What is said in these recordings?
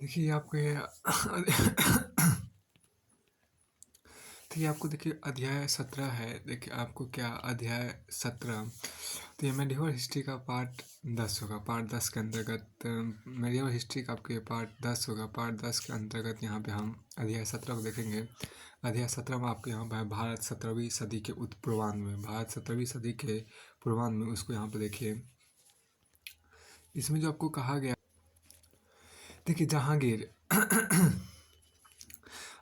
देखिए आपको ये देखिए आपको देखिए अध्याय 17 है। देखिए आपको क्या अध्याय 17 तो ये मेडिवल हिस्ट्री का पार्ट 10 होगा। पार्ट 10 के अंतर्गत मेडिवल हिस्ट्री का आपके पार्ट 10 होगा। पार्ट 10 के अंतर्गत यहाँ पे हम अध्याय 17 को देखेंगे। अध्याय 17 में आपके यहाँ पे भारत 17वीं सदी के पूर्वांध में, भारत 17वीं सदी के पूर्वांध में उसको यहाँ पे देखिए। इसमें जो आपको कहा गया, देखिए जहांगीर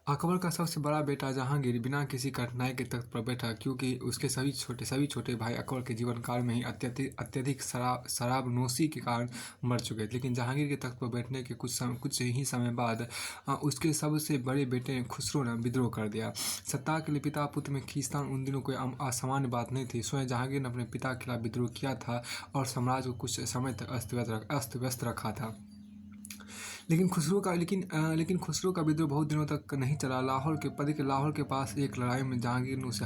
अकबर का सबसे बड़ा बेटा जहांगीर बिना किसी कठिनाई के तख्त पर बैठा, क्योंकि उसके सभी छोटे भाई अकबर के जीवन काल में ही अत्यधिक शराबनोशी के कारण मर चुके थे। लेकिन जहांगीर के तख्त पर बैठने के कुछ ही समय बाद उसके सबसे बड़े बेटे खुसरो ने विद्रोह कर दिया। सत्ता के लिए पिता पुत्र में खींचतान उन दिनों कोई असामान्य बात नहीं थी। स्वयं जहांगीर ने अपने पिता के खिलाफ विद्रोह किया था और साम्राज्य को कुछ समय तक अस्त व्यस्त रखा था। लेकिन खुसरो का विद्रोह बहुत दिनों तक नहीं चला। लाहौर के पास एक लड़ाई में जहांगीर ने उसे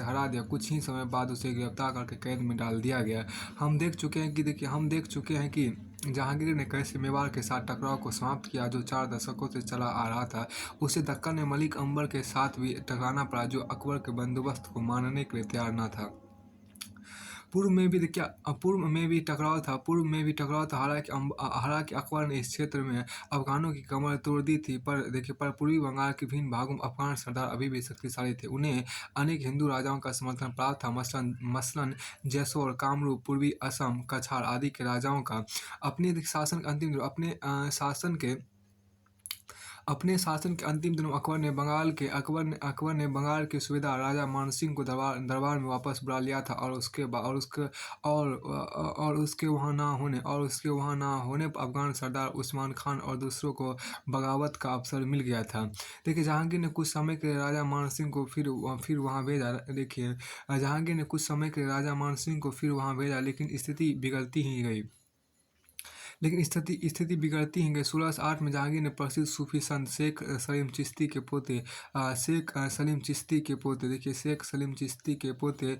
हरा दिया। कुछ ही समय बाद उसे गिरफ्तार करके कैद में डाल दिया गया। हम देख चुके हैं कि जहांगीर ने कैसे मेवाड़ के साथ टकराव को समाप्त किया, जो 4 दशकों से चला आ रहा था। उसे दक्कन में मलिक अंबर के साथ भी टकराना पड़ा, जो अकबर के बंदोबस्त को मानने के लिए तैयार न था। पूर्व में भी टकराव था। हालांकि अकबर ने इस क्षेत्र में अफगानों की कमर तोड़ दी थी, पर पूर्वी बंगाल के विभिन्न भागों में अफगान सरदार अभी भी शक्तिशाली थे। उन्हें अनेक हिंदू राजाओं का समर्थन प्राप्त था, मसलन जैसोर, कामरूप, पूर्वी असम, कछार आदि के राजाओं का। अपने शासन के अंतिम दिनों अकबर ने बंगाल के सूबेदार राजा मानसिंह को दरबार में वापस बुला लिया था, और उसके वहां ना होने पर अफगान सरदार उस्मान खान और दूसरों को बगावत का अवसर मिल गया था। देखिए जहांगीर ने कुछ समय के लिए राजा मानसिंह को फिर वहां भेजा। लेकिन स्थिति बिगड़ती ही गई। 1608 में जहांगीर ने प्रसिद्ध सूफी संत शेख सलीम चिश्ती के पोते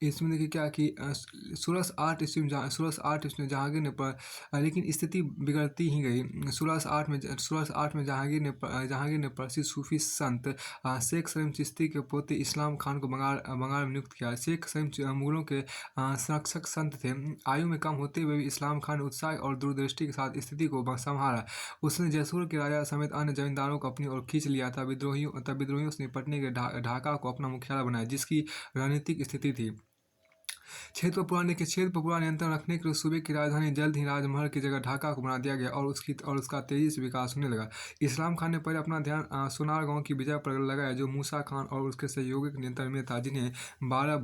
इसमें देखिए क्या कि 1608 ईस्वी में जहांगीर ने लेकिन स्थिति बिगड़ती ही गई। 1608 में जहांगीर ने प्रसिद्ध सूफी संत शेख सलीम चिश्ती के पोते इस्लाम खान को बंगाल में नियुक्त किया। शेख सलीम मुगलों के संरक्षक संत थे। आयु में कम होते हुए भी इस्लाम खान ने उत्साह और दूरदृष्टि के साथ स्थिति को संभाला। उसने जयसूर के राजा समेत अन्य जमींदारों को अपनी ओर खींच लिया था। विद्रोहियों से निपटने के ढाका को अपना मुख्यालय बनाया, जिसकी रणनीतिक स्थिति थी। क्षेत्र पर पूरा नियंत्रण रखने के लिए सूबे की राजधानी जल्द ही राजमहल की जगह ढाका को बना दिया गया, और उसका तेजी से विकास होने लगा। इस्लाम खान ने पहले अपना ध्यान सोनार गांव की विजय पर लगाया, जो मूसा खान और उसके सहयोगी के नियंत्रण में था, जिन्हें बारह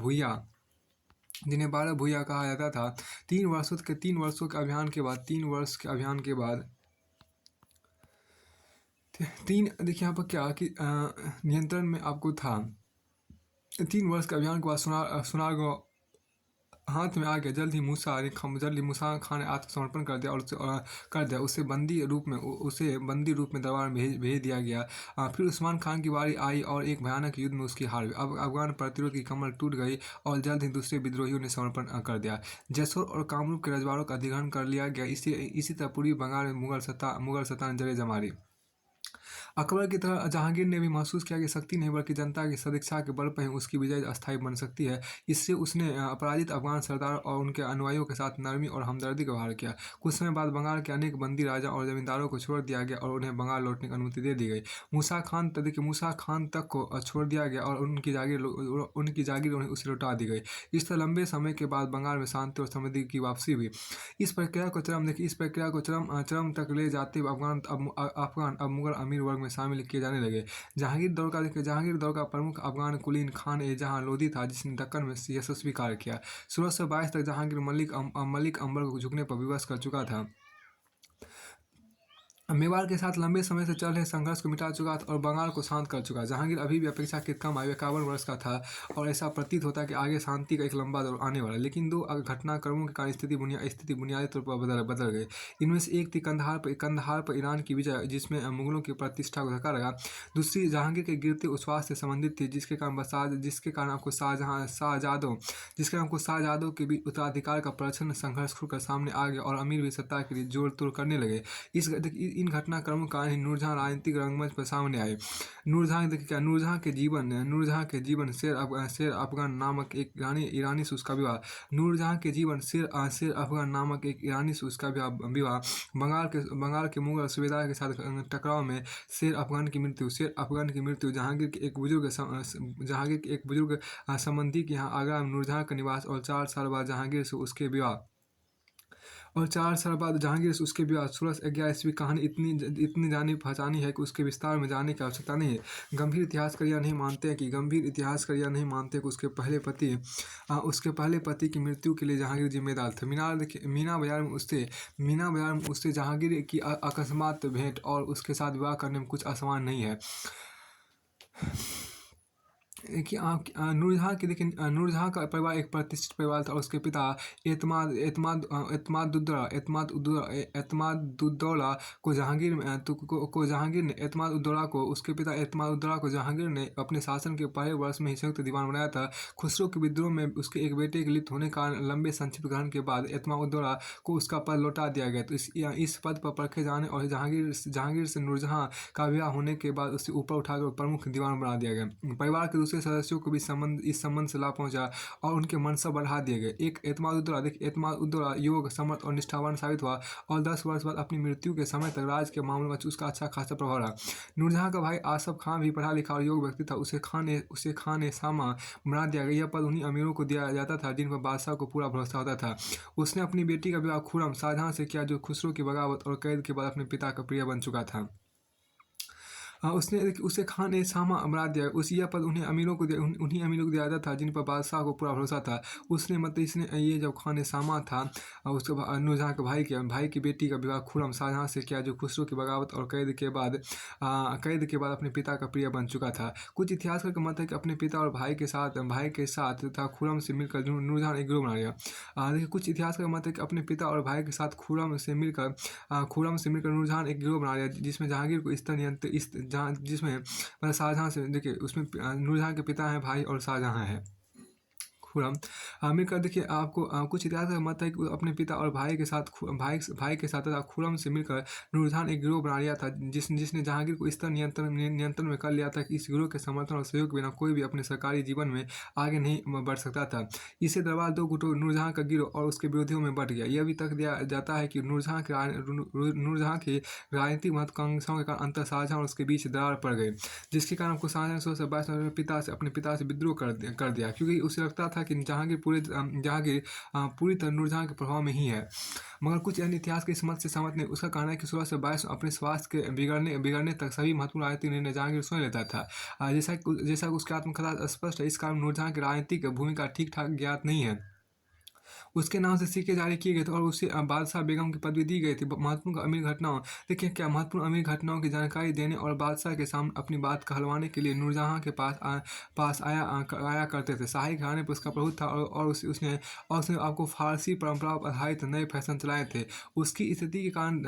भूया कहा जाता था। 3 वर्षों के अभियान के बाद देखिए यहाँ पर क्या कि नियंत्रण में आपको था। 3 वर्ष के अभियान के बाद सोनार गांव हाथ में आ गया। जल्द ही मूसा खान ने आत्मसमर्पण कर दिया। उसे बंदी रूप में दरबार में भेज दिया गया। फिर उस्मान खान की बारी आई और एक भयानक युद्ध में उसकी हार हुई। अब अफगान प्रतिरोध की कमर टूट गई और जल्द ही दूसरे विद्रोहियों ने समर्पण कर दिया। जैसोर और कामरूप के रजवाड़ों का अधिग्रहण कर लिया गया। इसी तरह पूर्वी बंगाल में मुगल सत्ता ने जड़ें जमा ली। अकबर की तरह जहांगीर ने भी महसूस किया कि शक्ति नहीं बल्कि जनता की सदिच्छा के बल पर ही उसकी विजय अस्थायी बन सकती है। इससे उसने अपराजित अफगान सरदार और उनके अनुयायियों के साथ नरमी और हमदर्दी का व्यवहार किया। कुछ समय बाद बंगाल के अनेक बंदी राजा और जमींदारों को छोड़ दिया गया और उन्हें बंगाल लौटने की अनुमति दे दी गई। मूसा खान तक को छोड़ दिया गया और उनकी जागीर उन्हें उसे लौटा दी गई। इस तरह लंबे समय के बाद बंगाल में शांति और समृद्धि की वापसी हुई। इस प्रक्रिया को चरम तक ले जाते हुए अफगान अब मुगल अमीर वर्ग में शामिल किए जाने लगे। जहांगीर दौर का प्रमुख अफगान कुलीन खान ए जहां लोधी था, जिसने दक्कन में यशस्वी कार्य किया। 1622 तक जहांगीर मलिक अंबर को झुकने पर विवश कर चुका था। मेवाड़ के साथ लंबे समय से चल रहे संघर्ष को मिटा चुका था और बंगाल को शांत कर चुका। जहांगीर अभी भी अपेक्षाकृत कम आयु 51 वर्ष का था और ऐसा प्रतीत होता कि आगे शांति का एक लंबा दौर आने वाला। लेकिन दो घटनाक्रमों के कारण स्थिति बुनियादी तौर पर बदल गई। इनमें से एक थी कंधार पर ईरान की विजय, जिसमें मुगलों की प्रतिष्ठा को धक्का लगा। दूसरी जहांगीर के गिरते उच्छ्वास से संबंधित थी, जिसके कारण आपको शाहजहादों के बीच उत्तराधिकार का प्रचंड संघर्ष खुलकर सामने आ गया और अमीर भी सत्ता के लिए जोड़ तोड़ करने लगे। इन घटनाक्रमों के कारण ही नूरजहां राजनीतिक रंगमंच पर सामने आए। नूरजहां के जीवन शेर अफगान नामक एक ईरानी से उसका विवाह। नूरजहां के जीवन शेर अफगान नामक एक ईरानी से उसका विवाह। बंगाल के मुगल सूबेदार के साथ टकराव में शेर अफगान की मृत्यु। जहांगीर के एक बुजुर्ग संबंधी के यहाँ आगरा में नूरजहां का निवास और 4 साल बाद जहांगीर से उसके विवाह। 1611 ईस्वी। कहानी इतनी जानी पहचानी है कि उसके विस्तार में जाने की आवश्यकता नहीं है। गंभीर इतिहासकार यह नहीं मानते कि उसके पहले पति की मृत्यु के लिए जहांगीर जिम्मेदार थे। मीना बाजार में उससे जहांगीर की अकस्मात भेंट और उसके साथ विवाह करने में कुछ असामान्य नहीं है। कि आप नूरजहां का परिवार एक प्रतिष्ठित परिवार था और उसके पिता एतमादुद्दौला को जहांगीर ने अपने शासन के पहले वर्ष में ही संयुक्त दीवान बनाया था। खुसरो के विद्रोह में उसके एक बेटे के लिप्त होने के कारण लंबे संक्षिप्त ग्रहण के बाद एतमादुद्दौला को उसका पद लौटा दिया गया। तो इस पद पर परखे जाने और जहांगीर से नूरजहां का विवाह होने के बाद उसे ऊपर उठाकर प्रमुख दीवान बना दिया गया। परिवार के दूसरे सदस्यों को भी इस संबंध से लाभ पहुंचा और उनके मनसब बढ़ा दिए गए। एक एतमादुद्दौला योग्य, समर्थ और निष्ठावान साबित हुआ और 10 वर्ष बाद अपनी मृत्यु के समय तक राज के मामलों में उसका अच्छा खासा प्रभाव रहा। नूरजहां का भाई आसफ खां भी पढ़ा लिखा और योग्य व्यक्ति था। उसे खान ए सामा बना दिया गया। यह पद उन्हीं अमीरों को दिया जाता था जिन पर बादशाह को पूरा भरोसा होता था। उसने अपनी बेटी का विवाह खुर्रम शाहजहां से किया, जो खुसरो की बगावत और कैद के बाद अपने पिता का प्रिय बन चुका था। उसे खान ए सामा बना दिया। यह पद उन्हीं अमीरों को दिया जाता था जिन पर बादशाह को पूरा भरोसा था। इसने ये जब खान ए सामा था, उसके बाद नूरजहां के भाई की बेटी का विवाह खुर्रम शाहजहां से किया, जो खुसरो की बगावत और कैद के बाद अपने पिता का प्रिय बन चुका था। कुछ इतिहासकार का मत है कि अपने पिता और भाई के साथ तथा खुर्रम से मिलकर नूरजहां ने एक गिरोह बना लिया। देखिए, कुछ इतिहासकार का मत है कि अपने पिता और भाई के साथ खुर्रम से मिलकर नूरजहां ने एक गिरोह बना लिया, जिसमें जहांगीर को जिसमें मतलब शाहजहां से, देखिए उसमें नूरजहां के पिता हैं भाई और शाहजहां है खुर्रम। मिलकर देखिए आपको कुछ इतिहास का मत है कि अपने पिता और भाई के साथ तथा खुर्रम से मिलकर नूरजहां ने एक गिरोह बना लिया था, जिसने जहांगीर को इस तरह नियंत्रण में कर लिया था कि इस गिरोह के समर्थन और सहयोग के बिना कोई भी अपने सरकारी जीवन में आगे नहीं बढ़ सकता था। इसे दरबार दो गुटों नूरजहां का गिरोह और उसके विरोधियों में बंट गया। यह भी तक दिया जाता है कि नूरजहां की राजनीतिक महत्वाकांक्षाओं के कारण अंतर शाहजहां और उसके बीच दरार पड़ गई, जिसके कारण आपको शाहजहां ने 1622 में अपने पिता से विद्रोह कर दिया, क्योंकि उसे लगता था कि जहांगीर पूरी तरह नूरजहां के प्रभाव में ही है। मगर कुछ अन्य इतिहास के इस मत से सहमत नहीं। उसका कहना है कि 1622 में अपने स्वास्थ्य के बिगड़ने तक सभी महत्वपूर्ण राजनीतिक निर्णय जहांगीर स्वयं लेता था। जैसा कि उसकी आत्मकथा स्पष्ट है, इस कारण नूरजहां की राजनीतिक भूमिका ठीक ठाक ज्ञात नहीं है। उसके नाम से सिक्के जारी किए गए थे और उसे बादशाह बेगम की पदवी दी गई थी। महत्वपूर्ण अमीर घटनाओं की जानकारी देने और बादशाह के सामने अपनी बात कहलवाने के लिए नूरजहां के पास आया करते थे। शाही घराने पर उसका प्रभुत्व था और उसने आपको फारसी परंपरा पर आधारित नए फैशन चलाए थे। उसकी स्थिति के कारण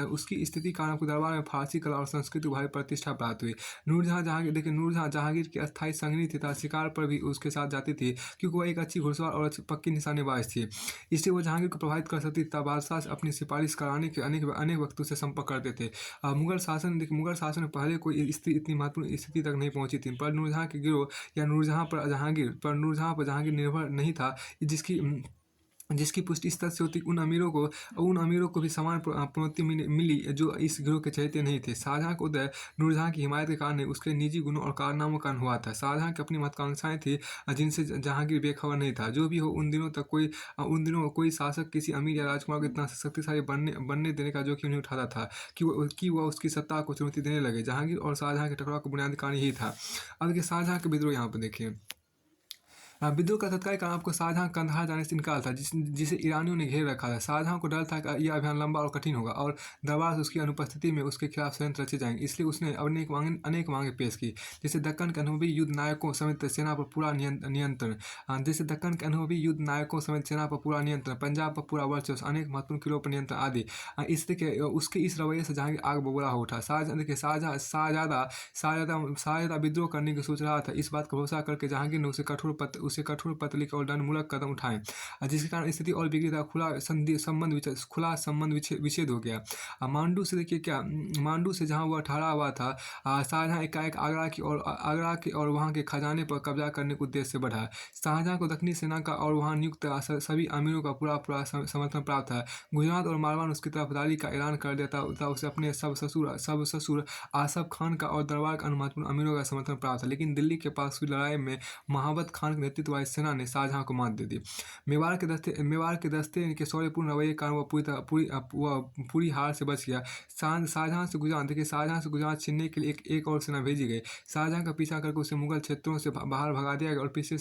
आपको दरबार में फारसी कला और संस्कृति को भारी प्रतिष्ठा प्राप्त हुई। नूरजहां जहांगीर की अस्थायी संगिनी थी तथा शिकार पर भी उसके साथ जाती थी, क्योंकि वह एक अच्छी घुड़सवार और पक्की निशानेबाज थी। इसलिए वो जहांगीर को प्रभावित कर सकती तथा बादशाह से अपनी सिफारिश कराने के अनेक वक्तों से संपर्क करते थे। मुगल शासन में पहले कोई स्थिति इतनी महत्वपूर्ण स्थिति तक नहीं पहुंची थी, पर नूरजहां के गिरोह या नूरजहां पर जहांगीर निर्भर नहीं था, जिसकी पुष्टि इस तथ्य से होती उन अमीरों को भी समान प्रोन्नति मिली जो इस गिरोह के चहेते नहीं थे। शाहजहां का उदय नूरजहां की हिमायत के कारण उसके निजी गुणों और कारनामों का कारण हुआ था। शाहजहां की अपनी महत्वाकांक्षाएं थी जिनसे जहांगीर बेखबर नहीं था। जो भी हो, उन दिनों कोई शासक किसी अमीर या राजकुमार को इतना शक्तिशाली बनने देने का जोखिम नहीं उठाता था कि वह उसकी सत्ता को चुनौती देने लगे। जहांगीर और शाहजहां के टकराव का बुनियादी कारण यही था। अब देखिए शाहजहां के विद्रोह यहाँ पर देखिए। विद्रोह का तत्कालीन कारण आपको शाहजहाँ कंधार जाने से इनकार था, जिसे ईरानियों ने घेर रखा था। शाहजहाँ को डर था कि यह अभियान लंबा और कठिन होगा और दरबार से उसकी अनुपस्थिति में उसके खिलाफ षड्यंत्र रचे जाएंगे, इसलिए उसने अनेक मांगे पेश की, जैसे दक्कन के अनुभवी युद्ध नायकों समेत सेना पर पूरा नियंत्रण, जैसे दक्कन के अनुभवी युद्ध नायकों समेत सेना पर पूरा नियंत्रण, पंजाब पर पूरा वर्चस्व, अनेक महत्वपूर्ण किलों पर नियंत्रण आदि। इसके उसके इस रवैये से जहांगीर आग बबूला हो उठा। शाहजहाँ विद्रोह करने की सोच रहा था। इस बात का भरोसा करके जहांगीर ने उसे कठोर पत्र लिखे और दंडमूलक कदम उठाए, जिसके कारण स्थिति और बिगड़ी था। खुला संबंध विच्छेद हो गया। मांडू से देखिए क्या, मांडू से जहाँ वह ठहरा हुआ था, शाहजहाँ एकाएक आगरा की और वहाँ के खजाने पर कब्जा करने के उद्देश्य से बढ़ा। शाहजहाँ को दक्षिणी सेना का और वहाँ नियुक्त सभी अमीरों का पूरा समर्थन प्राप्त था। गुजरात और मारवाड़ उसकी तरफदारी का ऐलान कर देता था। उसे अपने सब ससुर आसफ खान का और दरबार के अन्य महत्वपूर्ण अमीरों का समर्थन प्राप्त था। लेकिन दिल्ली के पास हुई लड़ाई में महाबत खान के नेतृत्व वाली सेना ने शाहजहाँ को मात दे दी। मेवाड़ के दस्ते के शौर्यपूर्ण रवैये के कारण वह पूरी हार से बच गया। शाहजहाँ से गुजरात छीनने के लिए एक और सेना भेजी गई। शाहजहाँ का पीछा करके उसे मुगल क्षेत्रों से बाहर भगा दिया गया और पिछले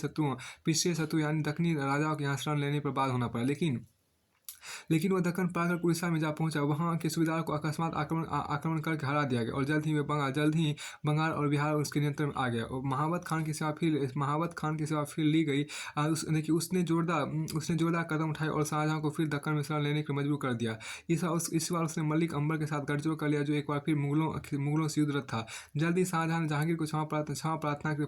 शत्रु यानी दक्षिणी राजाओं के यहाँ शरण लेने पर बाध्य होना पड़ा। लेकिन वह दक्कन पार कर उड़ीसा में जा पहुंचा। वहां के सूबेदार को अकस्मात आक्रमण करके हरा दिया गया और जल्द ही बंगाल और बिहार उसके नियंत्रण में आ गया। और महाबत खान की सेवा फिर ली गई। उसने जोरदार कदम उठाए और शाहजहाँ को फिर दक्कन में शरण लेने के लिए मजबूर कर दिया। इस बार उसने मलिक अंबर के साथ गठजोड़ कर लिया, जो एक बार फिर मुगलों से युद्धरत था। जल्द ही शाहजहाँ ने जहांगीर को क्षमा प्रार्थना के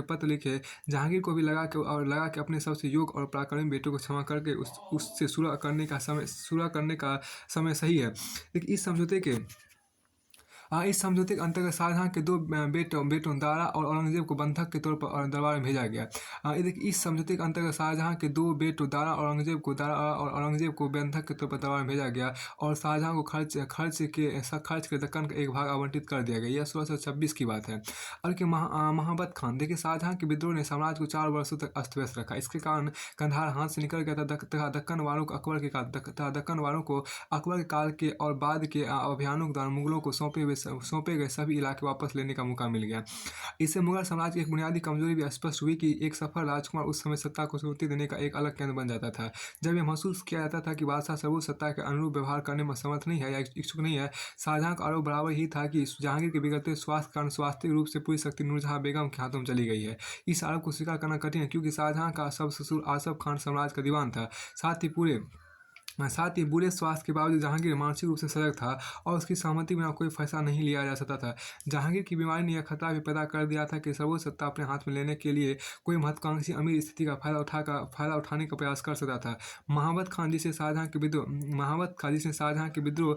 पत्र लिखे। जहांगीर को भी लगा कि अपने सबसे योग्य और पराक्रमी बेटे को क्षमा करके उससे सुलह करने का समय सही है। लेकिन इस समझौते के अंतर्गत शाहजहाँ के दो बेटों दारा और औरंगजेब को बंधक के तौर पर दरबार में भेजा गया। इस समझौते के अंतर्गत शाहजहाँ के दो बेटों दारा और औरंगजेब को बंधक के तौर पर दरबार में भेजा गया और शाहजहाँ को खर्च के दक्कन का एक भाग आवंटित कर दिया गया। यह 1626 की बात है। और कि महाबत खान, देखिए शाहजहाँ के विद्रोह ने साम्राज्य को 4 वर्षों तक अस्त व्यस्त रखा। इसके कारण कंधार हाथ से निकल गया था तथा दक्कन वालों को अकबर के काल के और बाद के अभियानों के दौरान मुगलों को सौंपे गए सभी इलाके वापस लेने का मौका मिल गया। इससे मुगल साम्राज्य की एक बुनियादी कमजोरी भी स्पष्ट हुई कि एक सफल राजकुमार उस समय सत्ता को चुनौती देने का एक अलग केंद्र बन जाता था। जब यह महसूस किया जाता था कि बादशाह सर्वोच्च सत्ता के अनुरूप व्यवहार करने में समर्थ नहीं है या इच्छुक नहीं है। शाहजहाँ का आरोप बराबर ही था कि जहांगीर के बिगड़ते स्वास्थ्य कारण स्वास्थ्य रूप से पूरी शक्ति नूरजहाँ बेगम के हाथों में चली गई है। इस आरोप को स्वीकार करना कठिन है, क्योंकि शाहजहाँ का सब ससुर आसफ खान साम्राज्य का दीवान था। साथ ही बुरे स्वास्थ्य के बावजूद जहांगीर मानसिक रूप से सजग था और उसकी सहमति बिना कोई फैसला नहीं लिया जा सकता था। जहांगीर की बीमारी ने यह खतरा भी पैदा कर दिया था कि सर्वोच्च सत्ता अपने हाथ में लेने के लिए कोई महत्वाकांक्षी अमीर स्थिति का फायदा उठाने का प्रयास कर सकता था। महाबत खान जिसे शाहजहाँ के विद्रोह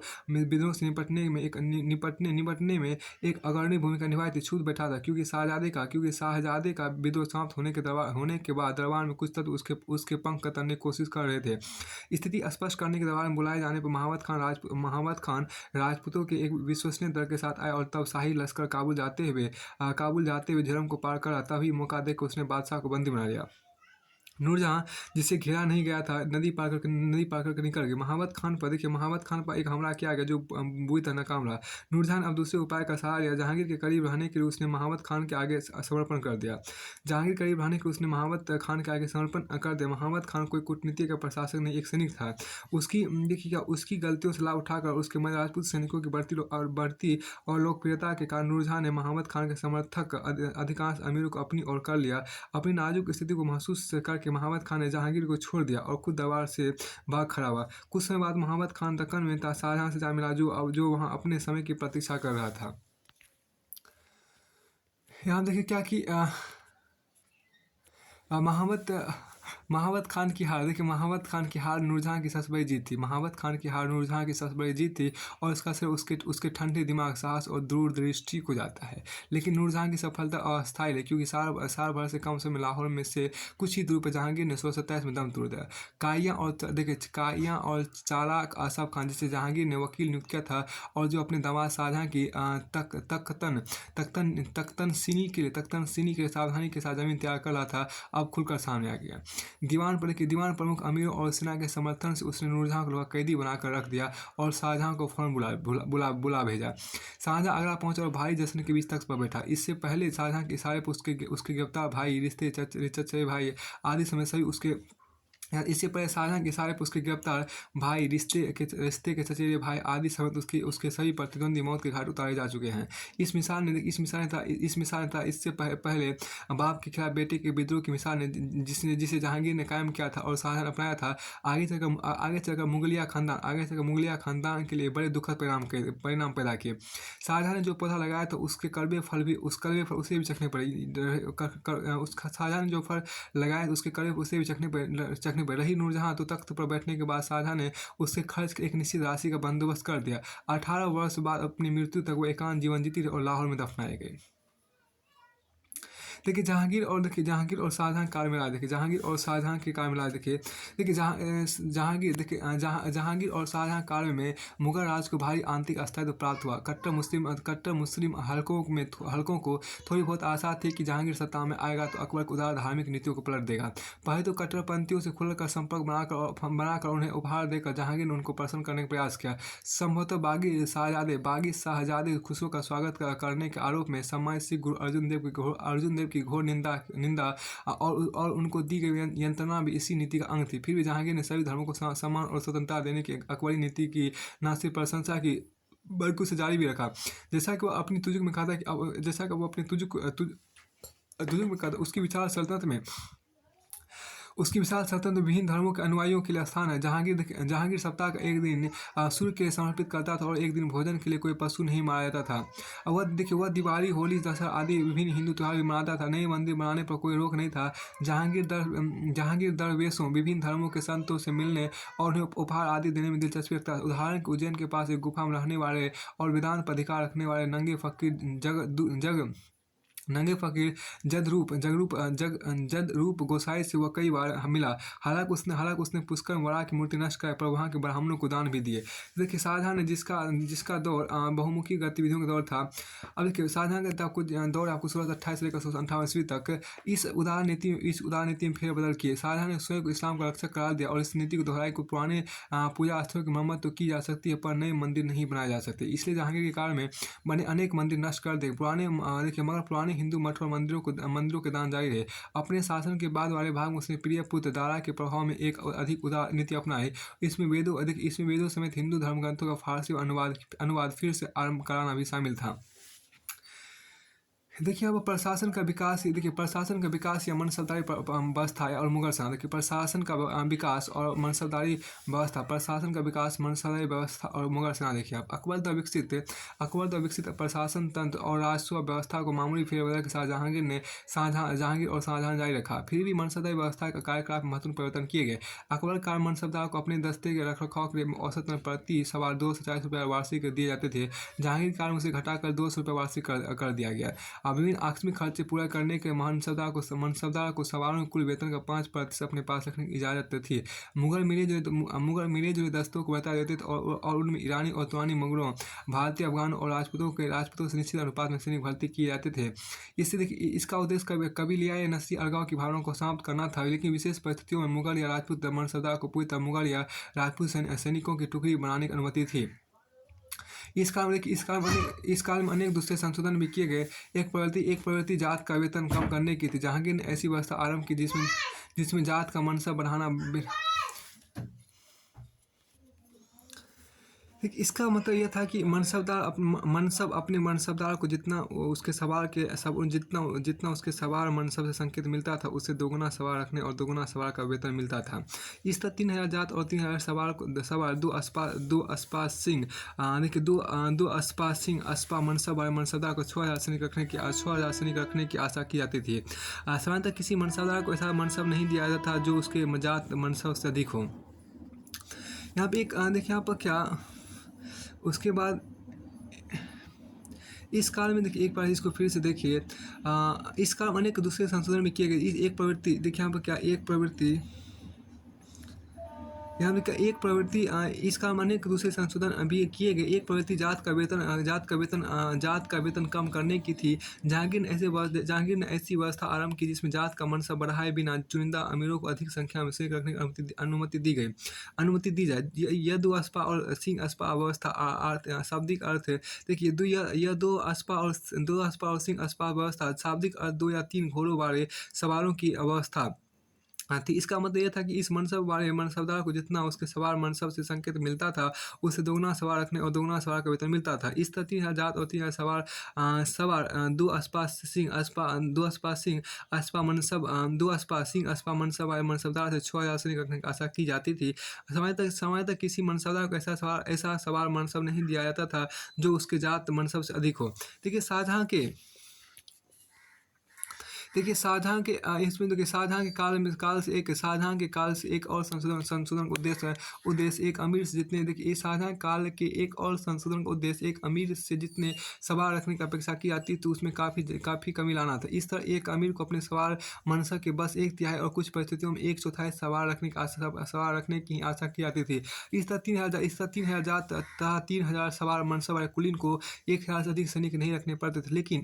से निपटने में एक अग्रणी भूमिका निभाई थी, छूट बैठा था, क्योंकि शाहजादे का विद्रोह समाप्त होने के बाद दरबार में कुछ तत्व उसके पंख कतरने की कोशिश कर रहे थे। स्थिति स्पष्ट करने के दौरान बुलाए जाने पर महाबत खान राजपूतों के एक विश्वसनीय दल के साथ आए और तब शाही लश्कर काबुल जाते हुए झेलम को पार करा। तभी मौका देकर उसने बादशाह को बंदी बना लिया। नूरजहाँ, जिसे घेरा नहीं गया था, नदी पार करके निकल गए। महाबत खान पर एक हमला किया गया जो बुरी तरह नाकाम रहा। नूरजहाँ ने अब दूसरे उपाय का सहारा लिया। जहांगीर के करीब रहने के लिए उसने महाबत खान के आगे समर्पण कर दिया। महाबत खान कोई कूटनीति का प्रशासक नहीं, एक सैनिक था। उसकी गलतियों से लाभ उठाकर उसके मध्य राजपूत सैनिकों की बढ़ती और लोकप्रियता के कारण नूरजहाँ ने महाबत खान के समर्थक अधिकांश अमीरों को अपनी ओर कर लिया। अपनी नाजुक स्थिति को महसूस करके महाबत खान ने जहांगीर को छोड़ दिया और खुद दरबार से भाग खड़ा हुआ। कुछ समय बाद महाबत खान दक्कन में शाहजहाँ से जा मिला, जो वहां अपने समय की प्रतीक्षा कर रहा था। यहाँ देखिए क्या कि महाबत खान की हार, देखिए महाबत खान की हार नूरजहाँ की सबसे बड़ी जीत थी और इसका सिर्फ उसके ठंडे दिमाग, साहस और दूरदृष्टि को जाता है। लेकिन नूरजहाँ की सफलता अस्थायी रही, क्योंकि साल भर से कम समय लाहौर में से कुछ ही दूर पर जहांगीर ने 1627 में दम तोड़ दिया। काइयाँ और चालाक आसफ खान, जिसे जहांगीर ने वकील नियुक्त किया था और जो अपने दामाद शाहजहाँ की तख्तनसीनी के लिए सावधानी के साथ जमीन तैयार कर रहा था, अब खुलकर सामने आ गया। दीवान प्रमुख अमीरों और सेना के समर्थन से उसने नूरजहाँ को कैदी बनाकर रख दिया और शाहजहाँ को फौरन बुला भेजा। शाहजहाँ आगरा पहुंचा और भाई जश्न के बीच तख्त पर बैठा। इससे पहले शाहजहाँ के इशारे पर उसके गिरफ्तार भाई, रिश्ते, चचेरे भाई आदि समेत सभी उसके इससे पहले शाहजहाँ के इशारे पर उसके गिरफ्तार भाई, रिश्ते के चचेरे भाई आदि समेत उसके सभी प्रतिद्वंदी मौत के घाट उतारे जा चुके हैं। इस मिसाल ने था इससे पहले बाप के खिलाफ बेटे के विद्रोह की मिसाल ने जिसे जहांगीर ने कायम किया था और शाहजहाँ ने अपनाया था। आगे चलकर मुगलिया खानदान के लिए बड़े दुखद परिणाम पैदा किए। शाहजहाँ ने जो पौधा लगाया था उसके कड़वे फल उसे भी चखने पड़े। शाहजहाँ ने जो फल लगाया उसके कड़वे उसे भी चखने पर रही नूरजहाँ तो तख्त पर बैठने के बाद शाहजहाँ ने उससे खर्च एक निश्चित राशि का बंदोबस्त कर दिया। 18 वर्ष बाद अपनी मृत्यु तक वो एकांत जीवन जीती और लाहौर में दफनाए गए। देखिए जहांगीर और शाहजहाँ काल मिला देखिए जहांगीर और शाहजहाँ के काल मिला देखिए जहांगीर और शाहजहाँ काल में मुगल राज को भारी आंतरिक अस्तित्व प्राप्त हुआ। कट्टर मुस्लिम हलकों को थोड़ी बहुत आशा थी कि जहांगीर सत्ता में आएगा तो अकबर की उदार धार्मिक नीतियों को पलट देगा। पहले तो कट्टरपंथियों से खुलकर संपर्क बनाकर उन्हें उपहार देकर जहांगीर ने उनको प्रसन्न करने का प्रयास किया। संभवतः बागी शाहजादे खुसरो का स्वागत करने के आरोप में सम्मानित सिख गुरु अर्जुन देव की घोर निंदा और उनको दी गई यंत्रणा भी इसी नीति का अंग थी। फिर भी जहांगीर ने सभी धर्मों को सम्मान और स्वतंत्रता देने की अकबरी नीति की न सिर्फ प्रशंसा की बल्कि उसे जारी भी रखा। जैसा कि वो अपनी तुजुक में कहा था उसकी विशाल सल्तनत में विभिन्न धर्मों के अनुयायियों के लिए स्थान है। जहांगीर सप्ताह का एक दिन सूर्य के लिए समर्पित करता था और एक दिन भोजन के लिए कोई पशु नहीं मारा जाता था। वह दिवाली, होली, दशहरा आदि विभिन्न हिंदू त्यौहार भी मनाता था। नए मंदिर बनाने पर कोई रोक नहीं था। जहांगीर दरवेशों, विभिन्न धर्मों के संतों से मिलने और उन्हें उपहार आदि देने में दिलचस्पी रखता था। उदाहरण के उज्जैन के पास एक गुफा में रहने वाले और वेदांत पर अधिकार रखने वाले नंगे फकीर जदरूप गोसाई से वह कई बार मिला। हालांकि उसने पुष्कर वरा की मूर्ति नष्ट कराई पर वहाँ के ब्राह्मणों को दान भी दिए। देखिए शाहजहाँ ने जिसका दौर बहुमुखी गतिविधियों का दौर था। अब देखिए शाहजहाँ का दौर आपको 1628 से लेकर 1658 ईस्वी तक इस उदार नीति में फेरबदल किए। शाहजहाँ ने स्वयं को इस्लाम का रक्षक करार दिया और इस नीति को दोहराई को पुराने पूजा स्थलों की मरम्मत तो की जा सकती है पर नए मंदिर नहीं बनाए जा सकते। इसलिए जहांगीर के काल में बने अनेक मंदिर नष्ट कर दिए। मगर पुराने हिंदू मठ और मंदिरों के दान जारी रहे। अपने शासन के बाद वाले भाग में उसने प्रिय पुत्र दारा के प्रभाव में एक अधिक उदार नीति अपनाई। इसमें वेदों समेत हिंदू धर्मग्रंथों का फारसी अनुवाद फिर से आरंभ कराना भी शामिल था। देखिए अब प्रशासन का विकास या मनसबदारी व्यवस्था और मुगल सेना। देखिए प्रशासन का विकास और मनसबदारी व्यवस्था और मुगल सेना। देखिए आप अकबर द्वारा विकसित प्रशासन तंत्र और राजस्व व्यवस्था को मामूली फेरबदल के साथ जहांगीर और शाहजहाँ जारी रखा। फिर भी मनसबदारी व्यवस्था का कार्यकाल में महत्वपूर्ण परिवर्तन किए गए। अकबर काल मनसबदार को अपने दस्ते के रखरखाव के लिए औसत में प्रति सवार 240 रुपये वार्षिक दिए जाते थे। जहांगीर काल में उसे घटाकर 200 रुपये वार्षिक कर दिया गया। विभिन्न आकस्मिक खर्चे पूरा करने के मनसबदार को सवारों के कुल वेतन का 5% अपने पास रखने की इजाजत थी। मुगल मिले जुले दस्तों को बता देते थे और उनमें ईरानी और तुरानी मुगलों, भारतीय, अफगानों और राजपूतों से निश्चित अनुपात में सैनिक भर्ती किए जाते थे। इससे देखिए इसका उद्देश्य कबीलिया या नस्ली अलगाव की भावना को समाप्त करना था। लेकिन विशेष परिस्थितियों में मुगल या राजपूत मनसबदार को पूरी तरह मुगल या राजपूत सैनिकों की टुकड़ी बनाने की अनुमति थी। इस काल में अनेक दूसरे संशोधन भी किए गए। एक प्रवृत्ति जात का वेतन कम करने की थी। जहांगीर ने ऐसी व्यवस्था आरंभ की जिसमें जात का मनसब बढ़ाना। इसका मतलब यह था कि मनसब अपने मनसबदार को जितना उसके सवार मनसब से संकेत मिलता था उससे दोगुना सवार रखने और दोगुना सवार का वेतन मिलता था। इस तरह 3000 जात और 3000 सवार दो अस्पा सिंह अस्पा मनसब वाले मनसबदार को 6000 सैनिक रखने की आशा की जाती थी। सामान्यतः किसी मनसबदार को ऐसा मनसब नहीं दिया जाता था जो उसके जात मनसब से अधिक हो। यहाँ पे एक देखिए यहाँ पर क्या उसके बाद इस काल में देखिए एक बार इसको फिर से देखिए। इस काल में अनेक दूसरे संशोधन भी किए गए। एक प्रवृत्ति देखिए यहाँ पर क्या एक प्रवृत्ति यहाँ पे एक प्रवृत्ति इसका माने कि दूसरे संशोधन अभी किए गए। एक प्रवृत्ति जात का वेतन कम करने की थी। जहांगीर ने ऐसी व्यवस्था आरंभ की जिसमें जात का मनसब बढ़ाए बिना चुनिंदा अमीरों को अधिक संख्या में शरीक रखने की अनुमति दी जाए। यह दो अस्पा और सिंह अस्पा व्यवस्था शाब्दिक अर्थ है। देखिए दो अस्पा और सिंह अस्पा व्यवस्था शाब्दिक अर्थ 2 या 3 घोड़ों वाले सवारों की अवस्था थी। इसका मतलब ये था कि इस मनसब वाले मनसबदार को जितना उसके सवार मनसब से संकेत मिलता था, उससे दोगुना सवार रखने और दोगुना सवार का वेतन मिलता था। इस तरह 3000 जात और 3000 सवार दो अस्पा सिंह अस्पा मनसब वाले मनसबदार से 6000 सैनिक रखने की आशा की जाती थी। समय तक किसी मनसबदार को ऐसा सवार मनसब नहीं दिया जाता था जो उसके जात मनसब से अधिक हो। देखिए शाहजहां के काल से एक और संशोधन का उद्देश्य एक अमीर से जितने देखिए इस शाहजहां काल के एक और संशोधन का उद्देश्य एक अमीर से जितने सवार रखने की अपेक्षा की जाती तो उसमें काफ़ी कमी लाना था। इस तरह एक अमीर को अपने सवार मनसा के बस 1/3 और कुछ परिस्थितियों में 1/4 सवार रखने की आशा की जाती थी। इस तरह 3000 जात तथा 3000 सवार मनसा वाले कुलीन को 1000 से अधिक सैनिक नहीं रखने पड़ते थे। लेकिन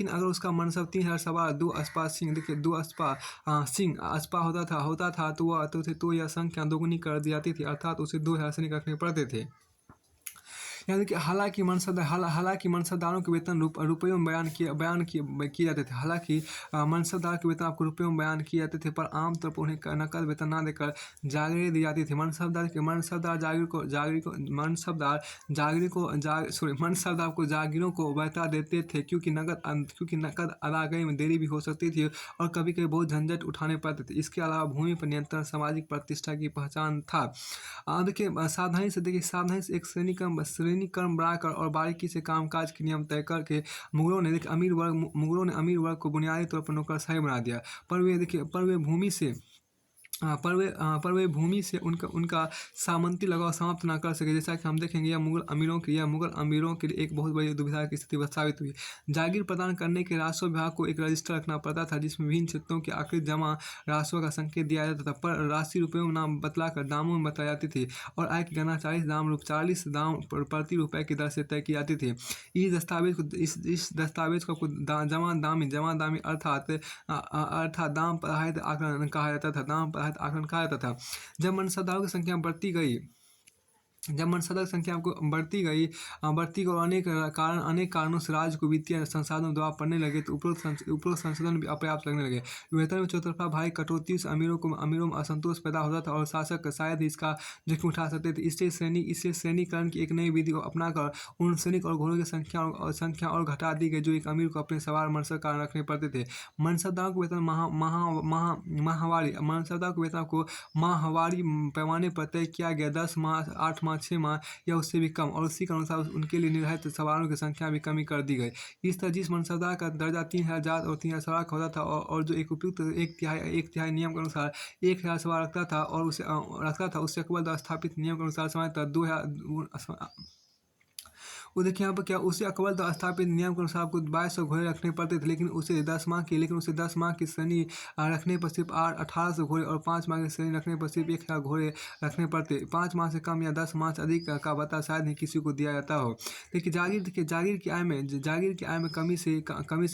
अगर उसका मनसब 3000 सवार 2 अस्पा सिंह देखिए 2 सिंह अस्पा होता था तो यह संख्या दोगुनी कर दी जाती थी, अर्थात उसे 2000 सैनिक रखने पड़ते थे। यानी कि हालांकि मनसबदारों के वेतन रुपयों में किए जाते थे। हालांकि मनसबदार के वेतन आपको रुपयों में बयान किए जाते थे, पर आमतौर पर उन्हें नकद वेतन ना देकर जागीरें दी जाती थी। मनसबदार को जागीरों को बता देते थे, क्योंकि नकद अदायगी में देरी भी हो सकती थी और कभी कभी बहुत झंझट उठाने पड़ते थे। इसके अलावा भूमि पर नियंत्रण सामाजिक प्रतिष्ठा की पहचान था। देखिए सावधानी से एक श्रेणी क्रम बनाकर और बारीकी से कामकाज के नियम तय करके मुगलों ने अमीर वर्ग को बुनियादी तौर पर नौकरशाही बना दिया। पर वे भूमि से उनका सामंती लगाव समाप्त न कर सके। जैसा कि हम देखेंगे यह मुगल अमीरों के लिए एक बहुत बड़ी दुविधा की स्थिति साबित हुई। जागीर प्रदान करने के राजस्व विभाग को एक रजिस्टर रखना पड़ता था, जिसमें विभिन्न क्षेत्रों की आकृत जमा राजस्व का संकेत दिया जाता था, पर राशि रुपयों में नाम बतलाकर दामों में बताई जाती थी और आय की गणना 40 दाम प्रति रुपये की दर से तय की जाती थी। इस दस्तावेज को जमा दामी अर्थात दाम पर आधारित आकलन कहा जाता था। जब मनसबदारों की संख्या बढ़ती गई और अनेक कारणों से राज्य को वित्तीय संसाधनों दबाव पड़ने लगे तो उपरोक्त संशोधन भी अपर्याप्त लगने लगे। वेतन में चौतरफा भारी कटौती से अमीरों में असंतोष पैदा होता था और शासक शायद ही इसका जोखिम उठा सकते थे। इसलिए श्रेणीकरण की एक नई विधि को अपनाकर उन सैनिक और घोड़ों की संख्या और घटा दी गई जो एक अमीर को अपने सवार मनसब कारण रखने पड़ते थे। मनसबदारों को वेतन माहवारी पैमाने पर तय किया गया। 10 माह, 8 माह, 6 माह या उससे भी कम, और उसी के अनुसार उनके लिए निर्धारित सवारों की संख्या भी कमी कर दी गई। इस तरह जिस मनसबदार का दर्जा 3000 जात और 3000 सवार का होता था और जो एक उपयुक्त एक तिहाई नियम के अनुसार 1000 सवार रखता था उससे अकबर द्वारा स्थापित नियम के अनुसार समय तक 2000 वो देखिए यहाँ पर क्या उसे अकबर द्वारा स्थापित नियम के अनुसार आपको 2200 घोड़े रखने पड़ते थे, लेकिन उसे 10 माह की श्रेणी रखने पर सिर्फ 1800 घोड़े और 5 माह की श्रेणी रखने पर सिर्फ 1000 घोड़े रखने पड़ते। 5 माह से कम या 10 माह से अधिक का बता शायद ही किसी को दिया जाता हो। देखिए जागीर की आय में कमी से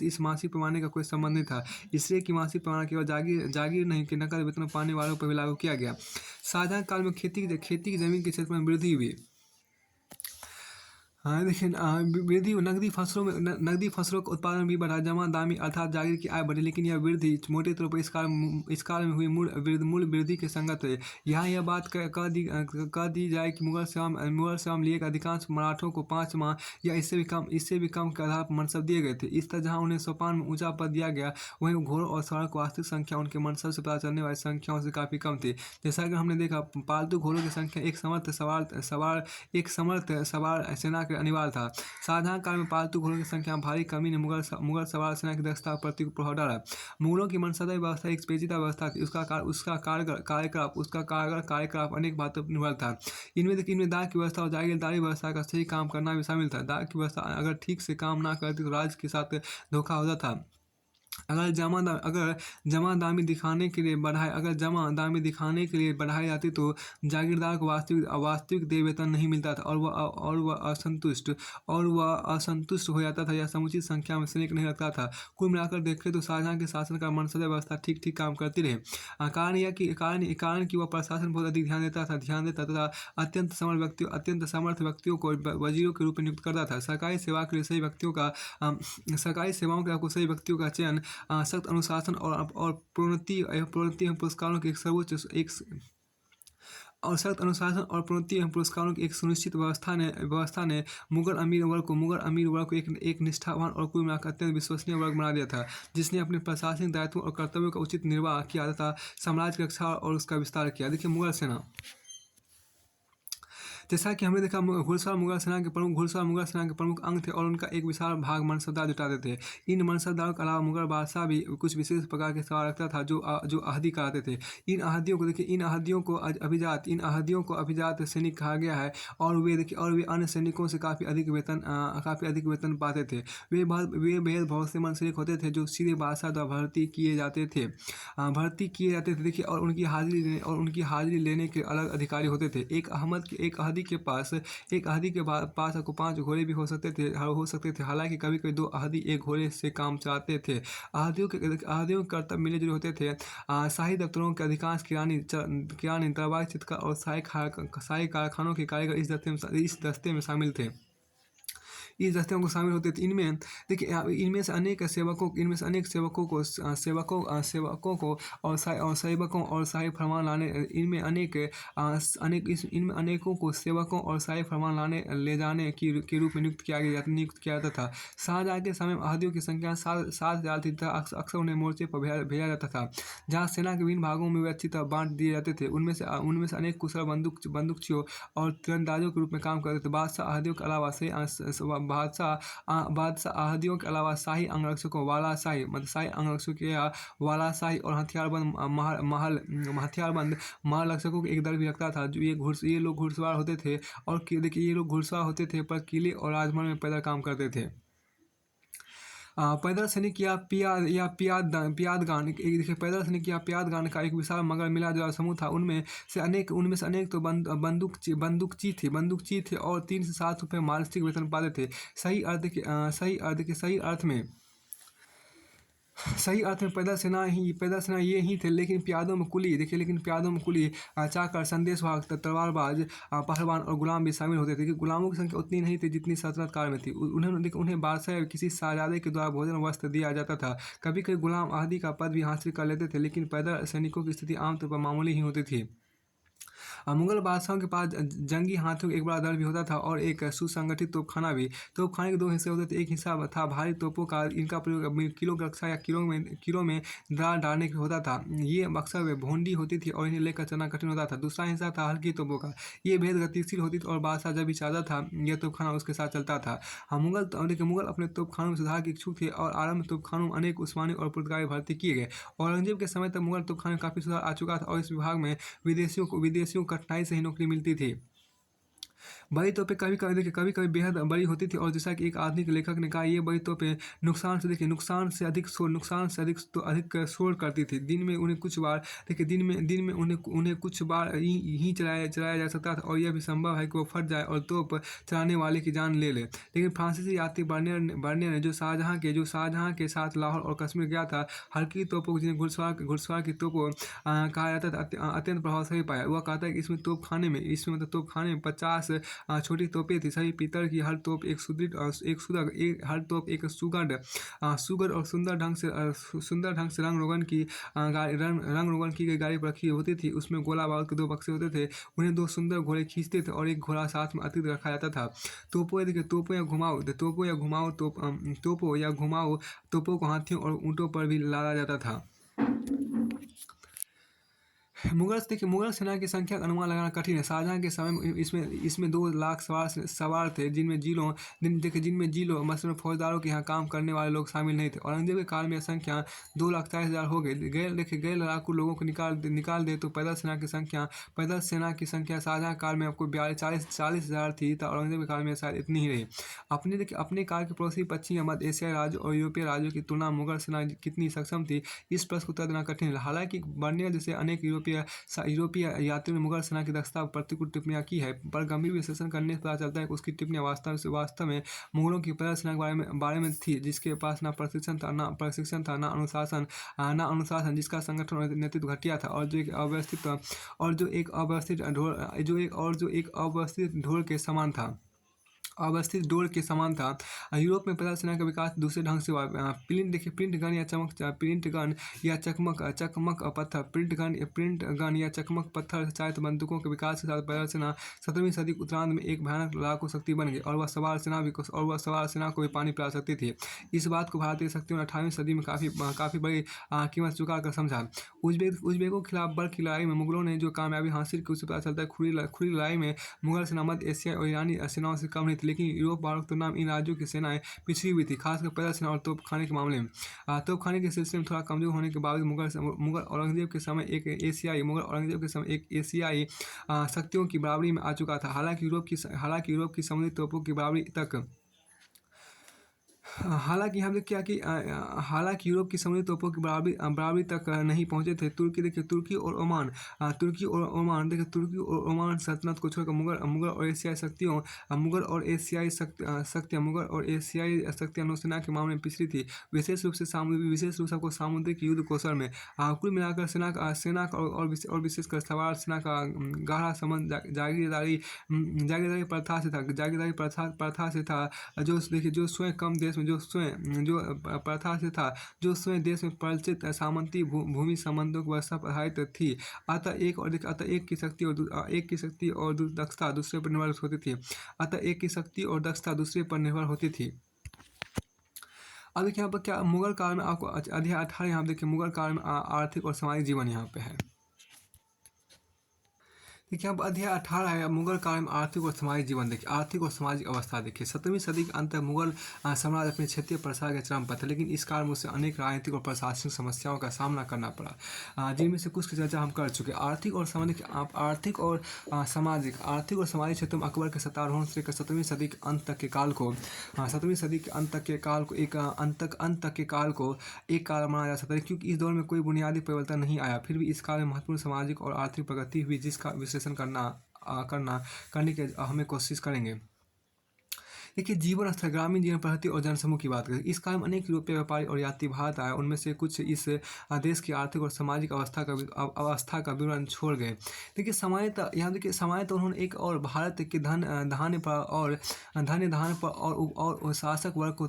इस मासिक पैमाने का कोई संबंध नहीं था, इसलिए कि मासिक पैमाना केवल जागीर नहीं कि नकद वेतन पाने वालों पर भी लागू किया गया। शाहजहां काल में खेती की जमीन के क्षेत्र में वृद्धि हुई। हाँ देखिए वृद्धि नकदी फसलों का उत्पादन भी बढ़ा, जमा दामी अर्थात जागीर की आय बढ़ी, लेकिन यह वृद्धि मोटे तौर पर इस काल में हुई मूल वृद्धि के संगत है। यहाँ यह बात कह दी जाए कि मुगल सेवा में लिए गए अधिकांश मराठों को 5 माह या इससे भी कम के आधार पर मनसब दिए गए थे। इस तरह जहाँ उन्हें सोपान में ऊंचा पद दिया गया, वहीं घोड़ों और सवारों की वास्तविक संख्या उनके मनसब से पता चलने वाली संख्याओं से काफ़ी कम थी। जैसा कि हमने देखा पालतू घोड़ों की संख्या एक समर्थ सवार सेना अनिवार्य था। शाहजहां काल में पालतू घोड़ों की संख्या में भारी कमी ने मुगल सवार सेना की दक्षता प्रति प्रभाव डाला। मुगलों की मनसबदारी व्यवस्था एक पेचीदा व्यवस्था थी। उसका कारगर कार्यकलाप अनेक बातों पर निर्भर था। इनमें दाग की व्यवस्था और जागीरदारी व्यवस्था का सही काम करना भी शामिल था। दाग की व्यवस्था अगर ठीक से काम ना करती तो राज्य के साथ धोखा होता था। अगर जमा दामी दिखाने के लिए बढ़ाई जाती तो जागीरदार को वास्तविक देय वेतन नहीं मिलता था, और वह असंतुष्ट हो जाता था या समुचित संख्या में सैनिक नहीं रखता था। कुल मिलाकर देखें तो शाहजहां के शासन का मनसदा व्यवस्था ठीक ठीक काम करती रही। कारण कि वह प्रशासन पर बहुत अधिक ध्यान देता तथा अत्यंत समर्थ व्यक्तियों को वजीरों के रूप में नियुक्त करता था। सरकारी सेवाओं के लिए सही व्यक्तियों का चयन सख्त अनुशासन और प्रोन्नति एवं पुरस्कारों के एक सुनिश्चित व्यवस्था ने मुगल अमीर वर्ग को एक निष्ठावान और कुल मिलाकर अत्यंत विश्वसनीय वर्ग बना दिया था, जिसने अपने प्रशासनिक दायित्वों और कर्तव्यों का उचित निर्वाह किया तथा साम्राज्य की रक्षा और उसका विस्तार किया। देखिए मुगल सेना, जैसा कि हमने देखा घुड़सवार मुगल सेना के प्रमुख अंग थे और उनका एक विशाल भाग मनसबदार जुटाते थे। इन मनसबदारों के अलावा मुगल बादशाह भी कुछ विशेष प्रकार के सवार रखता था जो अहदी कराते थे। इन अहदियों को अभिजात सैनिक कहा गया है और वे अन्य सैनिकों से काफ़ी अधिक वेतन पाते थे। वे बेहद भरोसेमंद सैनिक होते थे जो सीधे बादशाह द्वारा भर्ती किए जाते थे। देखिए, और उनकी हाजिरी लेने के अलग अधिकारी होते थे। एक अहदी के पास आपको 5 घोड़े भी हो सकते थे। हालांकि कभी कभी 2 अहदी एक घोड़े से काम चलाते थे। अहदियों के कर्तव्य मिले जुले होते थे। शाही दफ्तरों के अधिकांश किरानी दरबारी चित्रकार और शाही कारखानों के कारीगर इस दस्ते में शामिल थे। इस दस्ते में शामिल होते थे। इनमें से अनेक सेवकों को और शाही फरमान लाने इनमें अनेकों को सेवकों और शाही फरमान ले जाने के रूप में नियुक्त किया जाता था। शाहजहां के समय में अहदियों की संख्या 7,000 थी तथा अक्सर उन्हें मोर्चे पर भेजा जाता था, जहां सेना के विभिन्न भागों में वे अच्छी तरह बांट दिए जाते थे। उनमें से अनेक कुशल बंदूकचियों और तीरंदाजों के रूप में काम करते थे। बादशाह अहदियों के अलावा शाही अंगरक्षकों वालाशाही और हथियारबंद महल रक्षकों के एक दल भी रखता था। ये लोग घुड़सवार होते थे पर किले और राजमहल में पैदल काम करते थे। पैदल सैनिक या पियादगान का एक विशाल मगर मिला जुला समूह था। उनमें से अनेक तो बंदूकची थे और 3 से 7 रुपये मासिक वेतन पाते थे। सही अर्थ में पैदल सेना ये ही थे। लेकिन प्यादों में कुली, चाकर, संदेशवाहक, तलवारबाज, पहलवान और गुलाम भी शामिल होते थे। कि गुलामों की संख्या उतनी नहीं थी जितनी सल्तनत काल में थी। उन्हें बादशाह या किसी शहजादे के द्वारा भोजन वस्त्र दिया जाता था। कभी कभी गुलाम अहदी का पद भी हासिल कर लेते थे, लेकिन पैदल सैनिकों की स्थिति आमतौर पर मामूली ही होती थी। मुगल बादशाहों के पास जंगी हाथियों का एक बड़ा दल भी होता था और एक सुसंगठित तोपखाना भी। तोपखाने के 2 हिस्से होते थे। एक हिस्सा था भारी तोपों का। इनका प्रयोग किलों की रक्षा या किलों में दरार डालने के होता था। ये अक्सर भोंडी होती थी और इन्हें लेकर चलना कठिन होता था। दूसरा हिस्सा था हल्की तोपों का। ये बेहद गतिशील होती थी और बादशाह जब भी चाहता था यह तोपखाना उसके साथ चलता था। मुगल अपने तोपखानों में सुधार के इच्छुक थे और आरंभ तोपखानों में अनेक उस्मानी और पुर्तगाली भर्ती किए गए। औरंगजेब के समय तक मुगल तोपखाने में काफ़ी सुधार आ चुका था और इस विभाग में विदेशियों को कठिनाई से ही नौकरी मिलती थी। बड़ी तोपें कभी कभी बेहद बड़ी होती थी और जैसा कि एक आधुनिक लेखक ने कहा, ये बड़ी तोपें नुकसान से अधिक शोर करती थी। दिन में उन्हें कुछ बार ही चलाया जा सकता था और यह भी संभव है कि वो फट जाए और तोप चलाने वाले की जान ले ले। लेकिन फ्रांसीसी यात्री बर्नियर ने जो शाहजहां के साथ लाहौर और कश्मीर गया था, हल्की तोपों जिन्हें घुड़सवार की तोपों कहा जाता था, अत्यंत प्रभावशाली पाया। वह कहता है कि इसमें तोपखाने में 50 छोटी तोपें थी। सभी पीतल की। हर तोप एक सुगढ़ और सुंदर ढंग से रंग रोगन की गई गाड़ी पर रखी होती थी। उसमें गोला बारूद के 2 बक्से होते थे। उन्हें 2 सुंदर घोड़े खींचते थे और एक घोड़ा साथ में अतिरिक्त रखा जाता था। तोपों को हाथियों और ऊंटों पर भी लादा जाता था। मुगल सेना की संख्या का अनुमान लगाना कठिन है। शाहजहाँ के समय में इसमें इसमें 2 लाख सवार थे, जिनमें जिलों मसलन फौजदारों के यहाँ काम करने वाले लोग शामिल नहीं थे। औरंगजेब के काल में यह संख्या 2,40,000 हो गई। गैर लड़ाकू लोगों को निकाल दे तो पैदल सेना की संख्या शाहजहाँ काल में आपको 40,000 थी, तो औरंगजेब के काल में शायद इतनी ही रही। अपने काल के पड़ोसी पश्चिमी या मध्य एशियाई राज्यों और यूरोपीय राज्यों की तुलना में मुगल सेना कितनी सक्षम थी, इस प्रश्न को उत्तर देना कठिन है। हालांकि बर्नियर जैसे अनेक यूरोपीय यात्रियों ने मुगल सेना की दक्षता पर प्रतिकूल टिप्पणियां की है, पर गंभीर विश्लेषण करने से पता चलता है कि उसकी टिप्पणियां वास्तव में मुगलों की पैदल सेना के बारे में थी, जिसके पास ना प्रशिक्षण था, ना अनुशासन, जिसका संगठन और नेतृत्व घटिया था, और जो एक अव्यवस्थित ढोल के समान था। यूरोप में पैदल सेना का विकास दूसरे ढंग से हुआ। प्रिंट गन या चकमक पत्थर चालित बंदूकों के विकास के साथ पैदल सेना 17वीं सदी के उत्तरार्ध में एक भयानक लड़ाकू शक्ति बन गई, और वह सवार सेना को भी पानी पिला सकती थी। इस बात को भारतीय शक्तियों ने 18वीं सदी में काफ़ी बड़ी कीमत चुका कर समझा। उज़्बेकों के खिलाफ बर की लड़ाई में मुगलों ने जो कामयाबी हासिल की, उससे पता चलता है खुली लड़ाई में मुगल सेना मध्य एशिया और ईरानी सेनाओं से कम नहीं थी, लेकिन यूरोप वालों की तुलना में इन राज्यों की सेनाएं पिछड़ी हुई थी, खासकर पैदल सेना और तोपखाने के मामले में। तोपखाने के सिलसिले में थोड़ा कमजोर होने के बावजूद मुगल औरंगजेब के समय एक एशियाई शक्तियों की बराबरी में आ चुका था। हालांकि यूरोप की समुद्री तोपों की बराबरी तक हालांकि यहाँ पे क्या कि हालांकि यूरोप की समुद्री तोपों की बराबरी तक नहीं पहुंचे थे। तुर्की और ओमान सल्तनत को छोड़कर मुगल और एशियाई शक्तियाँ नौसेना के मामले में पिछड़ी थी, विशेष रूप से आपको सामुद्रिक युद्ध कौशल में। कुल मिलाकर सेना का और विशेषकर सवार सेना का गहरा संबंध जागीरदारी प्रथा से था, जो स्वयं कम देश में जो स्वयं देश में परिचित सामंती भूमि संबंधों की व्यवस्था पर आधारित थी। अतः एक की शक्ति और दक्षता दूसरे पर निर्भर होती थी। अब देखिए यहाँ पर क्या मुगल काल में आपको अध्याय 18 यहाँ देखिए मुगल काल में आर्थिक और सामाजिक जीवन यहाँ पे है। देखिए अब अध्याय 18 है मुगल काल में आर्थिक और सामाजिक जीवन। देखिए आर्थिक और सामाजिक अवस्था देखिए 17वीं सदी के अंत तक मुगल साम्राज्य अपने क्षेत्रीय प्रसार के चरम पर था, लेकिन इस काल में उसे अनेक राजनीतिक और प्रशासनिक समस्याओं का सामना करना पड़ा, जिनमें से कुछ की चर्चा हम कर चुके। आर्थिक और सामाजिक क्षेत्र में अकबर के सत्तारोहण से लेकर 17वीं सदी के अंत तक के काल को एक काल माना जा सकता है, क्योंकि इस दौर में कोई बुनियादी परिवर्तन नहीं आया। फिर भी इस काल में महत्वपूर्ण सामाजिक और आर्थिक प्रगति हुई, जिसका विश्लेषण करने की हमें कोशिश करेंगे। देखिए जीवन स्तर, ग्रामीण जीवन पद्धति और जनसमूह की बात करें, इस काल में अनेक यूरोपीय व्यापारी और यात्री भारत आए। उनमें से कुछ इस देश की आर्थिक और सामाजिक अवस्था का विवरण छोड़ गए। देखिए सामान्यतः उन्होंने एक और भारत के धान्य पर और शासक वर्गों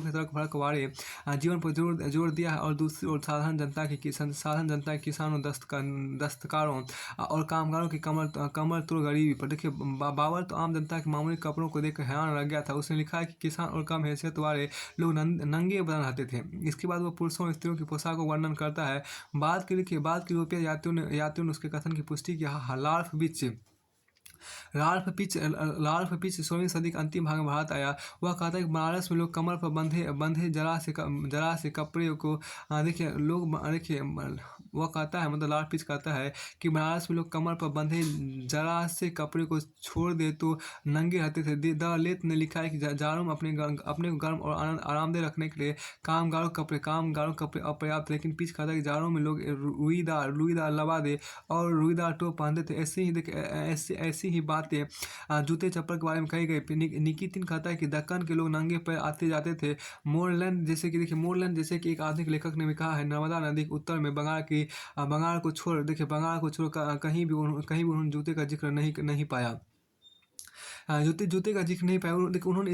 के तरफ फर्क वाले जीवन पर जोर दिया है, और दूसरी ओर साधारण जनता के किसानों, दस्तकारों और कामगारों की कमर तोड़ गरीबी पर। देखिए बाबर तो आम जनता के मामूली कपड़ों को देखकर हैरान रह गया था। उसने लिखा है कि किसान और कम हैसियत वाले लोग नंगे बदन रहते थे। इसके बाद वो पुरुषों और स्त्रियों की पोशाक को वर्णन करता है। बाद के यूरोपीय यात्रियों ने उसके कथन की पुष्टि की। लार्फ पिच 16वीं सदी के अंतिम भाग में भारत आया। वह कहता है कि बनारस में लोग कमर पर बंधे जरा से कपड़े को देखिए वह कहता है, मतलब लार्फ पिच कहता है कि बनारस में लोग कमर पर बंधे जरा से कपड़े को छोड़ दे तो नंगे रहते थे। द लेथ ने लिखा है कि जाड़ों में अपने को गर्म और आरामदेह रखने के लिए कामगारों कपड़े अपर्याप्त, लेकिन पिच कहता है कि जाड़ों में लोग रुईदार लबादे और रुईदार टोप पहनते थे। ऐसी ही बातें जूते चप्पल के बारे में कही गई। निकितिन कहता है कि दक्कन के लोग नंगे पैर आते जाते थे। मोरलैंड जैसे कि एक आधुनिक लेखक ने भी कहा है, नर्मदा नदी के उत्तर में बंगाल को छोड़ कहीं भी उन्होंने जूते का जिक्र नहीं पाया। जूते जूते का जिक्र नहीं पाया। देखिए उन्होंने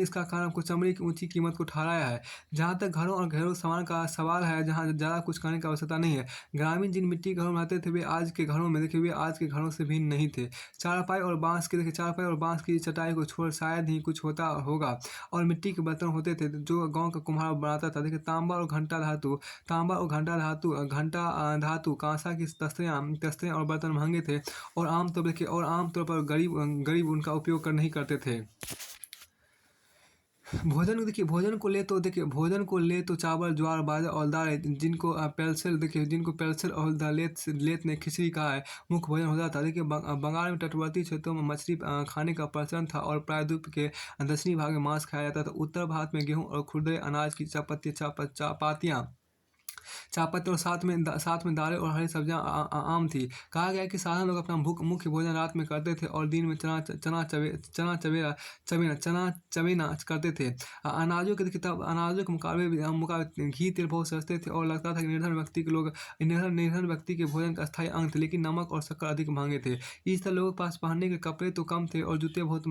इसका कारण आपको चमड़े की ऊँची कीमत को ठहराया है। जहाँ तक घरों और घरेलू सामान का सवाल है, जहाँ ज़्यादा कुछ करने की आवश्यकता नहीं है। ग्रामीण जिन मिट्टी के घरों में रहते थे, वे आज के घरों से भिन्न नहीं थे। चारपाई और बाँस की चटाई को छोड़ शायद ही कुछ होता होगा, और मिट्टी के बर्तन होते थे जो गाँव का कुम्हार बनाता था। देखिए तांबा और धातु, काँसा की तस्तरियाँ और बर्तन महँगे थे, और आम तौर पर गरीब उनका उपयोग नहीं करते थे। भोजन को ले तो चावल, ज्वार, बाजरा और दालें, जिनको पेल्सेल और लेथ ने खिचड़ी कहा है, मुख्य भोजन होता था। देखिए बंगाल में तटवर्ती क्षेत्रों में मछली खाने का प्रचलन था, और प्रायद्वीप के दक्षिणी भाग में मांस खाया जाता था। उत्तर भारत में गेहूँ और खुरदरे अनाज की चापाती और साथ में दालें और हरी सब्जियां आम थी। कहा गया है कि साधारण लोग अपना मुख्य भोजन रात में करते थे, और दिन में चना चबेना करते थे। अनाजों के मुकाबले घी तेल बहुत सस्ते थे, और लगता था कि निर्धन व्यक्ति के भोजन का अस्थायी अंग थे। लेकिन नमक और शक्कर अधिक महंगे थे। इस तरह लोगों के पास पहनने के कपड़े तो कम थे, और जूते बहुत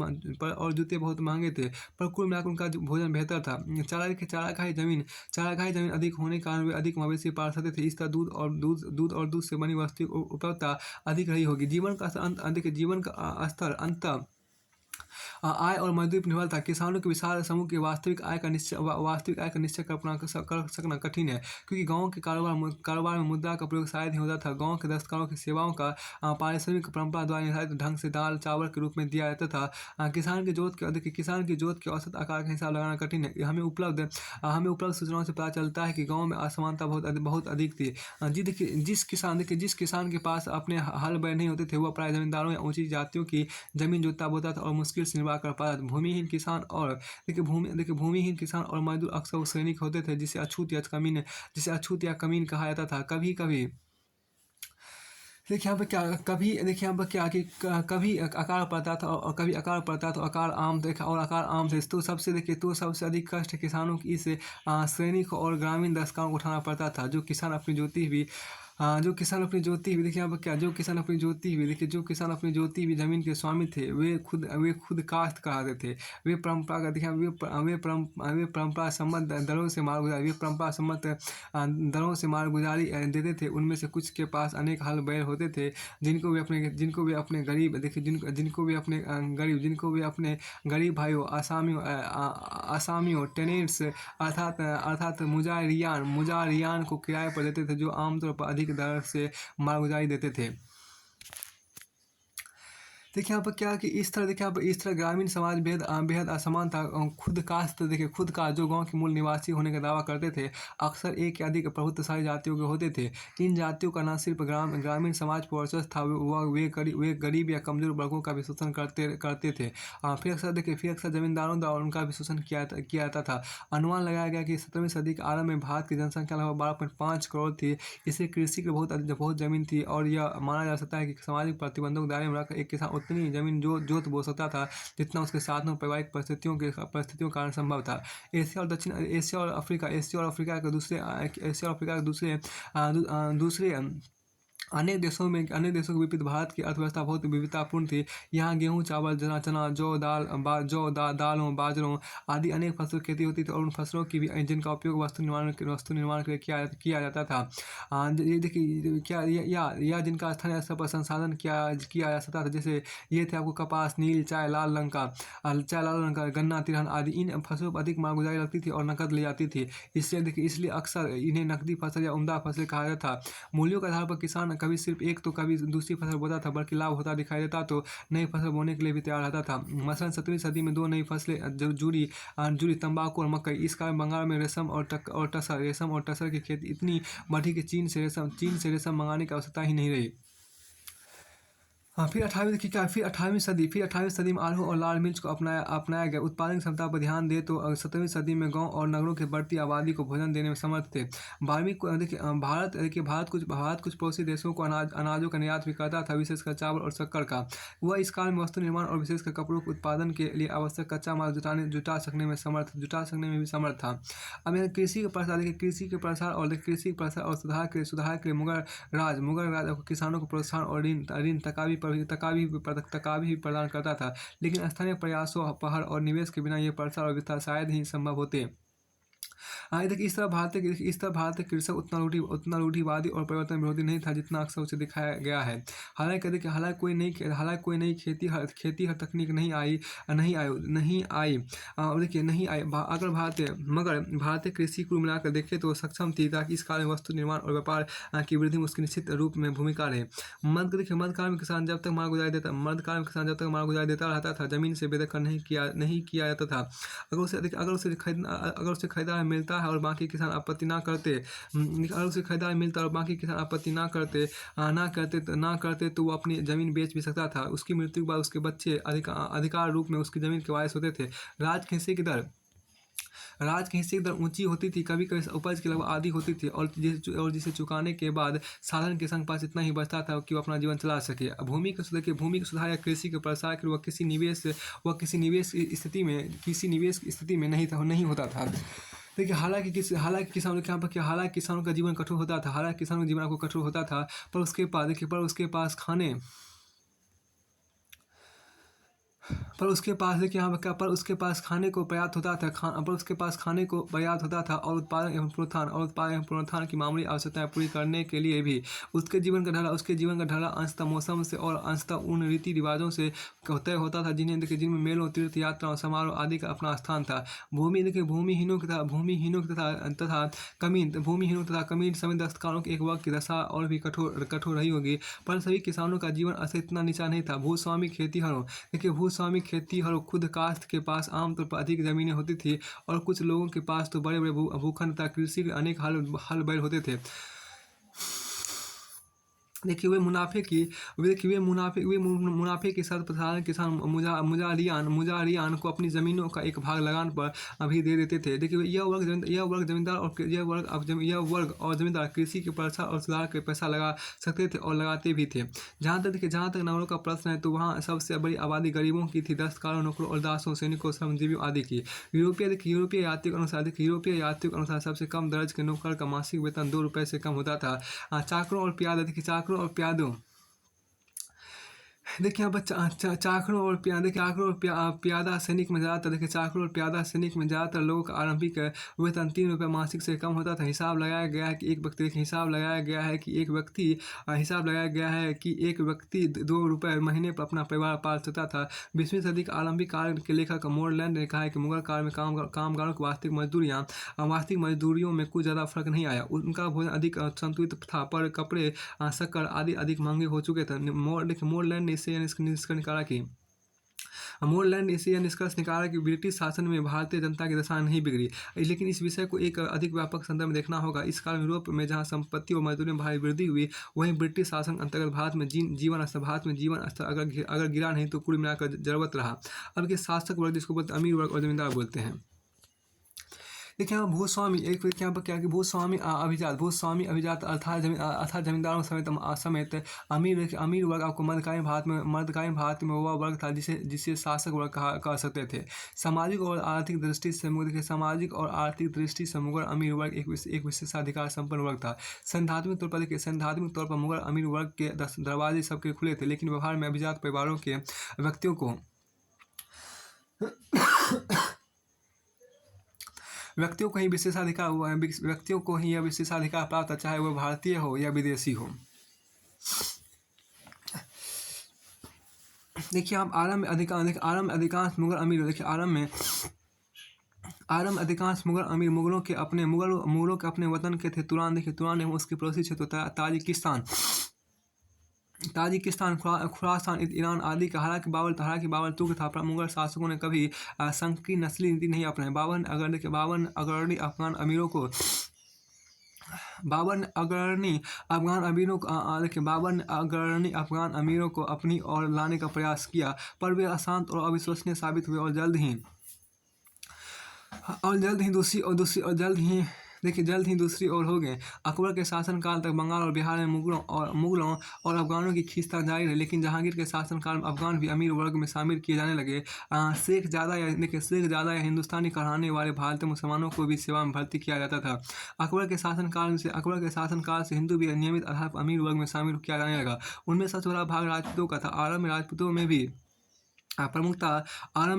महंगे थे, पर कुल मिलाकर उनका भोजन बेहतर था। चारागाही जमीन अधिक होने के कारण वे अधिक मवेशी पाल सकते थे। इस तरह दूध से बनी वस्तु की उपलब्धता अधिक रही होगी। जीवन का स्तर अंततः आय और मजदूरी पर निर्भर था। किसानों के विशाल समूह की वास्तविक आय का निश्चय कर सकना कठिन है, क्योंकि गाँव के कारोबार में मुद्रा का प्रयोग शायद ही होता था। गाँव के दस्तकारों की सेवाओं का पारिश्रमिक परंपरा द्वारा निर्धारित ढंग से दाल चावल के रूप में दिया जाता था। किसान की जोत के औसत आकार का हिसाब लगाना कठिन है। हमें उपलब्ध सूचनाओं से पता चलता है कि गाँव में असमानता बहुत अधिक थी। जिस किसान के पास अपने हल बैल नहीं होते थे, वह प्राय जमींदारों या ऊंची जातियों की जमीन जोतता बोता था, और मुश्किल से निर्वाह कर पाता था। भूमिहीन किसान और मजदूर अक्सर उस श्रेणी के होते थे जिसे अछूत या कमीन कहा जाता था। देखिए यहाँ पर क्या कि कभी अकाल पड़ता था, और कभी अकाल पड़ता था, अकाल आम थे। तो सबसे अधिक कष्ट किसानों की इस श्रेणी को और ग्रामीण दशकाओं को उठाना पड़ता था। जो किसान अपनी जोती हुई देखिए यहाँ पर क्या जो किसान अपनी जोती हुई जमीन के स्वामी थे, वे खुद काश्त कराते थे। वे परंपरागत देखिए वे परंपरा सम्मत दरों से माल गुजारी देते थे। उनमें से कुछ के पास अनेक हल बैल होते थे, जिनको वे अपने गरीब भाइयों, असामियों, टेनेंट्स अर्थात मुजारियान को किराए पर देते थे, जो आमतौर पर अधिक दर से मालगुजारी देते थे। देखिए यहाँ पर क्या कि इस तरह ग्रामीण समाज बेहद असमान था। खुद कास्ट जो गांव के मूल निवासी होने का दावा करते थे, अक्सर एक या अधिक प्रभुत्वशाली जातियों के होते थे। इन जातियों का न सिर्फ ग्रामीण समाज पर वर्चस्व था, वे गरीब या कमजोर वर्गों का भी शोषण करते थे। फिर अक्सर जमींदारों द्वारा उनका भी शोषण किया जाता था। अनुमान लगाया गया कि 17वीं सदी के आरंभ में भारत की जनसंख्या लगभग 12.5 करोड़ थी। इससे कृषि की बहुत जमीन थी, और यह माना जा सकता है कि सामाजिक प्रतिबंधों के दायरे में रखकर एक किसान उतनी जमीन जोत बो सकता था, जितना उसके साधनों पारिवारिक परिस्थितियों के कारण संभव था। एशिया और अफ्रीका के दूसरे अनेक देशों के विपरीत भारत की अर्थव्यवस्था बहुत विविधतापूर्ण थी। यहाँ गेहूँ, चावल, चना, जौ, दालों, बाजरों आदि अनेक फसलों की खेती होती थी, और उन फसलों की भी जिनका उपयोग वस्तु निर्माण के लिए किया जाता था। ये देखिए क्या या जिनका स्थानीय स्तर पर संसाधन किया जा सकता था। जैसे ये थे आपको कपास, नील चाय, लाल रंग का गन्ना, तिलहन आदि। इन फसलों पर अधिक मालगुजारी लगती थी और नकद ले जाती थी। इसलिए अक्सर इन्हें नकदी फसल या उम्दा फसल कहा जाता था। मूल्यों के आधार पर किसान कभी सिर्फ एक तो कभी दूसरी फसल बोता था, बल्कि लाभ होता दिखाई देता तो नई फसल बोने के लिए भी तैयार रहता था। मसलन 17वीं सदी में 2 नई फसलें जूरी, तंबाकू और मकई। इस कारण बंगाल में रेशम और टसर की खेती इतनी बढ़ी कि चीन से रेशम मंगाने की आवश्यकता ही नहीं रही। फिर 18वीं सदी में आलू और लाल मिर्च को अपनाया गया। उत्पादन क्षमता पर ध्यान दे तो 17वीं सदी में गांव और नगरों की बढ़ती आबादी को भोजन देने में समर्थ थे। भारत कुछ पड़ोसी देशों को अनाजों का निर्यात भी करता था, विशेषकर चावल और शक्कर का। वह इस काल में वस्तु निर्माण और विशेषकर कपड़ों के उत्पादन के लिए आवश्यक कच्चा माल जुटा सकने में भी समर्थ था। अब कृषि के प्रसार और सुधार के लिए मुगल राज किसानों को प्रोत्साहन और ऋण तकावी पर तकावी भी प्रदान करता था, लेकिन स्थानीय प्रयासों, पहल और निवेश के बिना ये प्रसार और विस्तार शायद ही संभव होते। हाँ, देखिए इस तरह भारतीय कृषक उतना रूढ़िवादी और परिवर्तन विरोधी नहीं था जितना अक्सर उसे दिखाया गया है। हालांकि कोई नई खेती हर तकनीक नहीं आई। मगर भारतीय कृषि कुल मिलाकर देखें तो सक्षम थी, ताकि इस काल में वस्तु निर्माण और व्यापार की वृद्धि में उसकी निश्चित रूप में भूमिका रहे। मध्यकाल में किसान जब तक माल गुजारी देता रहता था, जमीन से बेदखल नहीं किया जाता था। अगर उसे खरीदार मिलता है और बाकी किसान आपत्ति ना करते तो वो अपनी ज़मीन बेच भी सकता था। उसकी मृत्यु के बाद उसके बच्चे अधिकार रूप में उसकी ज़मीन के वारिस होते थे। राज के हिस्से की दर ऊंची होती थी, कभी-कभी उपज की लगभग आधी होती थी, और जिसे चुकाने के बाद साधारण किसान के पास इतना ही बचता था कि वो अपना जीवन चला सके। भूमि के सुधार या कृषि के प्रसार के लिए किसी निवेश की स्थिति में नहीं होता था। देखिए, हालांकि किसानों का जीवन कठोर होता था, पर उसके पास खाने को पर्याप्त होता था, और उत्पादन एवं पुनरुत्थान की मामूली आवश्यकताएं पूरी करने के लिए भी उसके जीवन का ढाला अंशतः मौसम से और अंशतः उन रीति रिवाजों से तय होता था जिनमें मेलों, तीर्थ यात्रा और समारोह आदि का अपना स्थान था। भूमिहीनों तथा कमीन समेत दस्तकारों के एक वर्ग की दशा और भी कठोर रही होगी, पर सभी किसानों का जीवन असर इतना नीचा नहीं था। भूस्वामी खेतीहरों खुद काश्त के पास आमतौर पर अधिक जमीनें होती थी, और कुछ लोगों के पास तो बड़े भूखंड तथा कृषि के अनेक हल बैल होते थे। देखिए, वे मुनाफे के साथ साधारण किसान मुजारियान को अपनी ज़मीनों का एक भाग लगान पर भी दे देते थे। देखिए, यह वर्ग जमींदार कृषि के प्रसार और सुधार के पैसा लगा सकते थे और लगाते भी थे। जहाँ तक नगरों का प्रश्न है, तो वहाँ सबसे बड़ी आबादी गरीबों की थी, दस्तकारों, नौकरों और दासों, सैनिकों, श्रमजीवियों आदि की। यूरोपीय यात्रियों के अनुसार सबसे कम दर्ज के नौकर का मासिक वेतन 2 रुपये से कम होता था। चाकरों और प्यादों देखिए, यहाँ पर चाकरों और प्यादा सैनिक में ज़्यादातर लोगों का आरंभिक वेतन 3 रुपये मासिक से कम होता था। हिसाब लगाया गया है कि एक व्यक्ति 2 रुपये महीने पर अपना परिवार पाल सकता था। 20वीं सदी के आरंभिक काल के लेखक मोरलैंड ने कहा है कि मुगल काल में कामगारों की वास्तविक मजदूरियों में कुछ ज़्यादा फर्क नहीं आया। उनका भोजन अधिक संतुलित था, पर कपड़े, शक्कर आदि अधिक महंगे हो चुके थे। मोरलैंड ने इससे यह निष्कर्ष निकाला कि ब्रिटिश शासन में भारतीय जनता की दशा नहीं बिगड़ी, लेकिन इस विषय को एक अधिक व्यापक संदर्भ में देखना होगा। इस काल में यूरोप में जहां संपत्ति और मजदूरी में भारी वृद्धि हुई, वहीं ब्रिटिश शासन अंतर्गत भारत में जीवन स्तर अगर गिरा नहीं तो कुल मिलाकर जरवत रहा। अब के शासक वर्ग, जिसको बोलते हैं अमीर वर्ग और जमींदार बोलते हैं। देखिए, यहाँ भूस्वामी अभिजात अर्थात जमींदारों समेत अमीर वर्ग आपको मध्यकालीन भारत में वह वर्ग था जिसे शासक वर्ग कह सकते थे। सामाजिक और आर्थिक दृष्टि से मुगल अमीर वर्ग एक विशेषाधिकार संपन्न वर्ग था। सैद्धांतिक तौर पर मुगल अमीर वर्ग के दरवाजे सबके खुले थे, लेकिन व्यवहार में अभिजात परिवारों के व्यक्तियों को ही यह विशेषाधिकार प्राप्त था, चाहे वह भारतीय हो या विदेशी हो। देखिए, आप आरंभ में अधिकांश मुगल अमीर मुगलों के अपने वतन के थे। तुरान एवं उसके पड़ोसी क्षेत्र ताजिकिस्तान, खुरासान, ईरान आदि का। हालांकि बाबर तुर्क था, पर मुगल शासकों ने कभी संकीर्ण नस्ली नीति नहीं अपनाई। बावन अग्रणी अफगान अमीरों को अपनी ओर लाने का प्रयास किया, पर वे अशांत और अविश्वसनीय साबित हुए, और जल्द ही देखिए जल्द ही दूसरी ओर हो गए। अकबर के शासनकाल तक बंगाल और बिहार में मुगलों और अफ़गानों की खींचतान जारी रही, लेकिन जहांगीर के शासनकाल में अफ़गान भी अमीर वर्ग में शामिल किए जाने लगे। शेख ज़्यादा या हिंदुस्तानी कहलाने वाले भारतीय मुसलमानों को भी सेवा में भर्ती किया जाता था। अकबर के शासनकाल से हिंदू भी नियमित आधार पर अमीर वर्ग में शामिल किया जाने लगा। उनमें सबसे बड़ा भाग राजपूतों का था। आरंभ में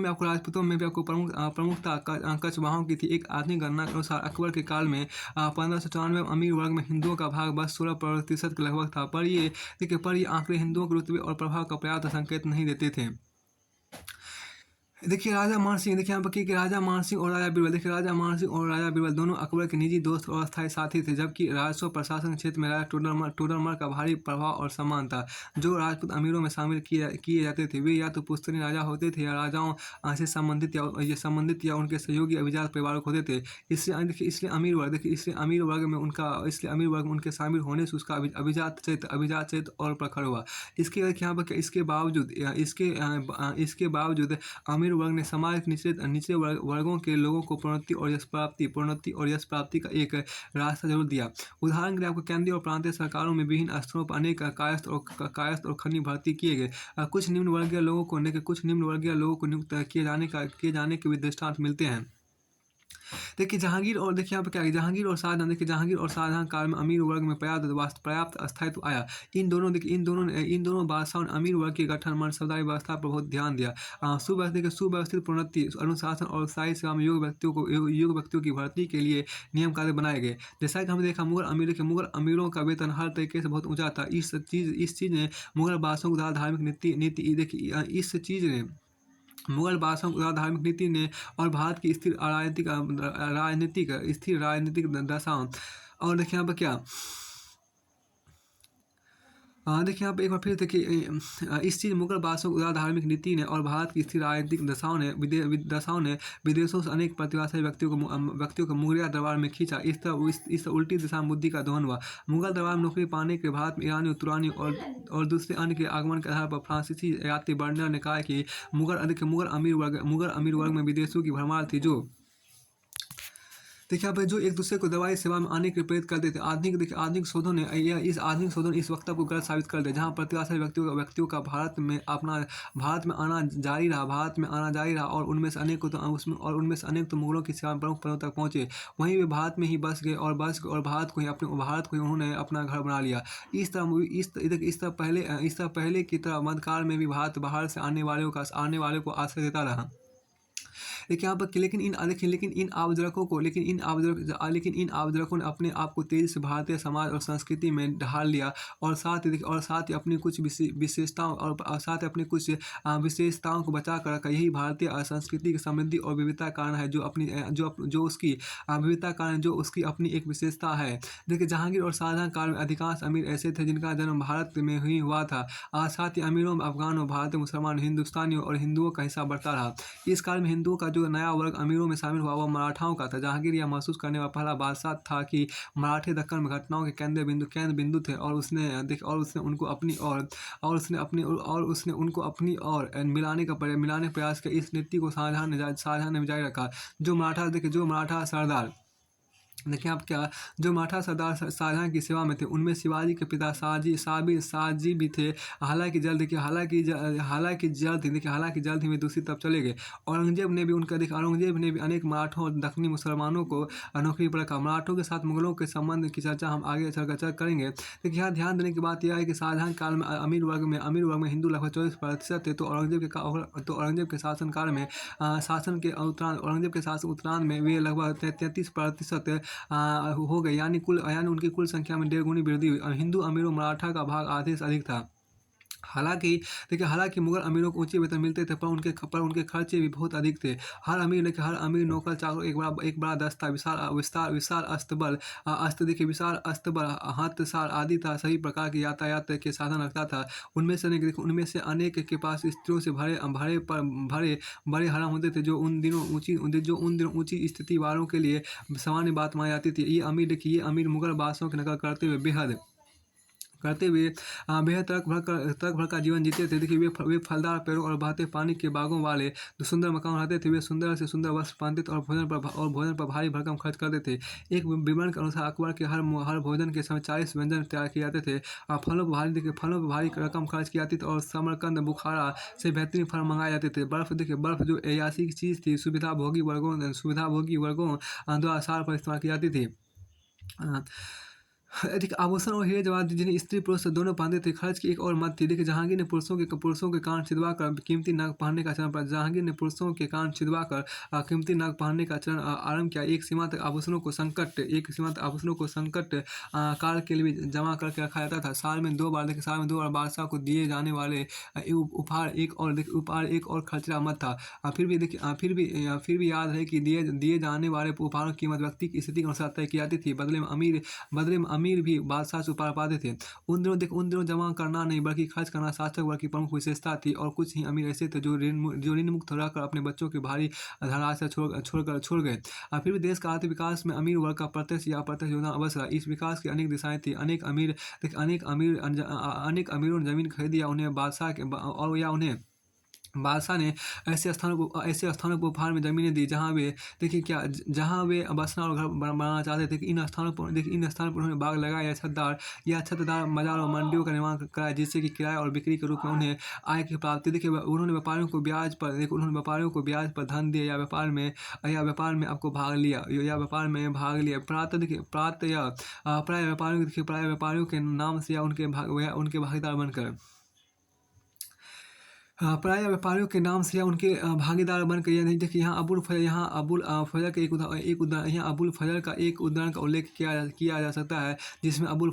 आपको राजपूतों में भी आपको प्रमुखता कछवाहों की थी। एक आधुनिक गणना के अनुसार अकबर के काल में 1594 में अमीर वर्ग में हिंदुओं का भाग बस 16% के लगभग था। पर ये आंकड़े हिंदुओं के रुतबे और प्रभाव का पर्याप्त संकेत नहीं देते थे। देखिए राजा मान सिंह, देखिए यहाँ पर कि राजा मान सिंह और राजा बीरबल, देखिए राजा मान सिंह और राजा बीरबल दोनों अकबर के निजी दोस्त और अस्थायी साथी थे, जबकि राजस्व प्रशासन क्षेत्र में राजा टोडरमल का भारी प्रभाव और सम्मान था। जो राजपूत अमीरों में शामिल किए जाते थे वे या तो पुश्तैनी राजा होते थे या राजाओं से संबंधित या उनके सहयोगी अभिजात परिवार होते थे। इसलिए अमीर वर्ग में उनके शामिल होने से उसका अभिजात चरित्र और प्रखर हुआ। यहाँ पर इसके बावजूद अमीर वर्ग ने समाज के निचले वर्गों के लोगों को प्रोन्नति और यश प्राप्ति का एक रास्ता जरूर दिया। उदाहरण के लिए आपको केंद्रीय और प्रांतीय सरकारों में विभिन्न स्तरों पर अनेक कायस्थ और खनी भर्ती किए गए। कुछ निम्न वर्गीय लोगों को नियुक्त किए जाने के भी दृष्टांत मिलते हैं। देखिए जहांगीर और शाहजहां काल में अमीर वर्ग में पर्याप्त स्थायित्व आया। इन दोनों बादशाहों ने अमीर वर्ग के गठन मनसबदारी व्यवस्था पर बहुत ध्यान दिया। सुव्यवस्थित प्रोन्नति, अनुशासन और स्थायी सेवा में योग्य व्यक्तियों की भर्ती के लिए नियम कायदे बनाए गए। जैसा कि हमने देखा मुगल अमीरों का वेतन हर तरीके से बहुत ऊंचा था। इस चीज़ ने मुगल बादशाहों की धार्मिक नीति देखिए इस चीज़ ने मुगल बादशाहों की धार्मिक नीति ने और भारत की स्थिर राजनीतिक दशाओं और देखिए यहाँ पर क्या देखिए यहाँ पे एक बार फिर देखिए इस चीज़ मुगल बादशाहों की धार्मिक नीति ने और भारत की स्थिर राजनीतिक दशाओं ने विदेशों से अनेक प्रतिभाशाली व्यक्तियों को मुगलिया दरबार में खींचा। इस उल्टी दिशा में बुद्धि का दोहन हुआ। मुगल दरबार में नौकरी पाने के भारत में ईरानी, तुरानी और दूसरे अन्य के आगमन के आधार पर फ्रांसीसी यात्री बर्नर ने कहा कि मुगल अमीर वर्ग में विदेशों की भरमार थी, देखिए यहाँ पे जो एक दूसरे को दवाई सेवा में आने के लिए प्रेरित करते थे। आधुनिक शोधों ने इस वक्तव्य को गलत साबित कर दिया, जहाँ प्रतिभाशाली व्यक्तियों का भारत में आना जारी रहा और उनमें से अनेक तो मुगलों की सेवा में प्रमुख पदों तक पहुँचे। वहीं वे भारत में ही बस गए और भारत को ही उन्होंने अपना घर बना लिया। इस तरह पहले की तरह मध्यकाल में भी भारत बाहर से आने वालों को आश्रय देता रहा। देखिए यहाँ पर लेकिन इन आवेदकों ने अपने आप को तेजी से भारतीय समाज और संस्कृति में ढाल लिया और साथ ही अपनी कुछ विशेषताओं को बचा कर रखा। यही भारतीय संस्कृति की समृद्धि और विविधता का कारण है, जो उसकी अपनी एक विशेषता है। देखिए जहांगीर और शाहजहां काल में अधिकांश अमीर ऐसे थे जिनका जन्म भारत में ही हुआ था। साथ ही अमीरों में अफगानों, भारतीय मुसलमानों, हिंदुस्तानियों और हिंदुओं का हिस्सा बढ़ता रहा। इस काल में हिंदुओं का जो नया वर्ग अमीरों में शामिल हुआ वह मराठाओं का था। जहांगीर यह महसूस करने वाला पहला बादशाह था कि मराठे दक्कन में घटनाओं के केंद्र बिंदु थे और उसने उनको अपनी ओर मिलाने का प्रयास किया। इस नीति को शाहजहां ने जारी रखा। जो मराठा सरदार देखिए आप क्या जो मराठा सरदार शाहजहां की सेवा में थे उनमें शिवाजी के पिता शाहजी भी थे। हालांकि जल्द ही वे दूसरी तरफ चले गए। औरंगजेब ने भी अनेक मराठों और दक्कनी मुसलमानों को नौकरी पर रखा। मराठों के साथ मुगलों के संबंध की चर्चा हम आगे चलकर करेंगे। लेकिन यहाँ ध्यान देने की बात यह है कि शाहजहां काल में अमीर वर्ग में हिंदू लगभग 24% थे। तो औरंगजेब के शासनकाल में औरंगजेब के शासन उत्तरायण में वे लगभग 33% हो गए, यानी उनकी कुल संख्या में 1.5 गुनी वृद्धि हुई। हिंदू अमीरों मराठा का भाग आधे से अधिक था। हालांकि मुगल अमीरों को ऊंचे वेतन मिलते थे, पर उनके खर्चे भी बहुत अधिक थे। हर अमीर नौकर चाकर एक बड़ा दस्ता, विशाल विशाल अस्तबल, हाथसार आदि था सभी प्रकार के यातायात के साधन रखता था। उनमें से अनेक के पास स्त्रियों से भरे बड़े हरम होते थे, जो उन दिनों ऊंची स्थिति वालों के लिए सामान्य बात मानी जाती थी। ये अमीर मुगल बादशाहों की नकल करते हुए करते हुए बेहद तक भर का जीवन जीते थे। देखिए वे फलदार पेड़ों और बहते पानी के बागों वाले जो सुंदर मकान रहते थे। वे सुंदर से सुंदर वस्त्र पहनते थे और भोजन पर भारी भरकम खर्च करते थे। एक विवरण के अनुसार अकबर के हर भोजन के समय 40 व्यंजन तैयार किए जाते थे। फलों पर भारी रकम खर्च की जाती थी और समरकंद बुखारा से बेहतरीन फल मंगाए जाते थे। बर्फ जो अयासी की चीज़ थी, सुविधाभोगी वर्गों द्वारा साल पर इस्तेमाल की जाती थी। अ, देखिए आभूषण और हीरे जवाहरात जिन्हें स्त्री पुरुष दोनों पहनते थे। खर्च की एक और मत थी। देखिए जहांगीर ने पुरुषों के कान छिदवा कर कीमती नग पहनने का चरण जहांगीर ने पुरुषों के कान छिदवा कर कीमती नग पहनने का चरण आरंभ किया। एक सीमा तक आभूषणों को संकट काल के लिए भी जमा करके रखा जाता था। साल में 2 बार बादशाह को दिए जाने वाले उपहार एक और खर्चीला मत था। फिर भी याद है कि दिए जाने वाले उपहारों की कीमत व्यक्ति की स्थिति के अनुसार तय की जाती थी। बदले में अमीर भी बादशाह से उपहार पाते थे। उन दिनों जमा करना नहीं बल्कि खर्च करना शासक वर्ग की प्रमुख विशेषता थी। और कुछ ही अमीर ऐसे थे जो ऋण मुक्त रहकर अपने बच्चों के भारी धनराशि छोड़ गए। फिर भी देश का आर्थिक विकास में अमीर वर्ग का प्रत्यक्ष या अप्रत्यक्ष योगदान अवश्य रहा। इस विकास की अनेक दिशाएं थी। अनेक अमीरों ने जमीन खरीदी या उन्हें बादशाह ने ऐसे स्थानों पर उपहार में ज़मीनें दी जहाँ वे बसना और घर बनाना चाहते थे। इन स्थानों पर उन्होंने बाग लगाए या छतदार मजार और मंडियों का निर्माण कराया, जिससे कि किराए और बिक्री के रूप में उन्हें आय की प्राप्ति। उन्होंने व्यापारियों को ब्याज पर धन दिया या व्यापार में आपको भाग लिया। प्राय व्यापारियों के नाम से या उनके भागीदार बनकर प्रायः व्यापारियों के नाम से या उनके भागीदार बनकर। यह नहीं देखिए यहाँ अबुल फजल का एक उदाहरण का उल्लेख किया जा सकता है, जिसमें अबुल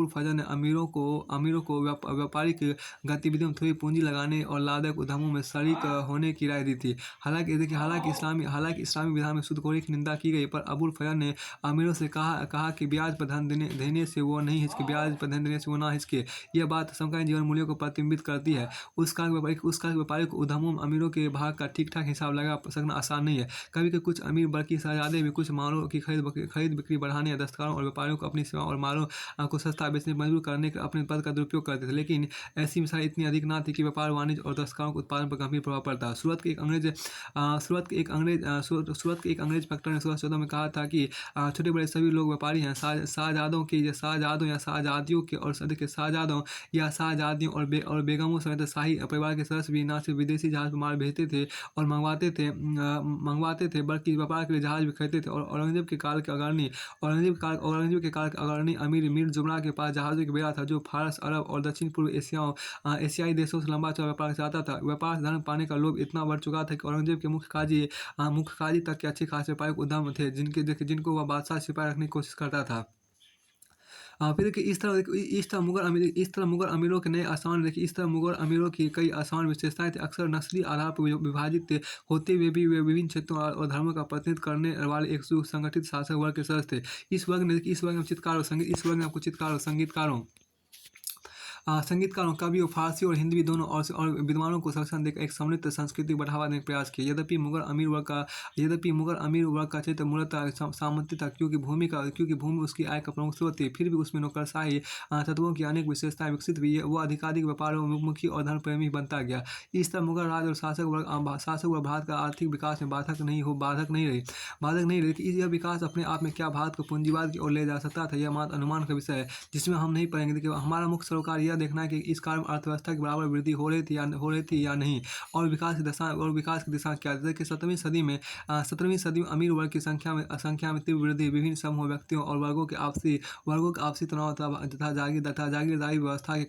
फजल ने अमीरों को व्यापारिक गतिविधियों में थोड़ी पूंजी लगाने और लाभदायक उद्यमों में शरीक होने की राय दी थी। हालांकि इस्लामी विधान में सूदखोरी की निंदा की गई, पर अबुल फजल ने अमीरों से कहा कि ब्याज पर धन देने से वो ना हिचके। यह बात समकालीन जीवन मूल्यों को प्रतिबिंबित करती है। उस काल के व्यापारिक उद्यमों में अमीरों के भाग का ठीक-ठाक हिसाब लगा सकना आसान नहीं है। कभी-कभी कुछ अमीर बल्कि शहजादे भी कुछ मालों की खरीद बिक्री बढ़ाने या दस्तकारों और व्यापारियों को अपनी सेवाओं और मालों को सस्ता बेचने पर मजबूर करने के अपने पद का दुरुपयोग करते थे। लेकिन ऐसी मिसालें इतनी अधिक ना थी कि व्यापार, वाणिज्य और दस्तकारों के उत्पादन पर गंभीर प्रभाव पड़ता। सूरत के एक अंग्रेज फैक्टर ने 1614 में कहा था कि छोटे-बड़े सभी लोग व्यापारी हैं। शाहजादियों और बेगमों समेत शाही परिवार के सदस्य भी न सिर्फ विदेशी जहाज पर माल भेजते थे और मंगवाते थे बल्कि व्यापार के लिए जहाज भी खरीदते थे। और औरंगजेब के काल के अग्रणी अमीर मीर जुमरा के पास जहाज़ों की बेड़ा था, जो फारस, अरब और दक्षिण पूर्व एशियाई देशों से लंबा चौड़ा व्यापार चाहता था। व्यापार से धन पाने का लोभ इतना बढ़ चुका था कि औरंगजेब के मुख्य काजी तक के अच्छे खासे व्यापारिक उद्यम थे, जिनको वह बादशाह सिपाही रखने की कोशिश करता था। फिर देखिए इस तरह मुगल अमीरों के नए आसान देखिए इस तरह मुगल अमीरों की कई आसान विशेषताएं थी। अक्सर नस्ली आधार पर विभाजित होते हुए भी वे विभिन्न क्षेत्रों और धर्मों का प्रतिनिधित्व करने वाले एक सुसंगठित शासक वर्ग के सदस्य थे। इस वर्ग में आपको चित्रकार और संगीतकारों, कवियों, फारसी और हिंदी दोनों और विद्वानों को संरक्षण देकर एक समृद्ध संस्कृति बढ़ावा देने का प्रयास किया। यद्यपि मुगल अमीर वर्ग का चरित्र मूलतः सामंती था, क्योंकि भूमि उसकी आय का प्रमुख स्रोत थी। फिर भी उसमें नौकरशाही तत्वों की अनेक विशेषताएं विकसित हुई। वो अधिकाधिक व्यापारोन्मुखी और धन प्रेमी बनता गया। इस तरह मुगल राज और शासक वर्ग भारत का आर्थिक विकास में बाधक नहीं रही। यह विकास अपने आप में क्या भारत को पूंजीवाद की ओर ले जा सकता था, यह मात्र अनुमान का विषय है, जिसमें हम नहीं पड़ेंगे। देखिए हमारा मुख्य सरोकार यह देखना है कि इस काल में अर्थव्यवस्था की बराबर वृद्धि हो रही थी या नहीं, और विकास की दिशा क्या थी। कि 17वीं सदी में अमीर वर्ग की संख्या में तीव्र वृद्धि, विभिन्न समूह व्यक्तियों और वर्गों के आपसी तनाव तथा जागीरदारी व्यवस्था के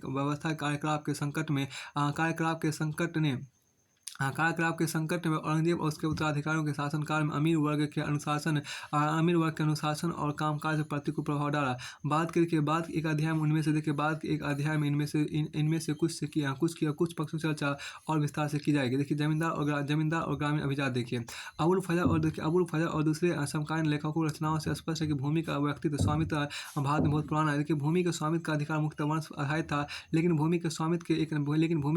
कार्यकलाप के संकट में औरंगजेब और उसके उत्तराधिकारियों के शासनकाल में अमीर वर्ग के अनुशासन और कामकाज पर प्रतिकूल प्रभाव डाला। बाद के एक अध्याय में इनमें से कुछ पक्षों की चर्चा और विस्तार से की जाएगी। देखिए जमींदार और ग्रामीण अभिजात। देखिए अबुल फजल और दूसरे समकालीन लेखकों रचनाओं से स्पष्ट है कि भूमि का व्यक्तित्व स्वामित्व भारत में बहुत पुराना है। देखिए भूमि के स्वामित्व का अधिकार मुख्यतः वंश आधारित था, लेकिन भूमि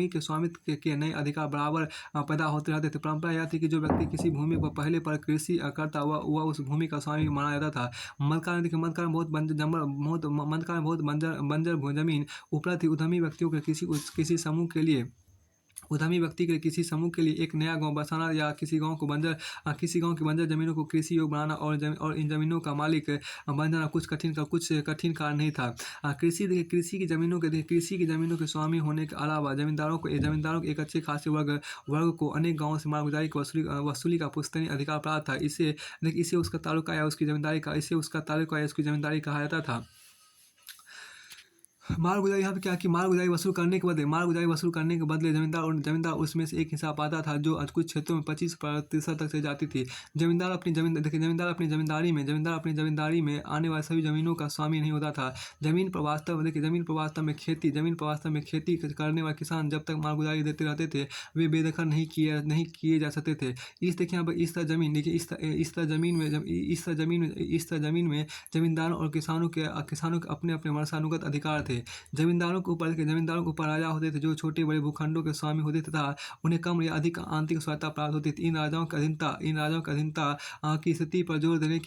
के स्वामित्व के नए अधिकार बराबर पैदा होते रहते थे। परंपरा यह थी कि जो व्यक्ति किसी भूमि पर पहले पर कृषि करता वह उस भूमि का स्वामी माना जाता था। मध्यकाल में देखिए, मध्यकाल में बहुत बंजर जंगल बहुत मध्यकाल में बहुत बंजर बंजर जमीन उपलब्ध थी। उद्यमी व्यक्तियों के किसी समूह के लिए उद्यमी व्यक्ति के किसी समूह के लिए एक नया गांव बसाना या किसी गांव की बंजर जमीनों को कृषि योग्य बनाना और इन जमीनों का मालिक बन जाना कुछ कठिन कार्य नहीं था। कृषि की जमीनों के स्वामी होने के अलावा जमींदारों को एक अच्छे खासे वर्ग को अनेक गांवों से मालगुजारी की वसूली का पुश्तैनी अधिकार प्राप्त था। इसे उसका तालुका या उसकी जमींदारी कहा जाता था। मालगुजारी यहाँ पे क्या कि मालगुजारी वसूल करने के बदले जमींदार उसमें से एक हिस्सा पाता था, जो कुछ क्षेत्रों में 25% तक से जाती थी। जमींदार अपनी जमींदारी में आने वाली सभी जमीनों का स्वामी नहीं होता था। जमीन पर वास्तव में खेती करने वाले किसान जब तक मालगुजारी देते रहते थे, वे बेदखल नहीं किए जा सकते थे। इस देखिए यहाँ पर इस तरह जमीन में जमींदारों और किसानों के अपने अपने वर्षानुगत अधिकार थे। जमींदारों के ऊपर राजा होते थे, जो छोटे बड़े भूखंडों के स्वामी होते तथा उन्हें कम या अधिक आंतरिक स्वायत्तता प्राप्त होती थी। इन राजाओं की अधीनता की स्थिति पर जोर देने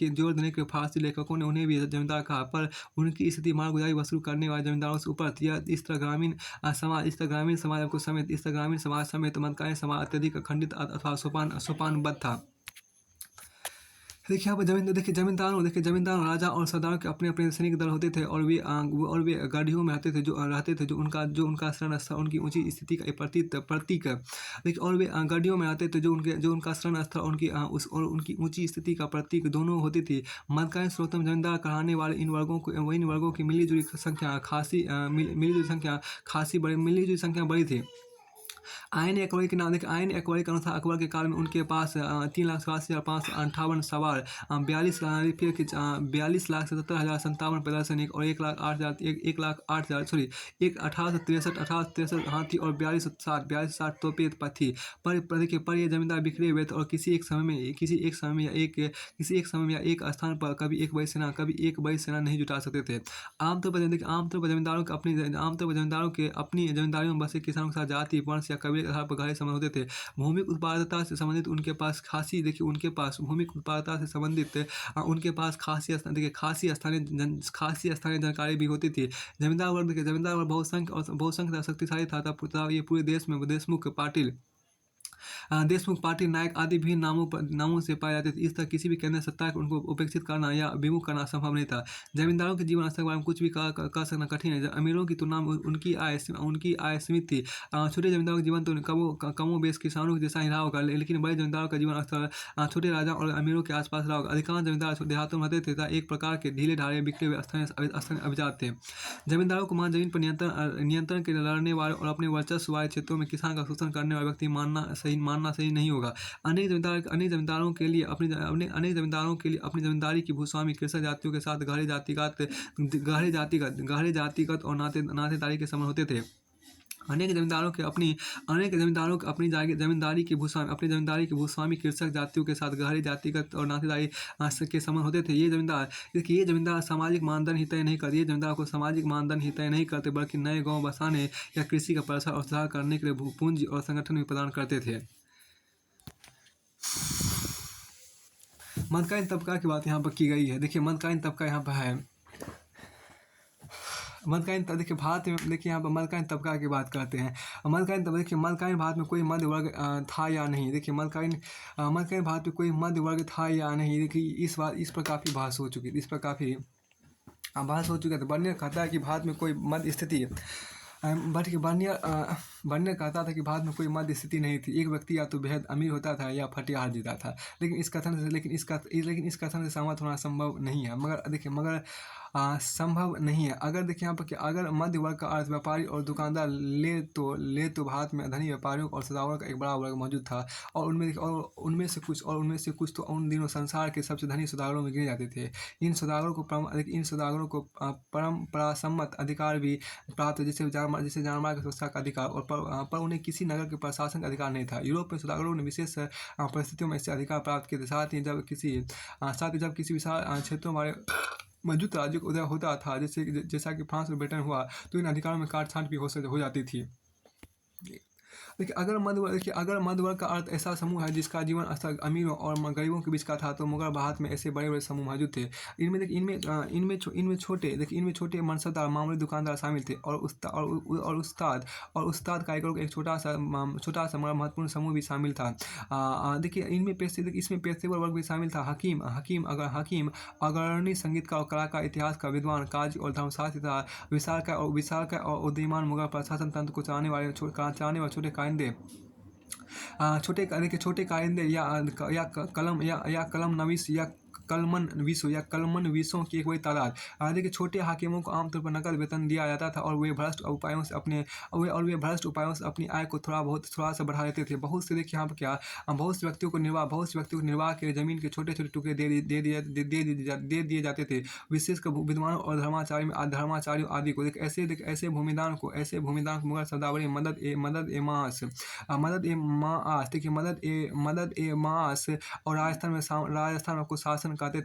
के फारसी लेखकों ने उन्हें भी जमींदार कहा, पर उनकी स्थिति मालगुजारी वसूल करने वाले जमींदारों से ऊपर थी। इस तरह ग्रामीण समाज समेत मध्यकालीन समाज अत्यधिक खंडित अथवा सोपानबद्ध था। देखिए यहाँ पर जमींदारों राजा और सरदारों के अपने अपने सैनिक दल होते थे, और वे गढ़ियों में रहते थे जो उनका शरण स्थल, उनकी ऊंची स्थिति का एक प्रतीक है। देखिए, और वे गढ़ियों में रहते थे जो उनका शरण स्थल और उनकी ऊंची स्थिति का प्रतीक दोनों होती थी। मध्यकालीन स्रोतों में जमींदार कहलाने वाले इन वर्गों की मिलीजुली संख्या बड़ी थी। आयन एक्वरी के अनुसार अकबर के काल में उनके पास 3,87,558 सवार, 42,77,057 प्रदर्शनिक और 1863 हाथी और 42 तोपें थी। पर ये जमींदार बिखरे हुए थे और किसी एक समय या एक स्थान पर कभी एक बड़ी सेना नहीं जुटा सकते थे। आमतौर पर जमींदारों के अपनी जमींदारियों में बसे किसानों के साथ जाति, वंश या कबीले के आधार पर गहरे संबंध होते थे। भूमिक उत्पादकता से संबंधित उनके पास खासी स्थानीय जानकारी भी होती थी। जमींदार वर्ग बहुसंख्य शक्तिशाली था तथा ये पूरे देश में देशमुख पाटिल नायक आदि भी नामों से पाए जाते थे। इस तरह किसी भी केंद्रीय सत्ता को उनको उपेक्षित करना या विमुख करना संभव नहीं था। जमींदारों के जीवन स्तर के बारे में कुछ भी कह सकना कठिन है। अमीरों की तुलना में उनकी आय सीमित थी। छोटे जमींदारों का जीवन तो कमोबेश किसानों जैसा ही रहा होगा, लेकिन बड़े जमींदारों का जीवन स्तर छोटे राजा और अमीरों के आसपास रहा होगा। अधिकांश जमींदार देहातों में रहते थे, एक प्रकार के ढीले ढाले बिखरे हुए स्थानीय अभिजात थे। जमींदारों को जमीन पर नियंत्रण के लड़ने वाले और अपने वर्चस्व वाले क्षेत्रों में किसान का शोषण करने वाले व्यक्ति मानना सही नहीं होगा। अनेक जमींदारों के लिए अपनी जमींदारी की भूस्वामी कृषक जातियों के साथ गहरे जातिगत और नातेदारी के संबंध होते थे। अनेक जमींदारों के अपनी जमींदारी की भूस्वामी कृषक जातियों के साथ गहरे जातिगत और नातेदारी के संबंध होते थे। ये जमींदार सामाजिक मानदंड ही तय नहीं करते, बल्कि नए गांव बसाने या कृषि का प्रसार और सुधार करने के लिए पूंजी और संगठन भी प्रदान करते थे। मध्यकालीन तबका की बात यहाँ पर की गई है। देखिए, मध्यकालीन तबका यहाँ पर है। भारत में देखिए यहाँ पर मध्यकालीन तबका की बात करते हैं। मध्यकालीन भारत में कोई मध्य वर्ग था या नहीं। देखिए, मध्यकालीन भारत में कोई मध्य वर्ग था या नहीं। देखिए, इस पर काफ़ी बहस हो चुकी है। तो बर्नियर कहता है कि भारत में कोई मध्य स्थिति बर्नियर कहता था कि भारत में कोई मध्य स्थिति नहीं थी। एक व्यक्ति या तो बेहद अमीर होता था या फटेहार जीता था। लेकिन इस कथन से सहमत होना संभव नहीं है। संभव नहीं है। अगर मध्य वर्ग का अर्थ व्यापारी और दुकानदार ले तो भारत में धनी व्यापारियों और सौदागरों का एक बड़ा वर्ग मौजूद था, और उनमें से कुछ तो उन दिनों संसार के सबसे धनी सौदागरों में गिने जाते थे। इन सौदागरों को परंपरासम्मत अधिकार भी प्राप्त, जैसे जानमाल की सुरक्षा का अधिकार, और पर उन्हें किसी नगर के प्रशासन का अधिकार नहीं था। यूरोप में सौदागरों ने विशेष परिस्थितियों में इससे अधिकार प्राप्त किए थे। साथ ही जब किसी विशाल क्षेत्रों वाले मौजूद राज्यों का उदय होता था, जैसा कि फ्रांस और ब्रिटेन हुआ, तो इन अधिकारों में काट छांट भी हो जाती थी। देखिए अगर मध्य वर्ग का अर्थ ऐसा समूह है जिसका जीवन स्तर अमीरों और गरीबों के बीच का था, तो मुगल भारत में ऐसे बड़े बड़े समूह मौजूद थे। इनमें छोटे मनसबदार मामूली दुकानदार शामिल थे, और उस्ताद कारीगरों का एक छोटा सा मगर महत्वपूर्ण समूह भी शामिल था। देखिए इसमें पेशेवर वर्ग भी शामिल था। हकीम अग्रणी संगीतकार और कलाकार, इतिहास का विद्वान, काजी और धर्मशास्त्री तथा विशाल और उदीयमान मुगल प्रशासन तंत्र को चलाने वाले छोटे कारिंदे या कलम नवीस या कलमन विसों की एक बड़ी तादाद। देखिए छोटे हाकिमों को आमतौर पर नकद वेतन दिया जाता था, और वे भ्रष्ट उपायों से अपनी आय को थोड़ा सा बढ़ा लेते थे। बहुत से व्यक्तियों को निर्वाह के लिए जमीन के छोटे छोटे टुकड़े दे दिए जाते थे, विशेषकर विद्वानों और धर्माचार्यों आदि को। ऐसे भूमिदान को मुगल शब्दावली मदद ए मास और राजस्थान में आपको शासन कहते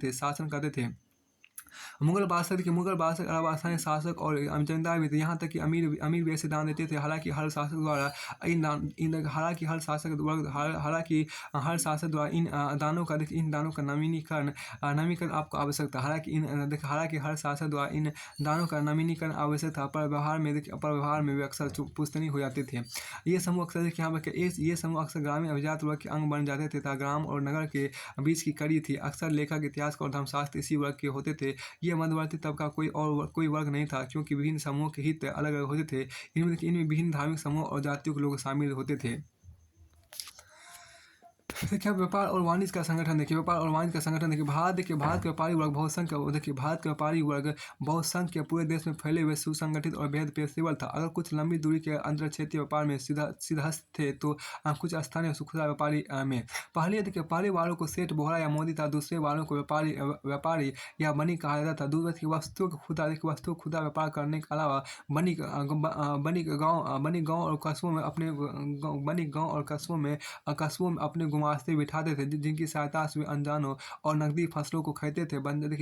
थे। मुगल बादशाह अरब आस्थानी शासक और जमींदार भी थे, यहाँ तक कि अमीर भी ऐसे दान देते थे। हालांकि हर शासक द्वारा इन दानों का नवीनीकरण आपको आवश्यक था। हालांकि हर शासक द्वारा इन दानों का नवीनीकरण आवश्यक था, पर व्यवहार में वे अक्सर पुस्तनी हो जाते थे। ये समूह अक्सर ग्रामीण अभिजात वर्ग के अंग बन जाते थे, तथा ग्राम और नगर के बीच की कड़ी थी। अक्सर लेखक, इतिहासकार और धर्मशास्त्री इसी वर्ग के होते थे। ये मध्यवर्ती तबका कोई वर्ग नहीं था, क्योंकि विभिन्न समूहों के हित अलग अलग होते थे। इनमें विभिन्न धार्मिक समूह और जातियों के लोग शामिल होते थे। देखिए व्यापार और वाणिज्य का संगठन देखिए भारत के व्यापारी वर्ग बहुसंख्य पूरे देश में फैले हुए सुसंगठित और बेहद पेशेवर था। अगर कुछ लंबी दूरी के अंतर क्षेत्रीय व्यापार में सिद्धहस्त थे, तो कुछ स्थानीय खुदरा व्यापारी में पहले वालों को सेठ, बोहरा या मोदी था। दूसरे वालों को व्यापारी या बनी कहा जाता था। दूसरे वस्तुओं का खुदरा व्यापार करने के अलावा बनी गांव और कस्बों में अपने गुमास्ते बिठाते थे, जिनकी सहायता से वे अनजानों और नकदी फसलों को खरीदते थे।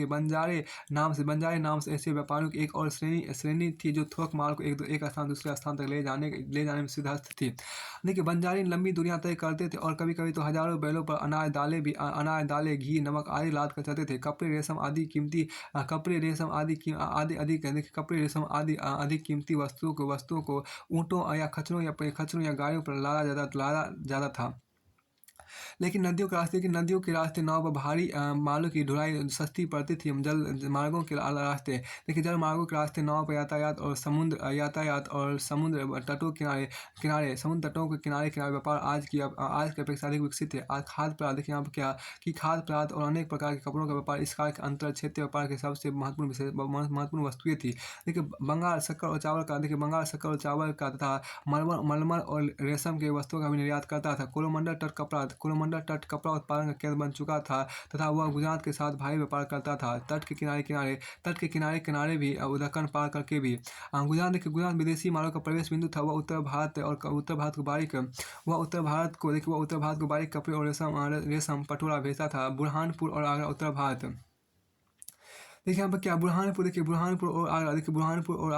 बंजारे नाम से ऐसे व्यापारियों की एक और श्रेणी थी, जो थोक माल को एक स्थान दूसरे स्थान तक ले जाने में सिद्धहस्त थी। देखिए बंजारी लंबी दूरियां तय करते थे, और कभी कभी तो हजारों बैलों पर अनाज, दालें, घी, नमक आदि लाद कर चलते थे। कपड़े, रेशम आदि कीमती वस्तुओं को ऊँटों या खच्चरों या गाड़ियों पर लादा जाता था। लेकिन नदियों के रास्ते नाव पर भारी मालों की ढुलाई सस्ती पड़ती थी। जल मार्गों के रास्ते देखिए जल मार्गों के रास्ते नाव पर यातायात और समुद्र तटों के किनारे व्यापार आज की अपेक्षा अधिक विकसित है। आज खाद्य पदार्थ और अनेक प्रकार के कपड़ों का व्यापार इस काल के अंतर क्षेत्रीय व्यापार के सबसे महत्वपूर्ण वस्तुएं थी। देखिए बंगाल शक्कर और चावल का तथा मलमल और रेशम के वस्तुओं का भी निर्यात करता था। कोरोमंडल तट कपड़ा उत्पादन का केंद्र बन चुका था, तथा वह गुजरात के साथ भारी व्यापार करता था। तट के किनारे भी दक्कन पार करके भी गुजरात विदेशी मालों का प्रवेश बिंदु था। वह उत्तर भारत को बारीक कपड़े और रेशम पटोला भेजता था। बुरहानपुर और आगरा उत्तर भारत देखिए यहाँ पर क्या बुरहानपुर और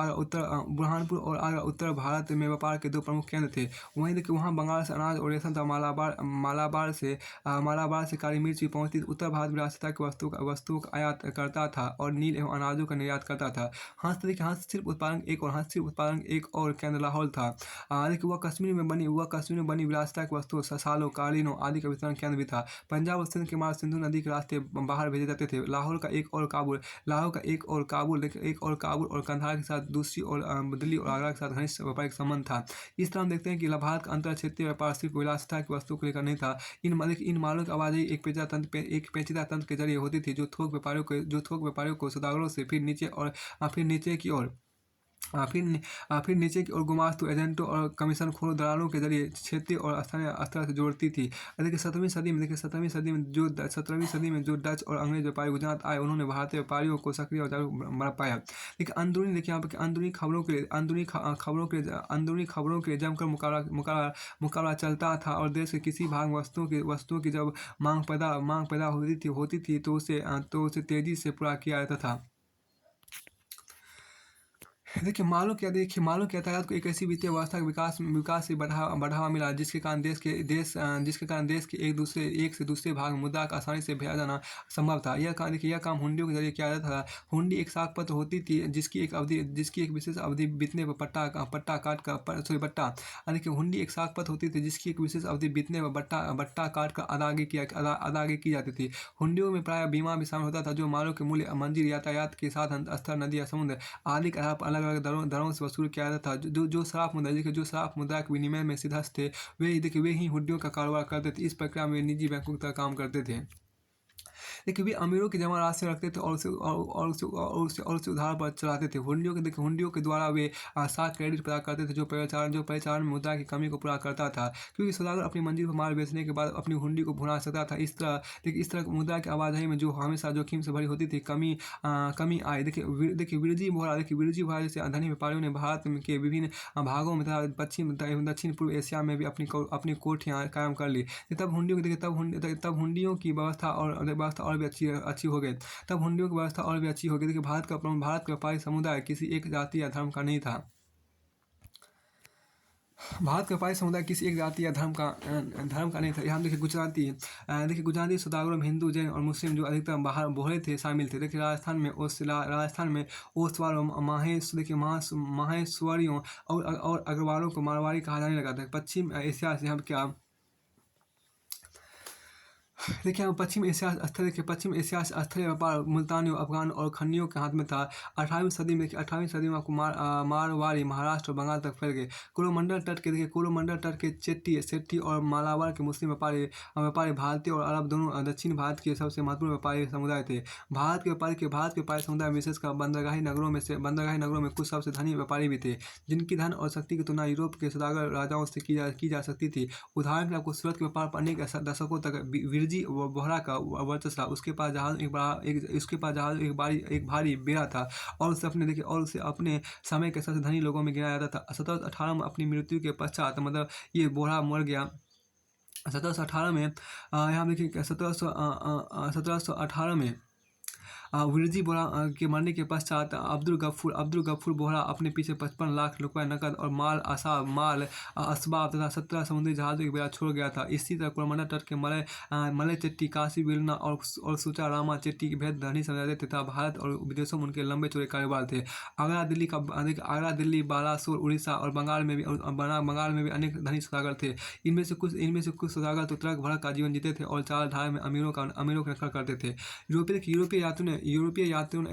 आगरा उत्तर भारत में व्यापार के दो प्रमुख केंद्र थे। वहीं देखिए वहाँ बंगाल से अनाज और रेशम था। मालाबार से काली मिर्च भी पहुँचती। उत्तर भारत विरासत की वस्तुओं का आयात करता था, और नील एवं अनाजों का निर्यात करता था। हस्तशिल्प उत्पादन एक और केंद्र लाहौर था। देखिए वह कश्मीर में बनी विरासत की वस्तुओं, सालों, कालीनों आदि का वितरण केंद्र भी था। पंजाब और सिंध के मार्ग सिंधु नदी के रास्ते बाहर भेजे जाते थे। लाहौर का एक और काबुल और कंधार के साथ दूसरी ओर दिल्ली और आगरा के साथ घनिष्ठ व्यापारिक संबंध था। इस तरह हम देखते हैं कि भारत का अंतर क्षेत्रीय व्यापार सिर्फ विलासिता की वस्तु को लेकर नहीं था। इन मालों की आवाजाही एक पेचीदा तंत्र के जरिए होती थी, जो थोक व्यापारियों को सौदागरों से फिर नीचे की ओर गुमास्तों, एजेंटों और कमीशनखोरों, दलालों के जरिए क्षेत्रीय और स्थानीय स्तर से जोड़ती थी। देखिए 17वीं सदी में जो डच और अंग्रेज व्यापारी गुजरात आए, उन्होंने भारतीय व्यापारियों को सक्रिय और जागरूक बना पाया। लेकिन अंदरूनी खबरों के लिए जमकर मुकाबला चलता था, और देश के किसी भाग में वस्तुओं की जब मांग पैदा होती थी तो उसे तेजी से पूरा किया जाता था। देखिए मालूम क्या यातायात को एक ऐसी वित्तीय व्यवस्था के विकास से बढ़ावा बढ़ावा मिला जिसके कारण जिसके कारण देश के एक से दूसरे भाग में मुद्रा का आसानी से भेजा जाना संभव था। यह काम हुंडियों के जरिए किया जाता था। हुंडी एक साख पत्र होती थी जिसकी एक विशेष अवधि बीतने पर पट्टा काट कर सॉरी बट्टा देखिए हुंडी एक साख पत्र होती थी जिसकी एक विशेष अवधि बीतने पर बट्टा काट कर अदायगी की जाती थी। हुंडियों में प्रायः बीमा भी शामिल होता था जो मालों के मूल्य मंजिल यातायात के साधन स्थल नदी या समुद्र आदि के आधार पर अलग-अलग दरों से वसूल किया जाता था। जो जो सराफ मुद्रा के विनिमय में सिद्धहस्त थे, वे ही हुंडियों का कारोबार करते थे। इस प्रक्रिया में वे निजी बैंकों की तरह काम करते थे। देखिए वे अमीरों की जमा राशि रखते थे और उसे उधार पर चलाते थे। हुंडियों के द्वारा वे साख क्रेडिट प्रदान करते थे जो परिचालन में मुद्रा की कमी को पूरा करता था। क्योंकि सौदागर अपनी मंजिल पर माल बेचने के बाद अपनी हुंडी को भुना सकता था। इस तरह मुद्रा की आवाजाही में जो हमेशा जोखिम से भरी होती थी कमी आई। देखिए विरजी भोरा जैसे धनी व्यापारियों ने भारत के विभिन्न भागों में तथा पश्चिम एवं दक्षिण पूर्व एशिया में भी अपनी कोठियाँ कायम कर ली। तब हुंडियों की व्यवस्था और भी अच्छी हो गई। तब हुंडियों की व्यवस्था और भी अच्छी हो गई। देखिए भारत का व्यापारी समुदाय किसी एक जाति या धर्म का नहीं था। भारत का व्यापारी समुदाय किसी एक जाति या धर्म का नहीं था। यहाँ देखिए गुजराती सौदागरों में हिंदू, जैन और मुस्लिम जो अधिकतर बाहर बोहरे थे शामिल थे। देखिए राजस्थान में ओसवाल और माहेश्वरियों और अग्रवालों को मारवाड़ी कहा जाने लगा था। पश्चिम एशिया से हम क्या देखिए हम पश्चिम एशिया से स्थलीय व्यापार मुल्तानियों, अफगान और खन्नियों के हाथ में था। 18वीं सदी में आपको मारवाड़ी महाराष्ट्र और बंगाल तक फैल गए। कोरोमंडल तट के सेट्टी और मालाबार के मुस्लिम व्यापारी भारतीय और अरब दोनों दक्षिण भारत के सबसे महत्वपूर्ण व्यापारी समुदाय थे। भारत के व्यापारी समुदाय विशेषकर बंदरगाही नगरों में कुछ सबसे धनी व्यापारी भी थे जिनकी धन और शक्ति की तुलना यूरोप के सौदागर राजाओं से की जा सकती थी। उदाहरण के लिए आपको सूरत के व्यापार पर अनेक दशकों तक विरजी बोहरा का वर्चस्व था। उसके पास जहाज एक भारी बेड़ा था और उसे अपने समय के सबसे धनी लोगों में गिना जाता था। 1718 में अपनी मृत्यु के पश्चात मतलब ये बोहरा मर गया। 1718 में यहाँ देखिए 1718 में विरजी बोरा के मरने के पश्चात अब्दुल गफ्फूर बोहरा अपने पीछे 55 लाख रुपए नकद और माल असबाब तथा 17 समुद्री जहाजों की बेड़ा छोड़ गया था। इसी तरह कोरमंडल तट के मलय चेट्टी, काशी बिरला और सुचा रामा चेट्टी के भेद धनी समझे जाते तथा भारत और विदेशों में उनके लंबे चौड़े कारोबार थे। आगरा, दिल्ली, बालासोर, उड़ीसा और बंगाल में भी अनेक धनी सौदागर थे। इनमें से कुछ सौदागर तो ट्रक भरक का जीवन जीते थे और चार धार में अमीरों की रक्षा करते थे। यूरोपीय यात्रियों ने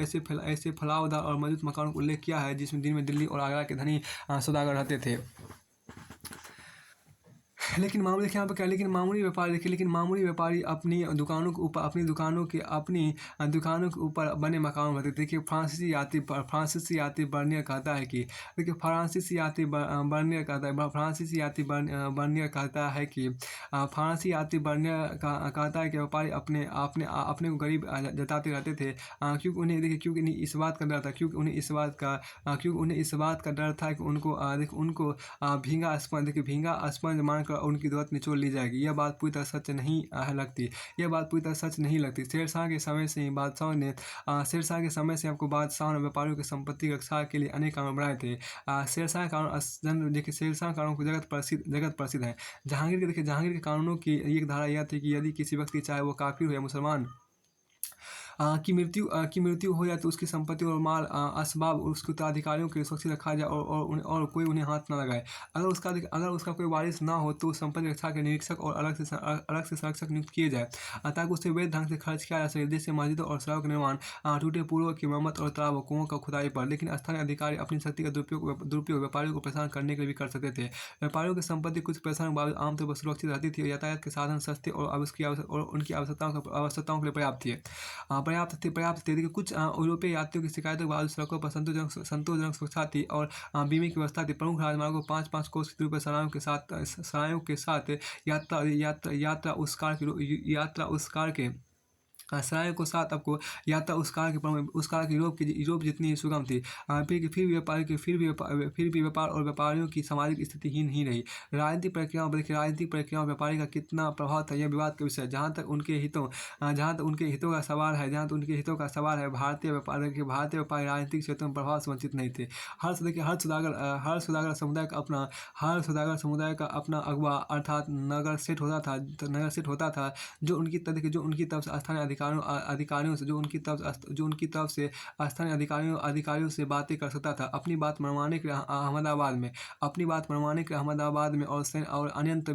ऐसे फलावदार और मजबूत मकानों का उल्लेख किया है जिनमें दिल्ली और आगरा के धनी सौदागर रहते थे। लेकिन मामूली व्यापारी अपनी दुकानों के ऊपर बने मकान रहते थे। देखिए फ्रांसीसी यात्री बर्नियर कहता है कि फ्रांसीसी यात्री बर्नियर कहता है कि व्यापारी अपने को गरीब जताते रहते थे क्योंकि उन्हें इस बात का डर था कि उनको भींगा स्पंज मानकर उनकी दौलत निचोड़ ली जाएगी। यह बात पूरी तरह सच नहीं लगती। शेरशाह के समय से आपको बादशाहों ने व्यापारियों की संपत्ति की रक्षा के लिए अनेक कानून बनाए थे। शेरशाह कानून को जगत प्रसिद्ध है। जहांगीर के कानूनों की एक धारा यह थी कि यदि किसी व्यक्ति चाहे वो काफिर हो या मुसलमान की मृत्यु हो जाए तो उसकी संपत्ति और माल असबाब उसके उत्तराधिकारियों के लिए सुरक्षित रखा जाए और कोई उन्हें हाथ न लगाए। अगर उसका कोई वारिस ना हो तो संपत्ति रक्षा के निरीक्षक और अलग से संरक्षक नियुक्त किए जाए ताकि उसे वैध ढंग से खर्च किया जा सके। जैसे मस्जिदों और सड़कों का निर्माण, टूटे पुलों की मरम्मत और तालाबों कुओं का खुदाई पर। लेकिन स्थानीय अधिकारी अपनी शक्ति का दुरुपयोग व्यापारियों को परेशान करने के लिए भी कर सकते थे। व्यापारियों की संपत्ति कुछ परेशान के बावजूद आमतौर पर सुरक्षित रहती थी और यातायात के साधन सस्ते और उनकी आवश्यकताओं के लिए पर्याप्त थे। देखिए कुछ यूरोपीय यात्रियों की शिकायतों के बाद सड़कों पर संतोषजनक सुरक्षा थी और बीमे की व्यवस्था थी। प्रमुख राजमार्गों को 5-5 कोस की दूरी पर सरायों के साथ यात्रा उस कार के सराय को साथ आपको यात्रा उस काल की यूरोप जितनी ही सुगम थी। फिर भी व्यापार और व्यापारियों की सामाजिक स्थिति ही नहीं रही। राजनीतिक प्रक्रियाओं व्यापारी का कितना प्रभाव था, यह विवाद का विषय है। जहाँ तक उनके हितों का सवाल है, भारतीय व्यापारी राजनीतिक क्षेत्रों में प्रभाव से वंचित नहीं थे। हर सौदागर समुदाय का अपना अगुवा अर्थात नगर सेठ होता था, जो उनकी तरफ से स्थानीय अधिकारियों से अधिकारियों से बातें कर सकता था। अपनी बात मनवाने के लिए अहमदाबाद में और अनंत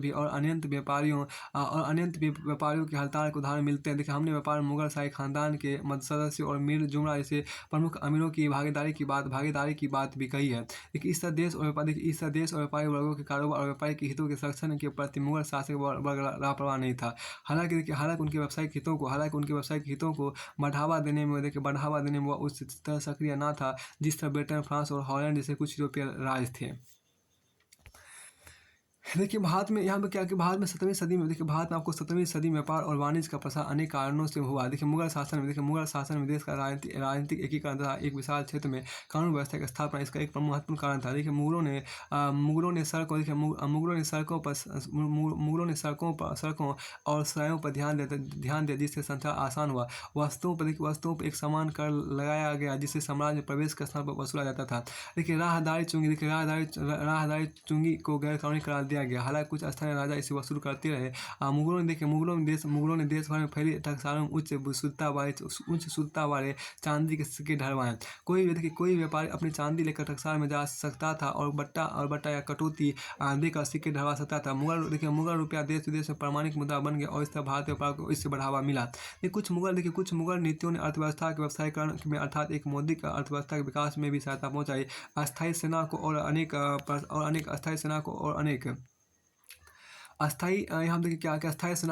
भी व्यापारियों की हड़ताल के उदाहरण मिलते हैं। देखिए, हमने व्यापार में मुगल शाही खानदान के सदस्यों और मीर जुमरा जैसे प्रमुख अमीरों की भागीदारी की बात भी कही है। देखिए, इस तरह देश और व्यापारी वर्गों के कारोबार और व्यापारी के हितों के संरक्षण के प्रति मुगल शासक वर्ग लापरवाह नहीं था। हालांकि उनके व्यावसायिक हितों को बढ़ावा देने में वह उस तरह सक्रिय न था जिस तरह ब्रिटेन, फ्रांस और हॉलैंड जैसे कुछ यूरोपीय राज थे। देखिए, भारत में 17वीं सदी में व्यापार और वाणिज्य का प्रसार अनेक कारणों से हुआ। देखिए, मुगल शासन में देश का राजनीतिक एकीकरण तथा एक विशाल क्षेत्र में कानून व्यवस्था की स्थापना इसका एक प्रमुख महत्वपूर्ण कारण था। देखिए, सड़कों और सरायों पर ध्यान दिया जिससे संचार आसान हुआ। वस्तुओं पर एक समान कर लगाया गया जिससे समाज में प्रवेश के स्थान पर वसूला जाता था। देखिए, राहदारी चुंगी को गैर कानूनी करार दिया गया। हालांकि कुछ स्थानीय राजा इसे वसूल करते रहे। मुगलों ने देश भर में फैली टकसालों में उच्च शुद्धता वाले चांदी के सिक्के ढलवाए। कोई व्यापारी अपनी चांदी लेकर टकसाल में जा सकता था और बट्टा या कटौती देकर सिक्के ढलवा सकता था। मुगल रुपया देश विदेश में प्रमाणिक मुद्रा बन गया और इस तरह भारतीय व्यापार को इससे बढ़ावा मिला। कुछ मुगल नीतियों ने अर्थव्यवस्था के व्यवसायीकरण में अर्थात एक मौद्रिक अर्थव्यवस्था के विकास में भी सहायता पहुंचाई। अस्थायी सेना को और अस्थायी सेना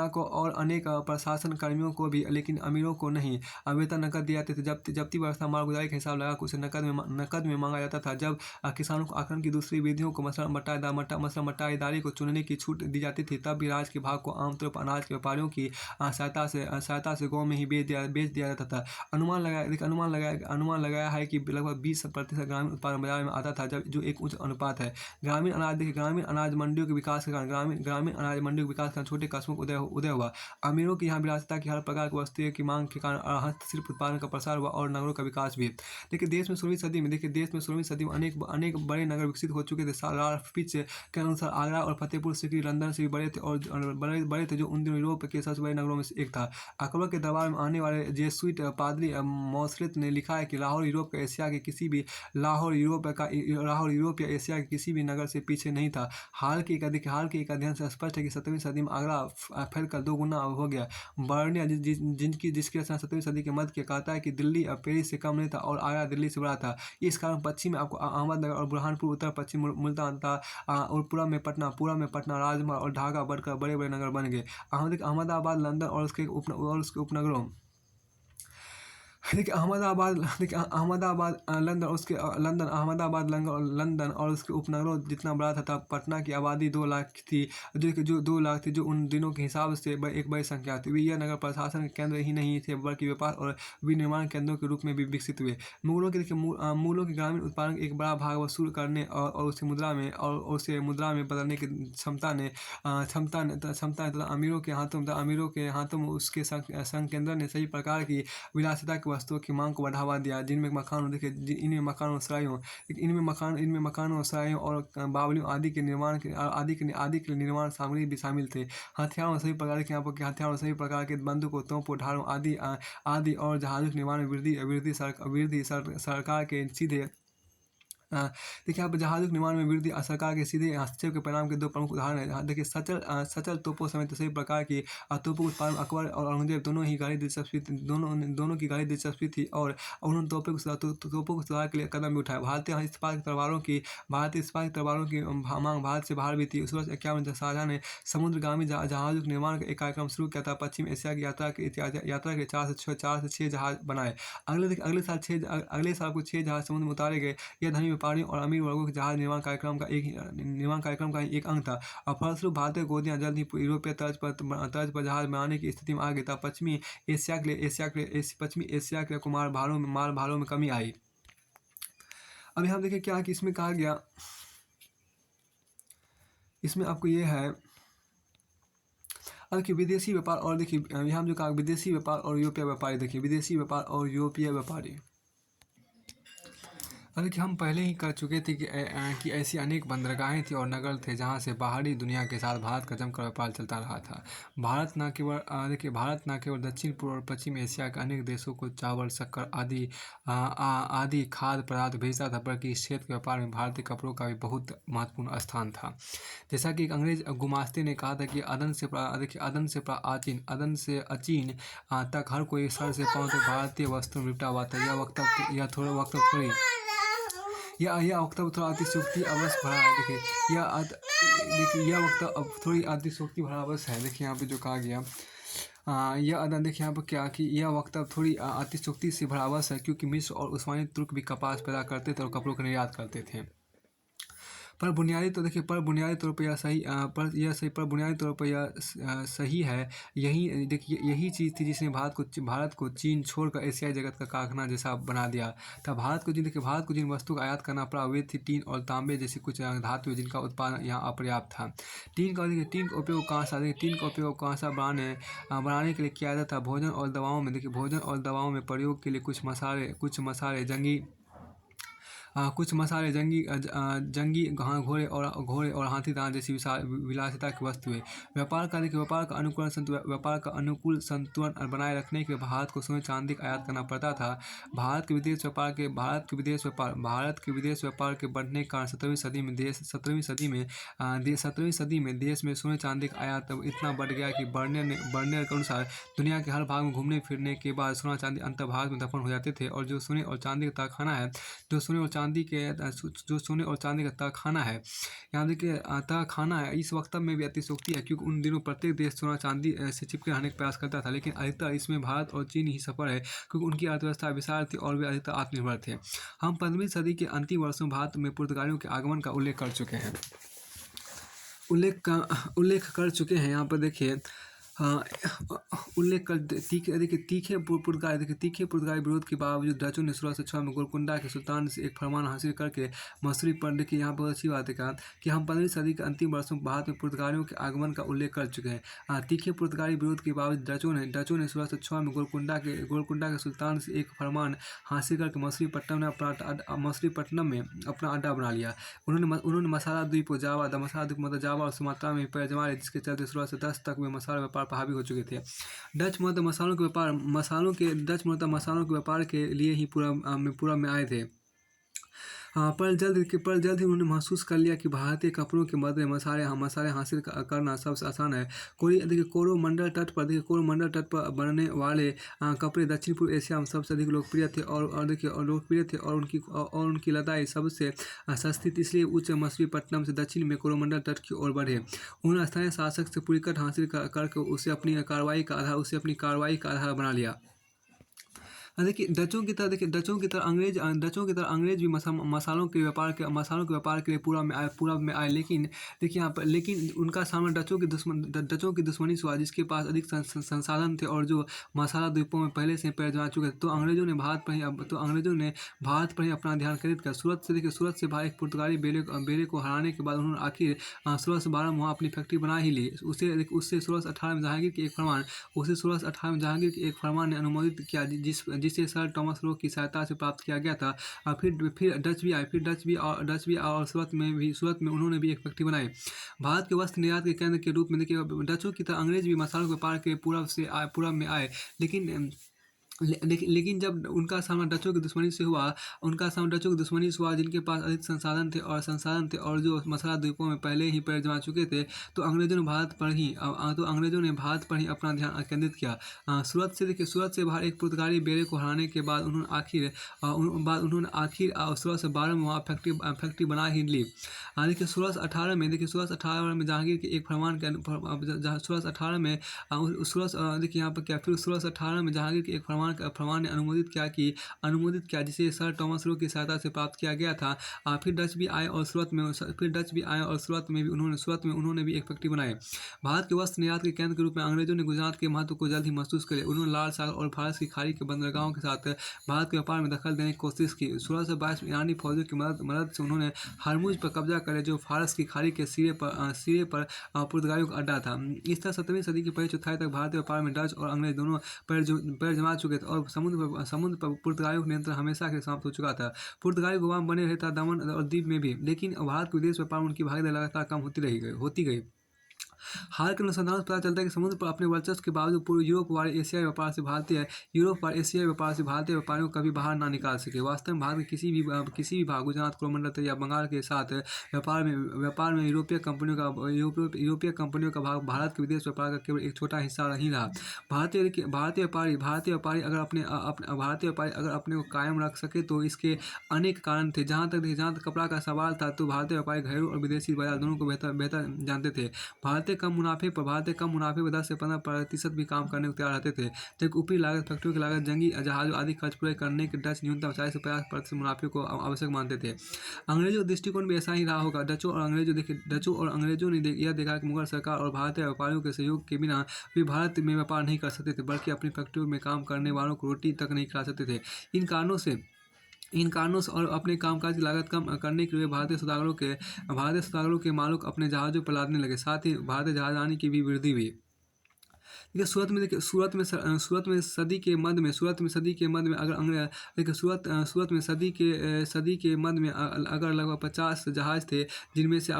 को और अनेक प्रशासन कर्मियों को भी, लेकिन अमीरों को नहीं, वेतन नकद दिए जाते थे। जब्ती व्यवस्था मालगुजारी का हिसाब लगाकर उसे नकद में मांगा जाता था। जब किसानों को आकलन की दूसरी विधियों को मसलन बटाईदारी को चुनने की छूट दी जाती थी, तब भी राज के भाग को आमतौर पर अनाज के व्यापारियों की सहायता से गाँव में ही बेच दिया जाता था। अनुमान लगाया है कि लगभग 20% ग्रामीण उत्पादन बाजार में आता था, जो एक उच्च अनुपात है। ग्रामीण अनाज मंडियों के विकास के कारण छोटे कस्बों का उदय हुआ। अमीरों की यहाँ विलासिता की हर प्रकार की वस्तुओं की मांग के कारण हस्तशिल्प उत्पादन का प्रसार हुआ और नगरों का विकास भी। देखिए, देश में 16वीं सदी में अनेक बड़े नगर विकसित हो चुके थे। राल्फ फिच के अनुसार आगरा और फतेहपुर सिकरी लंदन से भी बड़े थे, जो उन दिनों यूरोप के सबसे बड़े नगरों में से एक था। अकबर के दरबार में आने वाले जेसुइट पादरी मोस्लेथ ने लिखा है कि लाहौर यूरोप या एशिया के किसी भी नगर से पीछे नहीं था। हाल के एक अध्ययन से स्पष्ट है कि 17वीं सदी में आगरा फैलकर 2 गुना हो गया। बर्निया जिसकी रचना 17वीं सदी के मध्य के कहता है कि दिल्ली पेरिस से कम नहीं था और आगरा दिल्ली से बड़ा था। इस कारण पश्चिम में आपको अहमदनगर और बुरहानपुर, उत्तर पश्चिम मुल्तान था और पूर्व में पटना, राजमहल और ढाका बढ़कर बड़े बड़े नगर बन गए। अहमदाबाद, लंदन और उसके उपनगरों। देखिए, लंदन और उसके उपनगरों जितना बड़ा था, तब पटना की आबादी 2 लाख थी, जो 2 लाख थी, जो उन दिनों के हिसाब से एक बड़ी संख्या थी। यह नगर प्रशासन के केंद्र ही नहीं थे, बल्कि व्यापार और विनिर्माण केंद्रों के रूप में भी विकसित हुए। मूलों के ग्रामीण उत्पादन का एक बड़ा भाग वसूल करने और उसे मुद्रा में बदलने की क्षमता ने तथा अमीरों के हाथों में उसके संकेंद्र ने सही प्रकार की विलासिता की वस्तुओं की मांग को बढ़ावा दिया, इनमें मकानों, सरायों और बावलियों आदि के निर्माण सामग्री भी शामिल थे। हथियारों और सभी प्रकार के बंदूकों, तोपों, ढालों आदि और जहाजों के निर्माण में वृद्धि सरकार के सीधे देखिए, आप जहाज़ों के निर्माण में वृद्धि सरकार के सीधे हस्तक्षेप के परिणाम के 2 प्रमुख उदाहरण हैं। देखिए, सचल तोपों समेत सभी प्रकार की तोपों के उत्पादन अकबर और औरंगजेब दोनों की गाढ़ी दिलचस्पी थी और उन्होंने तोपों को सुधार के लिए कदम भी उठाए। भारतीय इस्पात तलवारों की मांग भारत से बाहर भी थी। उस वर्ष 51 शाहजहां ने समुद्रगामी जहाज़ों के निर्माण का एक कार्यक्रम शुरू किया था। पश्चिम एशिया की यात्रा के 4 से 6 जहाज बनाए। अगले साल को 6 जहाज समुद्र में उतारे गए। यह धनी व्यापारियों और अमीर वर्गों के जहाज निर्माण कार्यक्रम का ही एक अंग था। और फलस्वरूप भारतीय गोदियाँ जल्द ही यूरोपीय तर्ज पर जहाज बनाने की स्थिति में आ गई था। पश्चिमी एशिया के लिए माल भारों में कमी आई। अब यहाँ देखिए क्या कि इसमें कहा गया, इसमें आपको ये है अब कि विदेशी व्यापार और देखिए यहाँ जो कहा विदेशी व्यापार और यूरोपीय व्यापारी, देखिए विदेशी व्यापार और यूरोपीय व्यापारी। देखिए हम पहले ही कर चुके थे कि ऐसी अनेक बंदरगाहें थी और नगर थे जहां से बाहरी दुनिया के साथ भारत का जमकर व्यापार चलता रहा था। भारत न केवल दक्षिण पूर्व और पश्चिम एशिया के अनेक देशों को चावल, शक्कर आदि खाद्य पदार्थ भेजता था, बल्कि इस क्षेत्र के व्यापार में भारतीय कपड़ों का भी बहुत महत्वपूर्ण स्थान था। जैसा कि एक अंग्रेज गुमास्ते ने कहा था कि अदन से अचीन तक हर कोई सर से पांव तक भारतीय वस्त्रों में लिपटा हुआ था। यह वक्तव्य थोड़ा अतिशयोक्ति अवश्य भरा है। देखिए यह वक्तव्य अब थोड़ी अतिशयोक्ति भरा अवश्य है। देखिए यहाँ पे जो कहा गया देखिए यहाँ पर क्या कि यह वक्तव्य थोड़ी अतिशयोक्ति से भरा अवश्य है, क्योंकि मिस्र और उस्मानी तुर्क भी कपास पैदा करते थे और कपड़ों का निर्यात करते थे। पर बुनियादी तौर पर यह सही है। यही चीज़ थी जिसने भारत को चीन छोड़कर एशियाई जगत का कारखाना जैसा बना दिया था। भारत को जिन वस्तु का आयात करना पड़ा वे थी टीन और तांबे जैसी कुछ धातु जिनका उत्पादन यहाँ अपर्याप्त था। टीन का उपयोग कांसा बनाने के लिए किया जाता था। भोजन और दवाओं में प्रयोग के लिए कुछ मसाले जंगी घोड़े और हाथी दांत जैसी विलासिता की वस्तुएं। व्यापार का अनुकूल संतुलन बनाए रखने के लिए भारत को सोने चांदी का आयात करना पड़ता था। भारत के विदेश व्यापार के बढ़ने के कारण 17वीं सदी में देश में सोने चांदी का आयात इतना बढ़ गया कि बर्नियर के अनुसार दुनिया के हर भाग में घूमने फिरने के बाद सोना चांदी अंतर भारत में दफन हो जाते थे। और जो सोने और चांदी का तहखाना है, यहाँ देखिए तहखाना है, इस वक्तव्य में भी अतिशयोक्ति है, क्योंकि उन दिनों प्रत्येक देश सोना चांदी से चिपके रहने का प्रयास करता था। लेकिन अधिकतर इसमें भारत और चीन ही सफल है, क्योंकि उनकी अर्थव्यवस्था विशाल थी और वे अधिकतर आत्मनिर्भर थे। हम 15वीं सदी के अंतिम वर्षों में भारत में पुर्तगालियों के आगमन का उल्लेख कर चुके हैं। यहाँ पर देखिए तीखे पुर्तगाली विरोध के बावजूद डचों ने 1606 में गोलकुंडा के सुल्तान से एक फरमान हासिल करके मसूरी पर, देखिए यहाँ बहुत अच्छी बात है कहा कि हम 15वीं सदी के अंतिम वर्षों में भारत में पुर्तगालियों के आगमन का उल्लेख कर चुके हैं। तीखे पुर्तगाली विरोध के बावजूद डचों ने 1606 में गोलकुंडा के सुल्तान से एक फरमान हासिल करके मसूरीपट्टनम में अपना अड्डा बना लिया। उन्होंने मसाला द्वीप मतलब जावा और सुमात्रा में पैर जमा लिया, जिसके चलते 1610 तक में मसाला व्यापार पर हावी हो चुके थे। डच मूलतः मसालों के व्यापार के लिए ही पूर्व में आए थे। पर जल्द ही उन्होंने महसूस कर लिया कि भारतीय कपड़ों के मध्य मसाले हासिल करना सबसे आसान है। कोरोमंडल तट पर बनने वाले कपड़े दक्षिण पूर्व एशिया में सबसे अधिक लोकप्रिय थे और उनकी लदाई सबसे सस्ती थी। इसलिए उच्च मसूरीपट्टनम से दक्षिण में कोरोमंडल तट की ओर बढ़े। उन्होंने स्थानीय शासक से पूरी कट हासिल करके उसे अपनी कार्रवाई का आधार बना लिया। देखिए डचों की तरह अंग्रेज भी मसालों के व्यापार के लिए पूर्व में आए। लेकिन देखिए यहाँ पर उनका सामना डचों की दुश्मनी से हुआ, जिसके पास अधिक संसाधन थे और जो मसाला द्वीपों में पहले से पैर जमा चुके थे। तो अंग्रेजों ने भारत पर ही अपना ध्यान केंद्रित किया। सूरत से बाहर एक पुर्तगाली बेले को हराने के बाद उन्होंने आखिर 1612 में वहाँ अपनी फैक्ट्री बना ही ली। उससे 1618 में जहांगीर के एक फरमान ने अनुमोदित किया, जिसे सर टॉमस रो की सहायता से प्राप्त किया गया था। फिर डच भी और सूरत में उन्होंने भी एक फैक्ट्री बनाई। भारत के वस्त्र निर्यात के केंद्र के रूप में देखिए डचों की तरह अंग्रेज भी मसालों के व्यापार के पूर्व में आए। लेकिन जब उनका सामना डचों की दुश्मनी से हुआ, जिनके पास अधिक संसाधन थे और जो मसाला द्वीपों में पहले ही पैर जमा चुके थे, तो अंग्रेजों ने भारत पर ही अपना ध्यान केंद्रित किया। सूरत से बाहर एक पुर्तगाली बेड़े को हराने के बाद उन्होंने आखिर 1612 में वहाँ फैक्ट्री बना ही ली। देखिए 1618 में जहांगीर के एक फरमान के 1618 में जहांगीर के एक फरमान फरमान ने अनुमोदित किया जिसे सर टॉमस लो की सहायता से प्राप्त किया गया था। फिर डच भी आए और शुरुआत में उन्होंने भी एक फैक्ट्री बनाई। भारत के वस्त्र निर्यात के केंद्र के रूप में अंग्रेजों ने गुजरात के महत्व को जल्द ही महसूस करे। उन्होंने लाल सागर और फारस की खाड़ी के बंदरगाहों के साथ भारत के व्यापार में दखल देने की कोशिश की। 1622 में ईरानी फौजों की मदद से उन्होंने हरमुज पर कब्जा करे जो फारस की खाड़ी के सिरे पर पुर्तगालियों का अड्डा था। इस तरह 17वीं सदी की पहली चौथाई तक भारतीय व्यापार में डच और अंग्रेज दोनों पैर जमा चुके थे और समुद्र पर पुर्तगालियों का नियंत्रण हमेशा के लिए समाप्त हो चुका था। पुर्तगाली गुलाम बने रहे था दमन और द्वीप में भी, लेकिन भारत के विदेश व्यापार में उनकी भागीदारी लगातार कम होती गई। हाल के अनुसंधान से पता चलता है कि समुद्र पर अपने वर्चस्व के बावजूद पूर्व यूरोप वाले एशियाई व्यापार से भारतीय व्यापारियों को कभी बाहर ना निकाल सके। वास्तव में भारत के किसी भी भाग गुजरात, कोरोमंडल या बंगाल के साथ व्यापार में यूरोपीय कंपनियों का भाग भारत के विदेश व्यापार का केवल एक छोटा हिस्सा नहीं रहा। भारतीय व्यापारी अगर अपने को कायम रख सके तो इसके अनेक कारण थे। जहाँ तक कपड़ा का सवाल था तो भारतीय व्यापारी घरेलू और विदेशी बाजार दोनों को बेहतर जानते थे। भारतीय कम मुनाफे पर 10 से 15% भी काम करने को तैयार रहते थे, जबकि ऊपरी लागत, फैक्ट्रियों की लागत, जंगी जहाजों आदि खर्च पूरे करने के डच न्यूनतम 40 से 50% मुनाफे को आवश्यक मानते थे। अंग्रेजों का दृष्टिकोण भी ऐसा ही रहा होगा। डचों और अंग्रेजों ने यह देखा कि मुगल सरकार और भारतीय व्यापारियों के सहयोग के बिना वे भारत में व्यापार नहीं कर सकते थे, बल्कि अपनी फैक्ट्रियों में काम करने वालों को रोटी तक नहीं खिला सकते थे। इन कारणों से और अपने कामकाज की लागत कम करने के लिए भारतीय सौदागरों के मालों को अपने जहाजों पर लादने लगे। साथ ही भारतीय जहाजानी की भी वृद्धि हुई। देखिए सूरत में सदी के मध्य में अगर लगभग 50 जहाज थे जिनमें से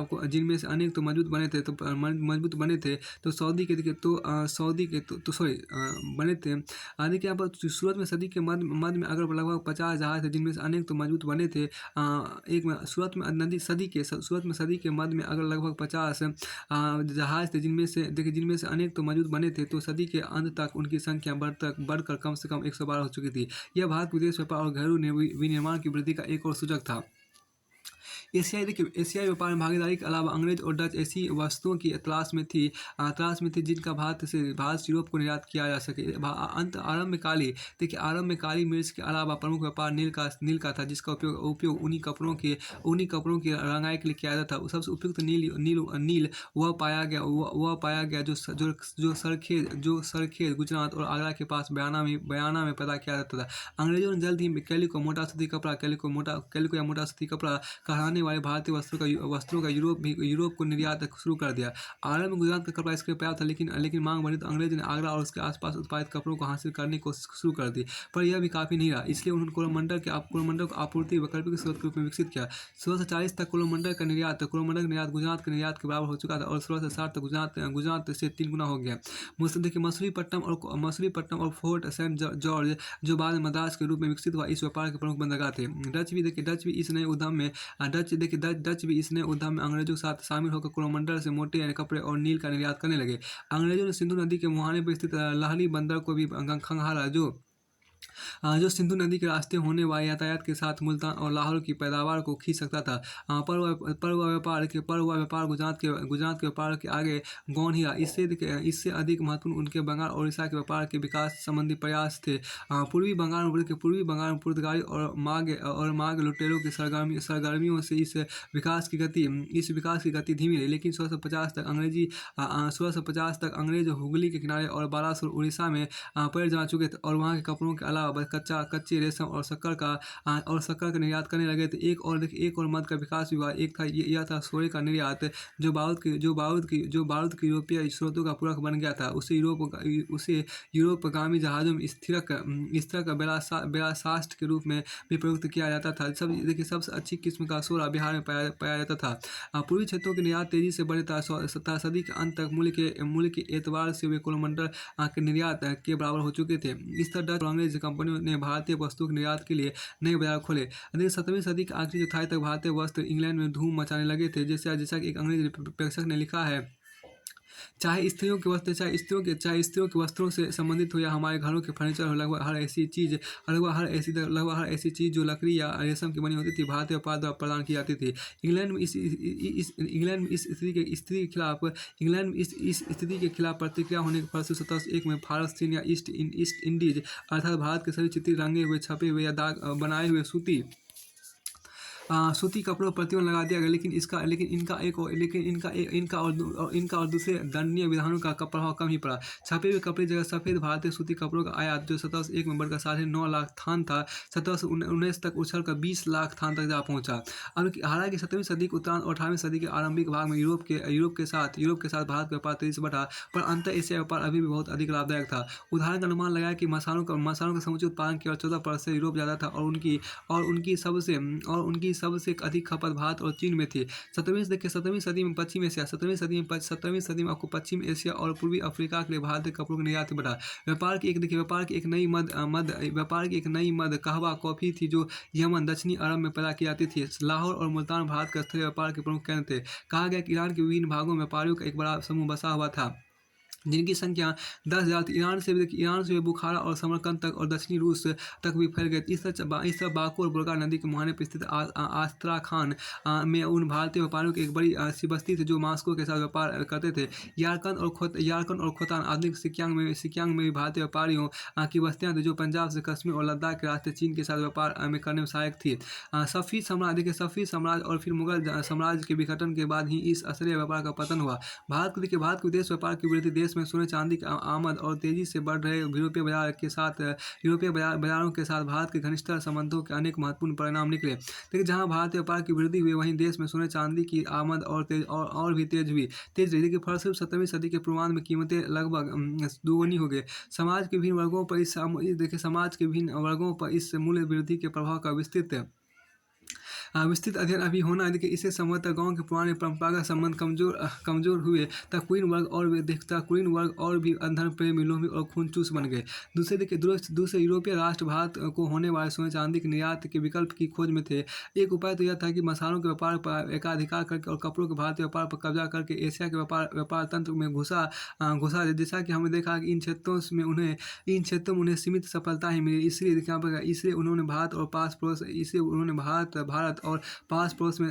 अनेक तो मजबूत बने थे तो बने थे। देखिए यहाँ पर सूरत में सदी के मध्य में अगर लगभग 50 जहाज थे जिनमें से अनेक तो मजबूत बने थे। सूरत में सदी के मध्य में अगर लगभग 50 जहाज थे जिनमें से अनेक तो मौजूद बने थे तो सदी के अंत तक उनकी संख्या बढ़कर कम से कम 112 हो चुकी थी। यह भारत विदेश व्यापार और घरेलू विनिर्माण की वृद्धि का एक और सूचक था। एशियाई व्यापार में भागीदारी के अलावा अंग्रेज और डच ऐसी वस्तुओं की तलाश में थी जिनका भारत से यूरोप को निर्यात किया जा सके। आरंभ में काली मिर्च के अलावा प्रमुख व्यापार नील का था, जिसका उपयोग ऊनी कपड़ों की रंगाई के लिए किया जाता था। सबसे उपयुक्त नील वह पाया गया जो सरखेज गुजरात और आगरा के पास बयाना में पैदा किया जाता था। अंग्रेजों ने जल्द ही कैलिको या मोटा सूती कपड़ा कहलाने वाले भारतीय वस्त्रों का यूरोप को निर्यात शुरू कर दिया। आरंभ में गुजरात का कपड़ा इसके लिए पर्याप्त था, लेकिन मांग बढ़ी तो अंग्रेज ने आगरा और उसके आसपास उत्पादित कपड़ों को हासिल करने की कोशिश शुरू कर दी, पर यह भी काफी नहीं रहा। इसलिए उन्होंने कोरोमंडल को आपूर्ति वैकल्पिक स्रोत के रूप में विकसित किया। 1640 तक कोरोमंडल का निर्यात गुजरात के निर्यात के बराबर हो चुका था और 1660 तक गुजरात से 3 गुना हो गया। मसूलीपट्टनम और फोर्ट सेंट जॉर्ज जो बाद में मद्रास के रूप में विकसित हुआ इस व्यापार के प्रमुख बंदरगाह थे। डच भी इस नए उद्यम में अंग्रेजों के साथ शामिल होकर कोरोमंडल से मोटे कपड़े और नील का निर्यात करने लगे। अंग्रेजों ने सिंधु नदी के मुहाने पर स्थित लाहली बंदर को भी खंगाला जो सिंधु नदी के रास्ते होने वाले यातायात के साथ मुल्तान और लाहौर की पैदावार को खींच सकता था। पर वह व्यापार गुजरात के व्यापार के आगे गौण ही रहा। इससे अधिक महत्वपूर्ण उनके बंगाल और उड़ीसा के व्यापार के विकास संबंधी प्रयास थे। पूर्वी बंगाल में पुर्तगाली और माग लुटेरों की सरगर्मियों से इस विकास की गति धीमी रही, लेकिन 1650 तक अंग्रेज हुगली के किनारे और बालासोर उड़ीसा में पैर जमा चुके थे और वहाँ के कपड़ों के अलावा कच्चे रेशम और शक्कर का निर्यात करने लगे थे। एक और मद का विकास भी हुआ। यह था सोने का निर्यात जो बारूद की यूरोपीय स्रोतों का पूरक बन गया था। उसे यूरोपगामी जहाजों में स्थिरक बेलासास्ट के रूप में भी प्रयुक्त किया जाता था। सबसे अच्छी किस्म का सोना बिहार में पाया जाता था। पूर्वी क्षेत्रों के निर्यात तेजी से बढ़े था। सदी के अंत तक मूल्य के एतबार से वे कोरोमंडल के निर्यात के बराबर हो चुके थे। इस तरह डच और अंग्रेज कंपनियों ने भारतीय वस्तुओं के निर्यात के लिए नए बाजार खोले। 17वीं सदी की आखिरी चौथाई तक भारतीय वस्त्र इंग्लैंड में धूम मचाने लगे थे। जैसा कि एक अंग्रेज प्रेक्षक ने लिखा है चाहे स्त्रियों के वस्त्रों से संबंधित हो या हमारे घरों के फर्नीचर हो, लगभग हर ऐसी चीज़ जो लकड़ी या रेशम की बनी होती थी, भारतीय व्यापार द्वारा प्रदान की जाती थी। इंग्लैंड में इस स्थिति के खिलाफ प्रतिक्रिया होने के फलस्वरूप 1701 में भारत चीन या ईस्ट इंडीज अर्थात भारत के सभी चित्र रंगे हुए, छपे हुए या दाग बनाए हुए सूती कपड़ों पर प्रतिबंध लगा दिया गया। इनका और दूसरे दंडनीय विधानों का प्रभाव कम ही पड़ा। छपे हुए कपड़े जगह सफ़ेद भारतीय सूती कपड़ों का आयात, जो 1701 में बढ़कर 9.5 लाख थान था, 1719 तक उछलकर 20 लाख थान तक जा पहुंचा। हालांकि 17वीं सदी के उत्तरार्ध और 18वीं सदी के आरंभिक भाग में यूरोप के साथ भारत का व्यापार तेजी से बढ़ा, पर अंतर एशिया व्यापार अभी भी बहुत अधिक लाभदायक था। उदाहरण का अनुमान लगाया कि मसालों का समुचित उत्पादन केवल 14% से यूरोप ज़्यादा था, और उनकी सबसे अधिक खपत भारत और चीन में थी। 17वीं सदी में पश्चिम एशिया और पूर्वी अफ्रीका के लिए भारतीय कपड़ों की निर्यात बढ़ा। व्यापार की एक नई मद कहवा कॉफी थी, जो यमन, दक्षिणी अरब में पैदा की जाती थी। लाहौर और मुल्तान भारत के स्थलीय व्यापार के प्रमुख केंद्र थे। कहा गया कि ईरान के विभिन्न भागों में व्यापारियों का एक बड़ा समूह बसा हुआ था, जिनकी संख्या 10,000 थी। ईरान से बुखारा और समरकंद तक और दक्षिणी रूस तक भी फैल गए। इस तरह बाकू और बुल्गार नदी के मुहाने पर स्थित आस्त्राखान में उन भारतीय व्यापारियों की एक बड़ी सी बस्ती थी, जो मॉस्को के साथ व्यापार करते थे। यारकंद और खोतान आधुनिक सिकियांग में भी भारतीय व्यापारियों की बस्तियां थी, जो पंजाब से कश्मीर और लद्दाख के रास्ते चीन के साथ व्यापार में करने में सहायक थी। सफ़ी साम्राज्य और फिर मुगल साम्राज्य के विघटन के बाद ही इस असली व्यापार का पतन हुआ। भारत के विदेश व्यापार की वृद्धि, देश में सोने चांदी की आमद और तेजी से बढ़ रहे यूरोपीय बाजारों के साथ भारत के घनिष्ठ संबंधों के अनेक महत्वपूर्ण परिणाम निकले। लेकिन जहां भारतीय व्यापार की वृद्धि हुई, वहीं देश में सोने चांदी की आमद और भी तेज रही। देखिए, फलस्वरूप 17वीं सदी के पूर्वार्ध में कीमतें लगभग दोगुनी हो गई। समाज के विभिन्न वर्गों पर इस मूल्य वृद्धि के प्रभाव का विस्तृत अध्ययन अभी होना है। देखिए, इससे संभवतः गांव के पुराने परंपरागत संबंध कमजोर हुए, तब कुलीन वर्ग और भी अंधन प्रेमी, लोभी और खूनचूस बन गए। दूसरे यूरोपीय राष्ट्र भारत को होने वाले सोने चांदी की निर्यात के विकल्प की खोज में थे। एक उपाय तो यह था कि मसालों के व्यापार पर एकाधिकार करके और कपड़ों के भारतीय व्यापार पर कब्जा करके एशिया के व्यापार तंत्र में घुसा दे। जैसा कि हमने देखा कि इन क्षेत्रों में उन्हें सीमित सफलता ही मिली। इसलिए उन्होंने भारत और पास पड़ोस में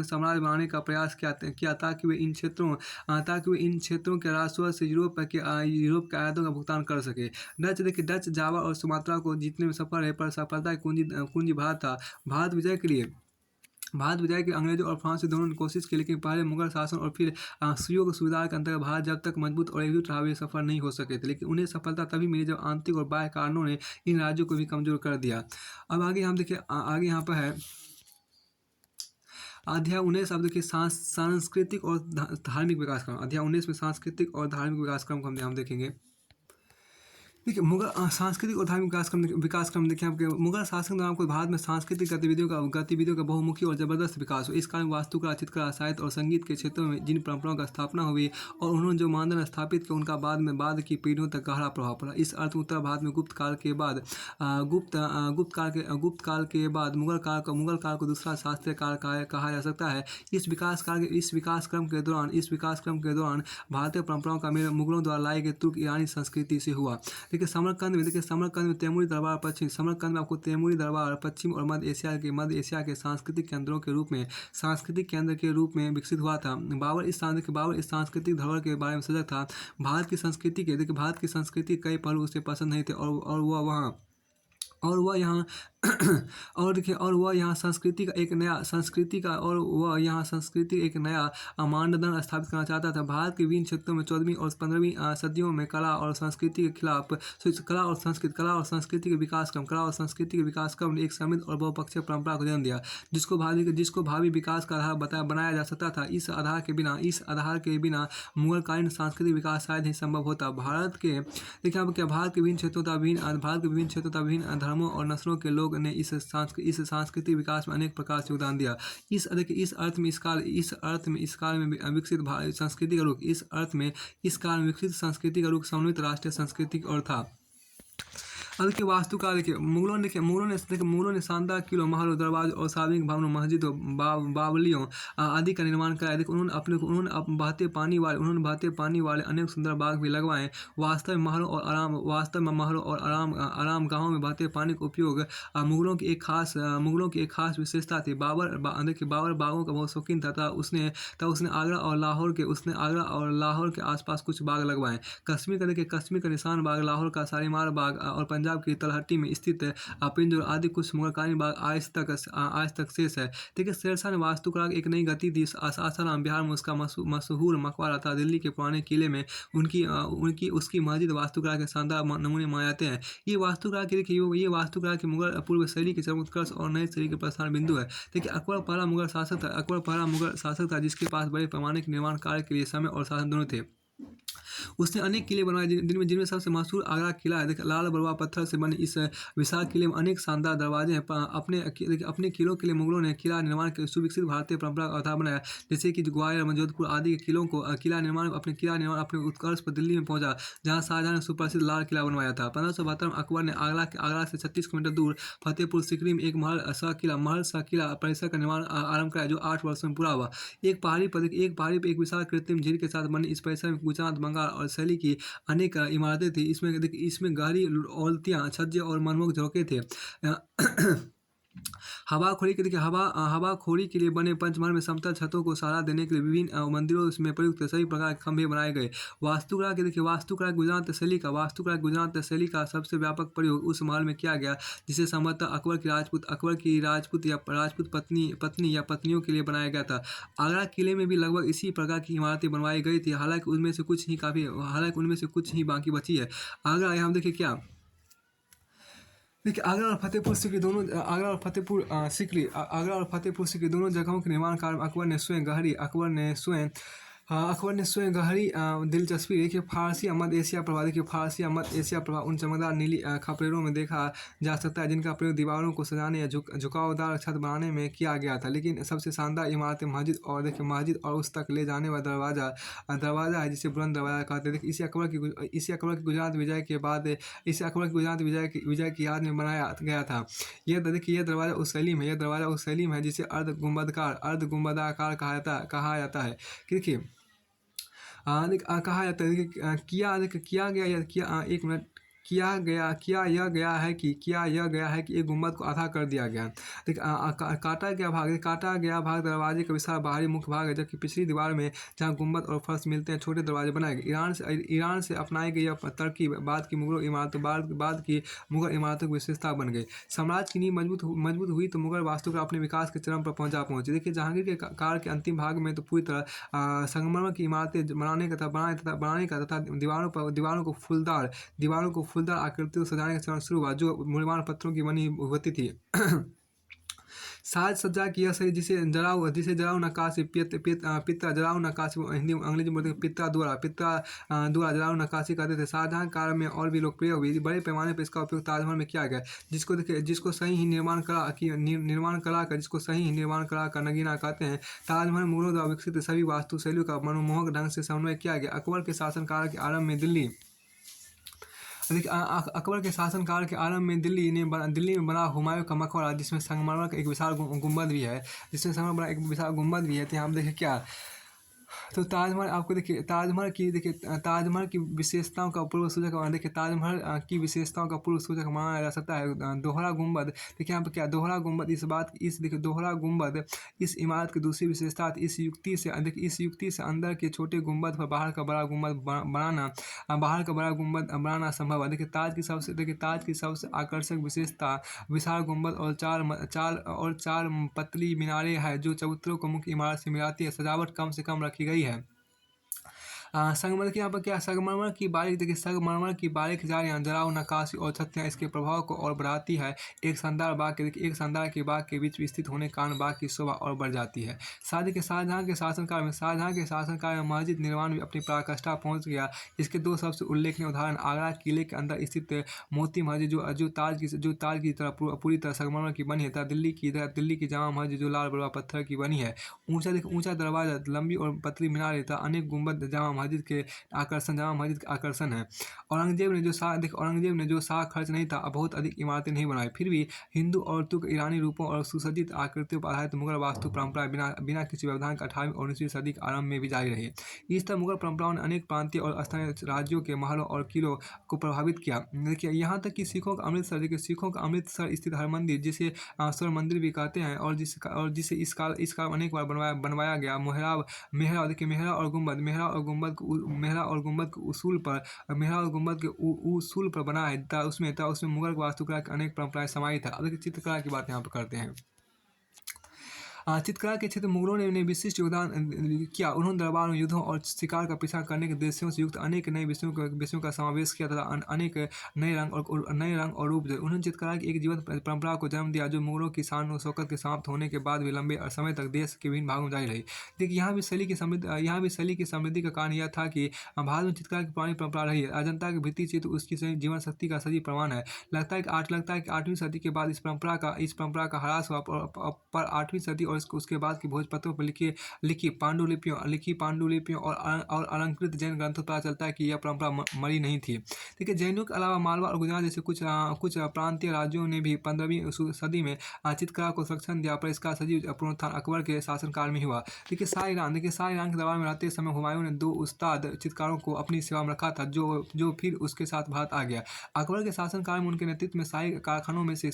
साम्राज्य बनाने का प्रयास किया ताकि वे इन क्षेत्रों के राजस्व से यूरोप के आयातों का भुगतान कर सके। डच जावा और सुमात्रा को जीतने में सफल रहे, पर सफलता की कुंजी भारत था। भारत विजय के लिए अंग्रेजों और फ्रांस दोनों ने कोशिश की, लेकिन पहले मुगल शासन और फिर सुयोग सुविधा के अंतर्गत भारत जब तक मजबूत और एकजुट रहा, वे सफल नहीं हो सके थे। लेकिन उन्हें सफलता तभी मिली जब आंतरिक और बाह्य कारणों ने इन राज्यों को भी कमजोर कर दिया। अब आगे हम देखिए, आगे यहाँ पर है अध्याय 19। अब देखिए, सांस्कृतिक और धार्मिक विकास क्रम। अध्याय 19 में सांस्कृतिक और धार्मिक विकास क्रम को हम देखेंगे। देखिए, मुगल सांस्कृतिक और धार्मिक विकास क्रम देखिए, आपके मुगल शासन के दौरान आपको भारत में सांस्कृतिक गतिविधियों का बहुमुखी और जबरदस्त विकास हुआ। इस कारण वास्तुकला, चित्रकला, साहित्य और संगीत के क्षेत्रों में जिन परंपराओं का स्थापना हुई और उन्होंने जो मानदंड स्थापित किया, उनका बाद की पीढ़ियों तक गहरा प्रभाव पड़ा। इस अर्थ में उत्तर भारत में गुप्त काल के बाद मुगल काल को दूसरा शास्त्रीय काल कहा जा सकता है। इस विकास क्रम के दौरान भारतीय परंपराओं का मेल मुगलों द्वारा लाई गई तुर्क ईरानी संस्कृति से हुआ। समरकंद में तैमूरी दरबार पश्चिम और मध्य एशिया के सांस्कृतिक केंद्र के रूप में विकसित हुआ था। बाबर इस सांस्कृतिक धरोहर के बारे में सजग था। भारत की संस्कृति के कई पहलू उसे पसंद नहीं थे, और वह यहाँ संस्कृति का एक नया मानदंड स्थापित करना चाहता था। भारत के विभिन्न क्षेत्रों में 14वीं और 15वीं सदियों में कला और संस्कृति के विकास क्रम ने एक समृद्ध और बहुपक्षीय परंपरा को जन्म दिया, जिसको भावी विकास का आधार बनाया जा सकता था। इस आधार के बिना मुगलकालीन सांस्कृतिक विकास शायद ही संभव होता। भारत के विभिन्न क्षेत्रों तथा विभिन्न धर्मों और नस्लों के लोग ने इस सांस्कृतिक विकास में अनेक प्रकार से योगदान दिया। इस अर्थ में इस काल में विकसित संस्कृति का रूप समन्वित राष्ट्रीय संस्कृति और था। अब देखिए वास्तुकला देखिए मुगलों ने शानदार किलों, महलों, दरवाजों और सार्वजनिक भवनों, मस्जिदों, बावलियों आदि का निर्माण कराया। देखिए उन्होंने बहते पानी वाले अनेक सुंदर बाग भी लगवाए। वास्तव में महलों और आराम गाहों में बहते पानी का उपयोग मुगलों की एक खास विशेषता थी। बाबर बागों का बहुत शौकीन था। उसने आगरा और लाहौर के आसपास कुछ बाग लगवाए। कश्मीर का निशान बाग, लाहौर का शालीमार बाग और पंजाब की तलहटी में स्थित पिंजौर आदि कुछ मुगलकालीन बाग आज तक शेष है। देखिए शेरशाह ने वास्तुकला की एक नई गति दी। आसाराम बिहार में उसका मशहूर मकबरा था। दिल्ली के पुराने किले में उनकी उसकी मस्जिद वास्तुकला के शानदार नमूने माने जाते हैं। ये वास्तुकला की मुगल पूर्व शैली के चरमोत्कर्ष और नई शैली के प्रस्थान बिंदु है। देखिए अकबर पहला मुगल शासक था जिसके पास बड़े पैमाने के निर्माण कार्य के लिए समय और साधन दोनों थे। उसने अनेक किले बनवाए जिनमें सबसे मशहूर आगरा किला है। देखिए लाल बलुआ पत्थर से बने इस विशाल किले में अनेक शानदार दरवाजे हैं। अपने किलों के लिए मुगलों ने किला निर्माण के सुविकसित भारतीय परंपरा का आधार बनाया। जैसे कि ग्वालियर, जोधपुर आदि के किलों को किला निर्माण अपने उत्कर्ष पर दिल्ली में पहुंचा, जहां शाहजहां ने सुप्रसिद्ध लाल किला बनवाया था। 1572 में अकबर ने आगरा से 36 किलोमीटर दूर फतेहपुर सीकरी में एक महल शाह किला परिसर का निर्माण आरंभ कराया, जो 8 वर्षों में पूरा हुआ। एक पहाड़ी पर एक विशाल कृत्रिम झील के साथ बने इस परिसर में गुजरात, बंगाल और शैली की अनेक इमारतें थी। इसमें गहरी ओलतियाँ, छज्जे और मनमोहक झरोखे थे। हवाखोरी के लिए बने पंचमहल में समतल छतों को सहारा देने के लिए विभिन्न मंदिरों में प्रयुक्त सभी प्रकार के खंभे बनाए गए। वास्तुकला शैली का सबसे व्यापक प्रयोग उस महल में किया गया जिसे संभवतः अकबर की राजपूत पत्नी या पत्नियों के लिए बनाया गया था। आगरा किले में भी लगभग इसी प्रकार की इमारतें बनवाई गई थी। हालांकि उनमें से कुछ ही बाकी बची है। आगरा यहाँ देखिए क्या देखिए आगरा और फतेहपुर सीकरी दोनों जगहों के निर्माण कार्य में अकबर ने स्वयं गहरी दिलचस्पी देखिए फारसी मध्य एशिया प्रभाव उन चमकदार नीली खपरेरों में देखा जा सकता है जिनका प्रयोग दीवारों को सजाने या झुकावदार छत बनाने में किया गया था। लेकिन सबसे शानदार इमारतें मस्जिद और उस तक ले जाने वाला दरवाज़ा है जिसे बुलंद दरवाज़ा कहते हैं। देखिए इसे अकबर की गुजरात विजय की याद में बनाया गया था। यह दरवाज़ा उस शैली में है जिसे अर्ध गुंबदाकार कहा जाता है। देखिए कहा जाता है कि किया यह गया है कि एक गुंबद को आधा कर दिया गया। काटा गया भाग दरवाजे का विशाल बाहरी मुख्य भाग है, जबकि पिछली दीवार में जहां गुंबद और फर्श मिलते हैं छोटे दरवाजे बनाए गए। ईरान से अपनाई गई यह तरकीब बाद की मुगल इमारतों की विशेषता बन गई। साम्राज्य की नींव मजबूत हुई तो मुगल वास्तुकला अपने विकास के चरम पर पहुंची। देखिए जहांगीर के काल के अंतिम भाग में तो पूरी तरह संगमरमर की इमारतें बनाने का तथा दीवारों को फूलदार आकृतियों से सजाने का चरण शुरू हुआ, जो मूल्यवान पत्थरों की बनी होती थी। साज सज्जा की यह शैली जिसे जराऊ नक्काशी हिंदी अंग्रेजी में बोलते हैं पित्रा द्वारा जराऊ नक्काशी कहते थे। शाहजहां काल में और भी लोकप्रिय हुई। बड़े पैमाने पर इसका उपयोग ताजमहल में किया गया, जिसको सही ही निर्माण कला का नगीना कहते हैं। ताजमहल मुगलों द्वारा विकसित सभी वास्तु शैलियों का मनमोहक ढंग से समन्वय किया गया। अकबर के शासनकाल के आरंभ में दिल्ली में बना हुमायूं का मकबरा जिसमें संगमरमर का एक विशाल गुंबद भी है, तो यहाँ देखें क्या तो ताजमहल की विशेषताओं का पूर्व सूचक माना जा सकता है दोहरा गुंबद। देखिए यहाँ पर क्या दोहरा गुंबद इस इमारत की दूसरी विशेषता थी। इस युक्ति से अंदर के छोटे गुंबद पर बाहर का बड़ा गुंबद बनाना संभव है। देखिए ताज की सबसे आकर्षक विशेषता विशाल गुंबद और चार पतली मीनारें हैं जो चबूतरों को मुख्य इमारत से मिलाती है। सजावट कम से कम रखी गई है। संगमरमर की यहाँ पर क्या संगमरमर की बारीक जालियाँ, जराऊ नक्काशी और छत्तियाँ इसके प्रभाव को और बढ़ाती है। एक शानदार बाग के बीच स्थित होने के कारण बाग की शोभा और बढ़ जाती है। शाहजहां के शासनकाल में मस्जिद निर्माण भी अपनी पराकाष्ठा पहुँच गया। इसके दो सबसे उल्लेखनीय उदाहरण आगरा किले के अंदर स्थित मोती मस्जिद जो ताज की तरह पूरी तरह संगमरमर की बनी है, तथा दिल्ली की जामा मस्जिद जो लाल बलुआ पत्थर की बनी है। ऊंचा दरवाजा, लंबी और पतली मीनारें तथा अनेक गुंबद जामा जामा मस्जिद के आकर्षण है। औरंगजेब ने जो शाह खर्च नहीं था, बहुत अधिक इमारतें नहीं बनाई, फिर भी हिंदू और तुर्क ईरानी रूपों और सुसज्जित आकृतियों पर आधारित मुगल वास्तु परंपरा बिना बिना किसी व्यवधान के 18वीं और 19वीं सदी के आरंभ में भी जारी रही। इस तरह मुगल परंपराओं ने अनेक प्रांतीय और स्थानीय राज्यों के महलों और किलों को प्रभावित किया। देखिए यहाँ तक कि सिखों का अमृतसर स्थित हरमंदिर, जिसे स्वर्ण मंदिर भी कहते हैं, और जिसे इस काल अनेक बार बनवाया गया। मेहरा और गुंबद के उसूल पर बना है, उसमें मुगल वास्तुकला की अनेक परंपराएं समाहित है। अब देखिए चित्रकला की बात यहाँ पर करते हैं। चित्रकला के क्षेत्र में मुगलों ने विशिष्ट योगदान किया। उन्होंने दरबार में युद्धों और शिकार का पीछा करने के दृश्यों से युक्त अनेक नए विषयों का समावेश किया तथा अनेक नए रंग और रूप दिए। उन्होंने चित्रकला की एक जीवंत परंपरा को जन्म दिया, जो मुगलों की शान और शौकत के समाप्त होने के बाद भी लंबे समय तक देश के विभिन्न भागों में जारी रही। देखिए यहाँ भी शैली की समृद्धि का कारण यह था कि भारत में चित्रकला की पुरानी परंपरा रही है। अजंता के भित्ति चित्र उसकी जीवन शक्ति का सजीव प्रमाण है। लगता है कि 8वीं सदी के बाद इस परंपरा का ह्रास हुआ, पर 8वीं सदी और उसके बाद की भोजपत्रों पर लिखी पांडुलिपियों और अलंकृत जैन ग्रंथों पर पता चलता है कि यह परंपरा मरी नहीं थी। देखिए जैनों के अलावा मालवा और गुजरात जैसे कुछ प्रांतीय राज्यों ने भी 15वीं सदी में चित्रकला को संरक्षण दिया, पर इसका सजीव पुनरुत्थान अकबर के शासनकाल में हुआ। देखिए शाह ईरान के दरबार में रहते समय हुमायूं ने 2 उस्ताद चित्रकारों को अपनी सेवा में रखा था, जो फिर उसके साथ भारत आ गया। अकबर के शासनकाल में उनके नेतृत्व में शाही कारखानों में से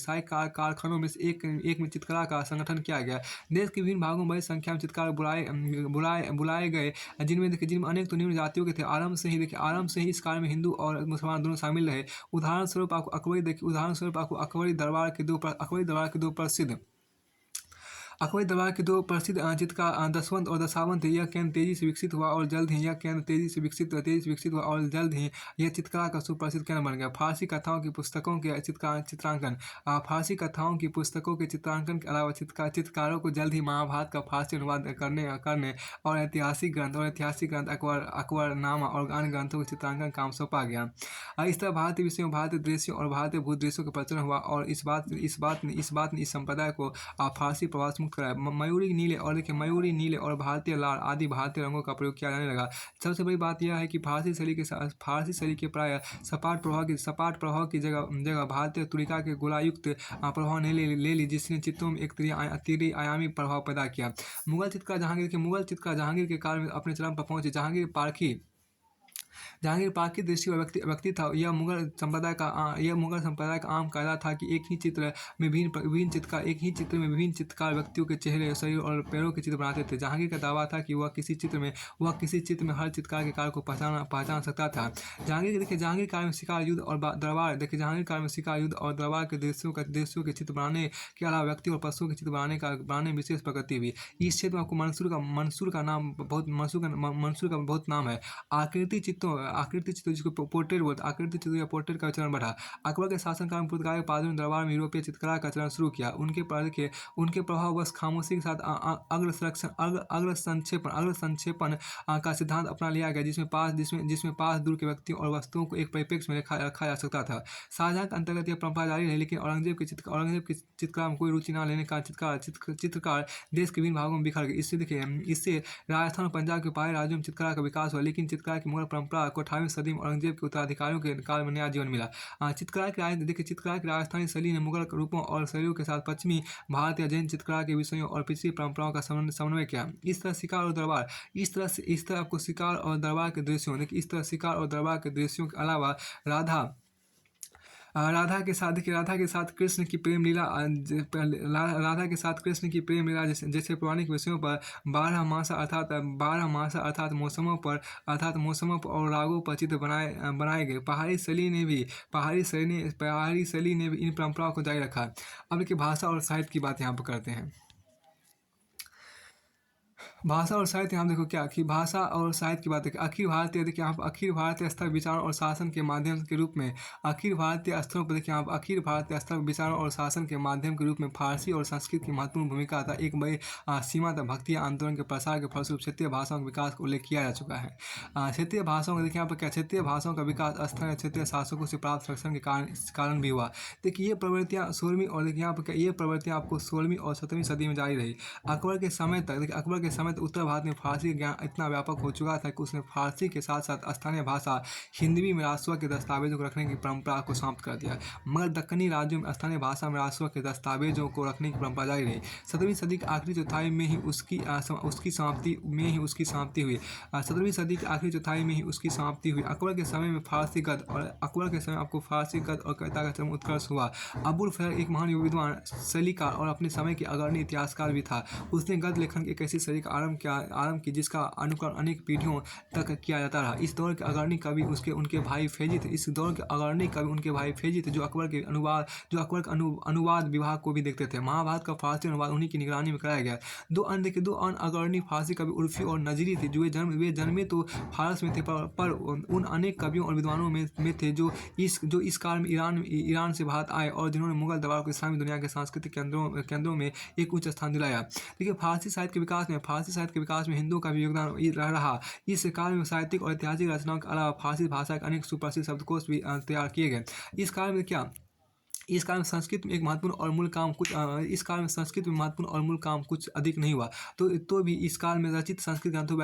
एक में चित्रकला का संगठन किया गया। देश के विभिन्न भागों में बड़ी संख्या में चित्रकार बुलाए गए, जिनमें अनेक तो निम्न जातियों के थे। आरंभ से ही इस कार्य में हिंदू और मुसलमान दोनों शामिल रहे। उदाहरण स्वरूप आपको अकबरी दरबार के दो प्रसिद्ध चित्रकार दशवंत और दशावंत। यह केंद्र तेजी से विकसित हुआ और जल्द ही यह चित्रकला का सुप्रसिद्ध केंद्र बन गया। फारसी कथाओं की पुस्तकों के चित्रांकन के अलावा चित्रकारों को जल्द ही महाभारत का फारसी अनुवाद करने और ऐतिहासिक ग्रंथ अकबरनामा और अन्य ग्रंथों के चित्रांकन काम सौंपा गया। इस तरह भारतीय विषयों, भारतीय दृश्यों और भारतीय भूदृश्यों का प्रचलन हुआ, और इस बात ने इस संप्रदाय को फारसी प्रभाव से मुक्त कराया। मयूरी नीले और भारतीय लाल आदि भारतीय रंगों का प्रयोग किया जाने लगा। सबसे बड़ी बात यह है कि फारसी शैली के प्राय सपाट प्रभाव की जगह भारतीय तुलिका के गोलायुक्त प्रभाव ने ले ली, जिसने चित्रों में एक त्रि-आयामी प्रभाव पैदा किया। मुगल चित्रकार जहांगीर के काल में अपने चरम पर पहुंचे। जहांगीर पारखी दृष्टि का व्यक्ति था। यह मुगल संप्रदाय का आम कायदा था कि एक ही चित्र में विभिन्न चित्रकार व्यक्तियों के चेहरे, शरीर और पैरों के चित्र बनाते थे। जहांगीर का दावा था कि वह किसी चित्र में हर चित्रकार के कार्य को पहचान सकता था। जहांगीर काल में शिकार, युद्ध और दरबार के दृश्यों के चित्र बनाने के अलावा व्यक्ति और पशुओं के चित्र बनाने में विशेष प्रगति हुई। इस क्षेत्र में आपको मंसूर का बहुत नाम है। आकृति चित्रों जिसको पोर्ट्रेट या पोर्ट्रेट का चलन बढ़ा। अकबर के शासनकाल में पुर्तगाल के पादरियों ने दरबार में यूरोपीय चित्रकला का चलन शुरू किया। उनके प्रभाववश खामोशी के साथ अग्र संक्षेपण का सिद्धांत अपना लिया गया, जिसमें पास दूर के व्यक्तियों और वस्तुओं को एक परिप्रेक्ष्य में रखा जा सकता था। शाहजहां के अंतर्गत यह परंपरा जारी रही, लेकिन औरंगजेब की चित्रकला में कोई रुचि न लेने का चित्रकार देश के विभिन्न भागों में बिखर गए। इससे राजस्थान और पंजाब के पहाड़ी राज्यों में चित्रकला का विकास हुआ, लेकिन चित्रकला की मुगल परंपरा को 18वीं सदी में औरंगजेब के उत्तराधिकारियों के काल में नया जीवन मिला। चित्रकला की राजस्थानी शैली ने मुगल रूपों और शैलियों के साथ पश्चिमी भारत या जैन चित्रकला के विषयों और पिछली परंपराओं का समन्वय किया। इस तरह आपको शिकार और दरबार के दृश्यों के अलावा राधा के साथ कृष्ण की प्रेम लीला जैसे पौराणिक विषयों पर 12 मासा अर्थात मौसमों पर और रागों पर चित्र बनाए गए। पहाड़ी शैली ने भी इन परंपराओं को जारी रखा। अब देखिए भाषा और साहित्य की बात यहाँ पर करते हैं। भाषा और साहित्य यहाँ देखो क्या कि भाषा और साहित्य की बात है। अखिल भारतीय स्तर विचारों और शासन के माध्यम के रूप में अखिल भारतीय स्तरों पर देखिए अखिल भारतीय स्तर विचारों और शासन के माध्यम के रूप में फारसी और संस्कृत की महत्वपूर्ण भूमिका था। एक बड़ी सीमा तक भक्ति आंदोलन के प्रसार के फलस्वरूप क्षेत्रीय भाषाओं के विकास का उल्लेख किया जा चुका है। क्षेत्रीय भाषाओं का देखिए यहाँ पर क्या क्षेत्रीय भाषाओं का विकास स्थानीय क्षेत्रीय शासकों से प्राप्त संरक्षण के कारण भी हुआ। देखिए ये प्रवृत्तियाँ 16वीं और देखिए यहाँ पर ये प्रवृत्तियाँ आपको 16वीं और 17वीं सदी में जारी रही। अकबर के समय तक समय उत्तर भारत में फारसी ज्ञान इतना व्यापक हो चुका था कि उसने फारसी के साथ साथ स्थानीय भाषा हिंदवी में राजस्व के दस्तावेजों को रखने की परंपरा को समाप्त कर दिया। मगर दक्कनी राज्यों में स्थानीय भाषा में राजस्व के दस्तावेजों को रखने की परंपरा जारी रही। 17वीं सदी के आखिरी चौथाई में ही उसकी समाप्ति हुई। 17वीं सदी के आखिरी चौथाई में ही उसकी समाप्ति हुई। अकबर के समय में फारसी गद्य और कविता का चरम उत्कर्ष हुआ। अबुल फजल एक महान विद्वान, शैलीकार और अपने समय के अग्रणी इतिहासकार भी था। उसने गद्य लेखन की एक ऐसी शैली का आरंभ की जिसका अनुकरण अनेक पीढ़ियों तक किया जाता रहा। इस दौर के अग्रणी कवि उनके भाई फैजी थे, जो अकबर के अनुवाद विभाग को भी देखते थे। महाभारत का फारसी अनुवाद उन्हीं की निगरानी में कराया गया। दो अन्य अग्रणी फारसी कवि उर्फी और नजरी थे, जो वे जन्मे तो फारस में थे, पर उन अनेक कवियों और विद्वानों में थे जो इस काल में ईरान से भारत आए और जिन्होंने मुगल दरबार को इस्लामी दुनिया के सांस्कृतिक केंद्रों में एक उच्च स्थान दिलाया। देखिए, फारसी साहित्य के विकास में हिंदुओं का भी योगदान रहा। इस काल में साहित्यिक और ऐतिहासिक रचनाओं के अलावा फारसी भाषा के अनेक सुप्रसिद्ध शब्दकोश भी तैयार किए गए। इस काल में संस्कृत में महत्वपूर्ण और मूल काम कुछ अधिक नहीं हुआ। तो भी इस काल में रचित संस्कृत ग्रंथों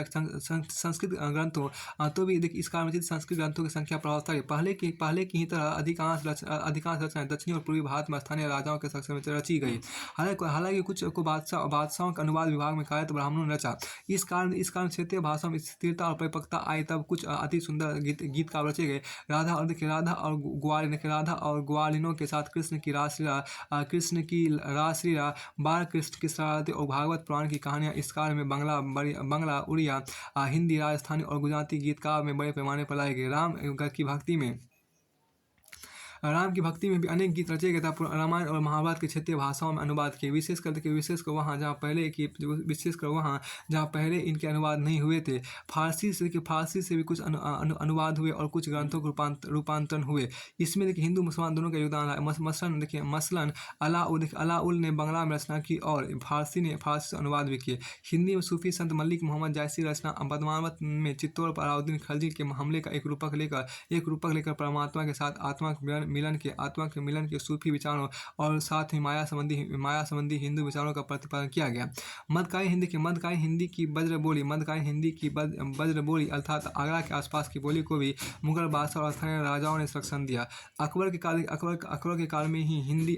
की संख्या प्रभावशाली। पहले की ही तरह अधिकांश रचनाएं दक्षिणी और पूर्वी भारत में स्थानीय राजाओं के शक्ति में रची गई। हालांकि कुछ को बादशाहों के अनुवाद विभाग में कार्यरत ब्राह्मणों ने रचा। इस कारण क्षेत्रीय भाषा में स्थिरता और परिपक्वता आई। तब कुछ अति सुंदर गीतकार रचे गए। राधा और ग्वालिनों के साथ कृष्ण की रासलीला, बाल कृष्ण की शरारतें और भागवत पुराण की कहानियां इस काल में बंगला, उड़िया, हिंदी, राजस्थानी और गुजराती गीतकार में बड़े पैमाने पर लाए गए। राम की भक्ति में भी अनेक गीत रचे गए थे। रामायण और महाभारत के क्षेत्रीय भाषाओं में अनुवाद किए, विशेषकर वहाँ जहाँ पहले इनके अनुवाद नहीं हुए थे। फारसी से भी कुछ अनुवाद हुए और कुछ ग्रंथों को रूपांतरण हुए। इसमें देखिए हिंदू मुसलमान दोनों का योगदान है। मसलन अलाउल ने बंगला में रचना की और फारसी से अनुवाद भी किए। हिंदी में सूफी संत मलिक मोहम्मद जैसी रचना बदमावत में चित्तौड़ पर अलाउद्दीन खिलजी के हमले का एक रूपक लेकर परमात्मा के साथ आत्मा के मिलन के सूफी विचारों और साथ ही माया संबंधी हिंदू विचारों का प्रतिपादन किया गया। मध्यकालीन हिंदी की बज्र बोली अर्थात आगरा के आसपास की बोली को भी मुगल बादशाह और स्थानीय राजाओं ने संरक्षण दिया। अकबर के काल में ही हिंदी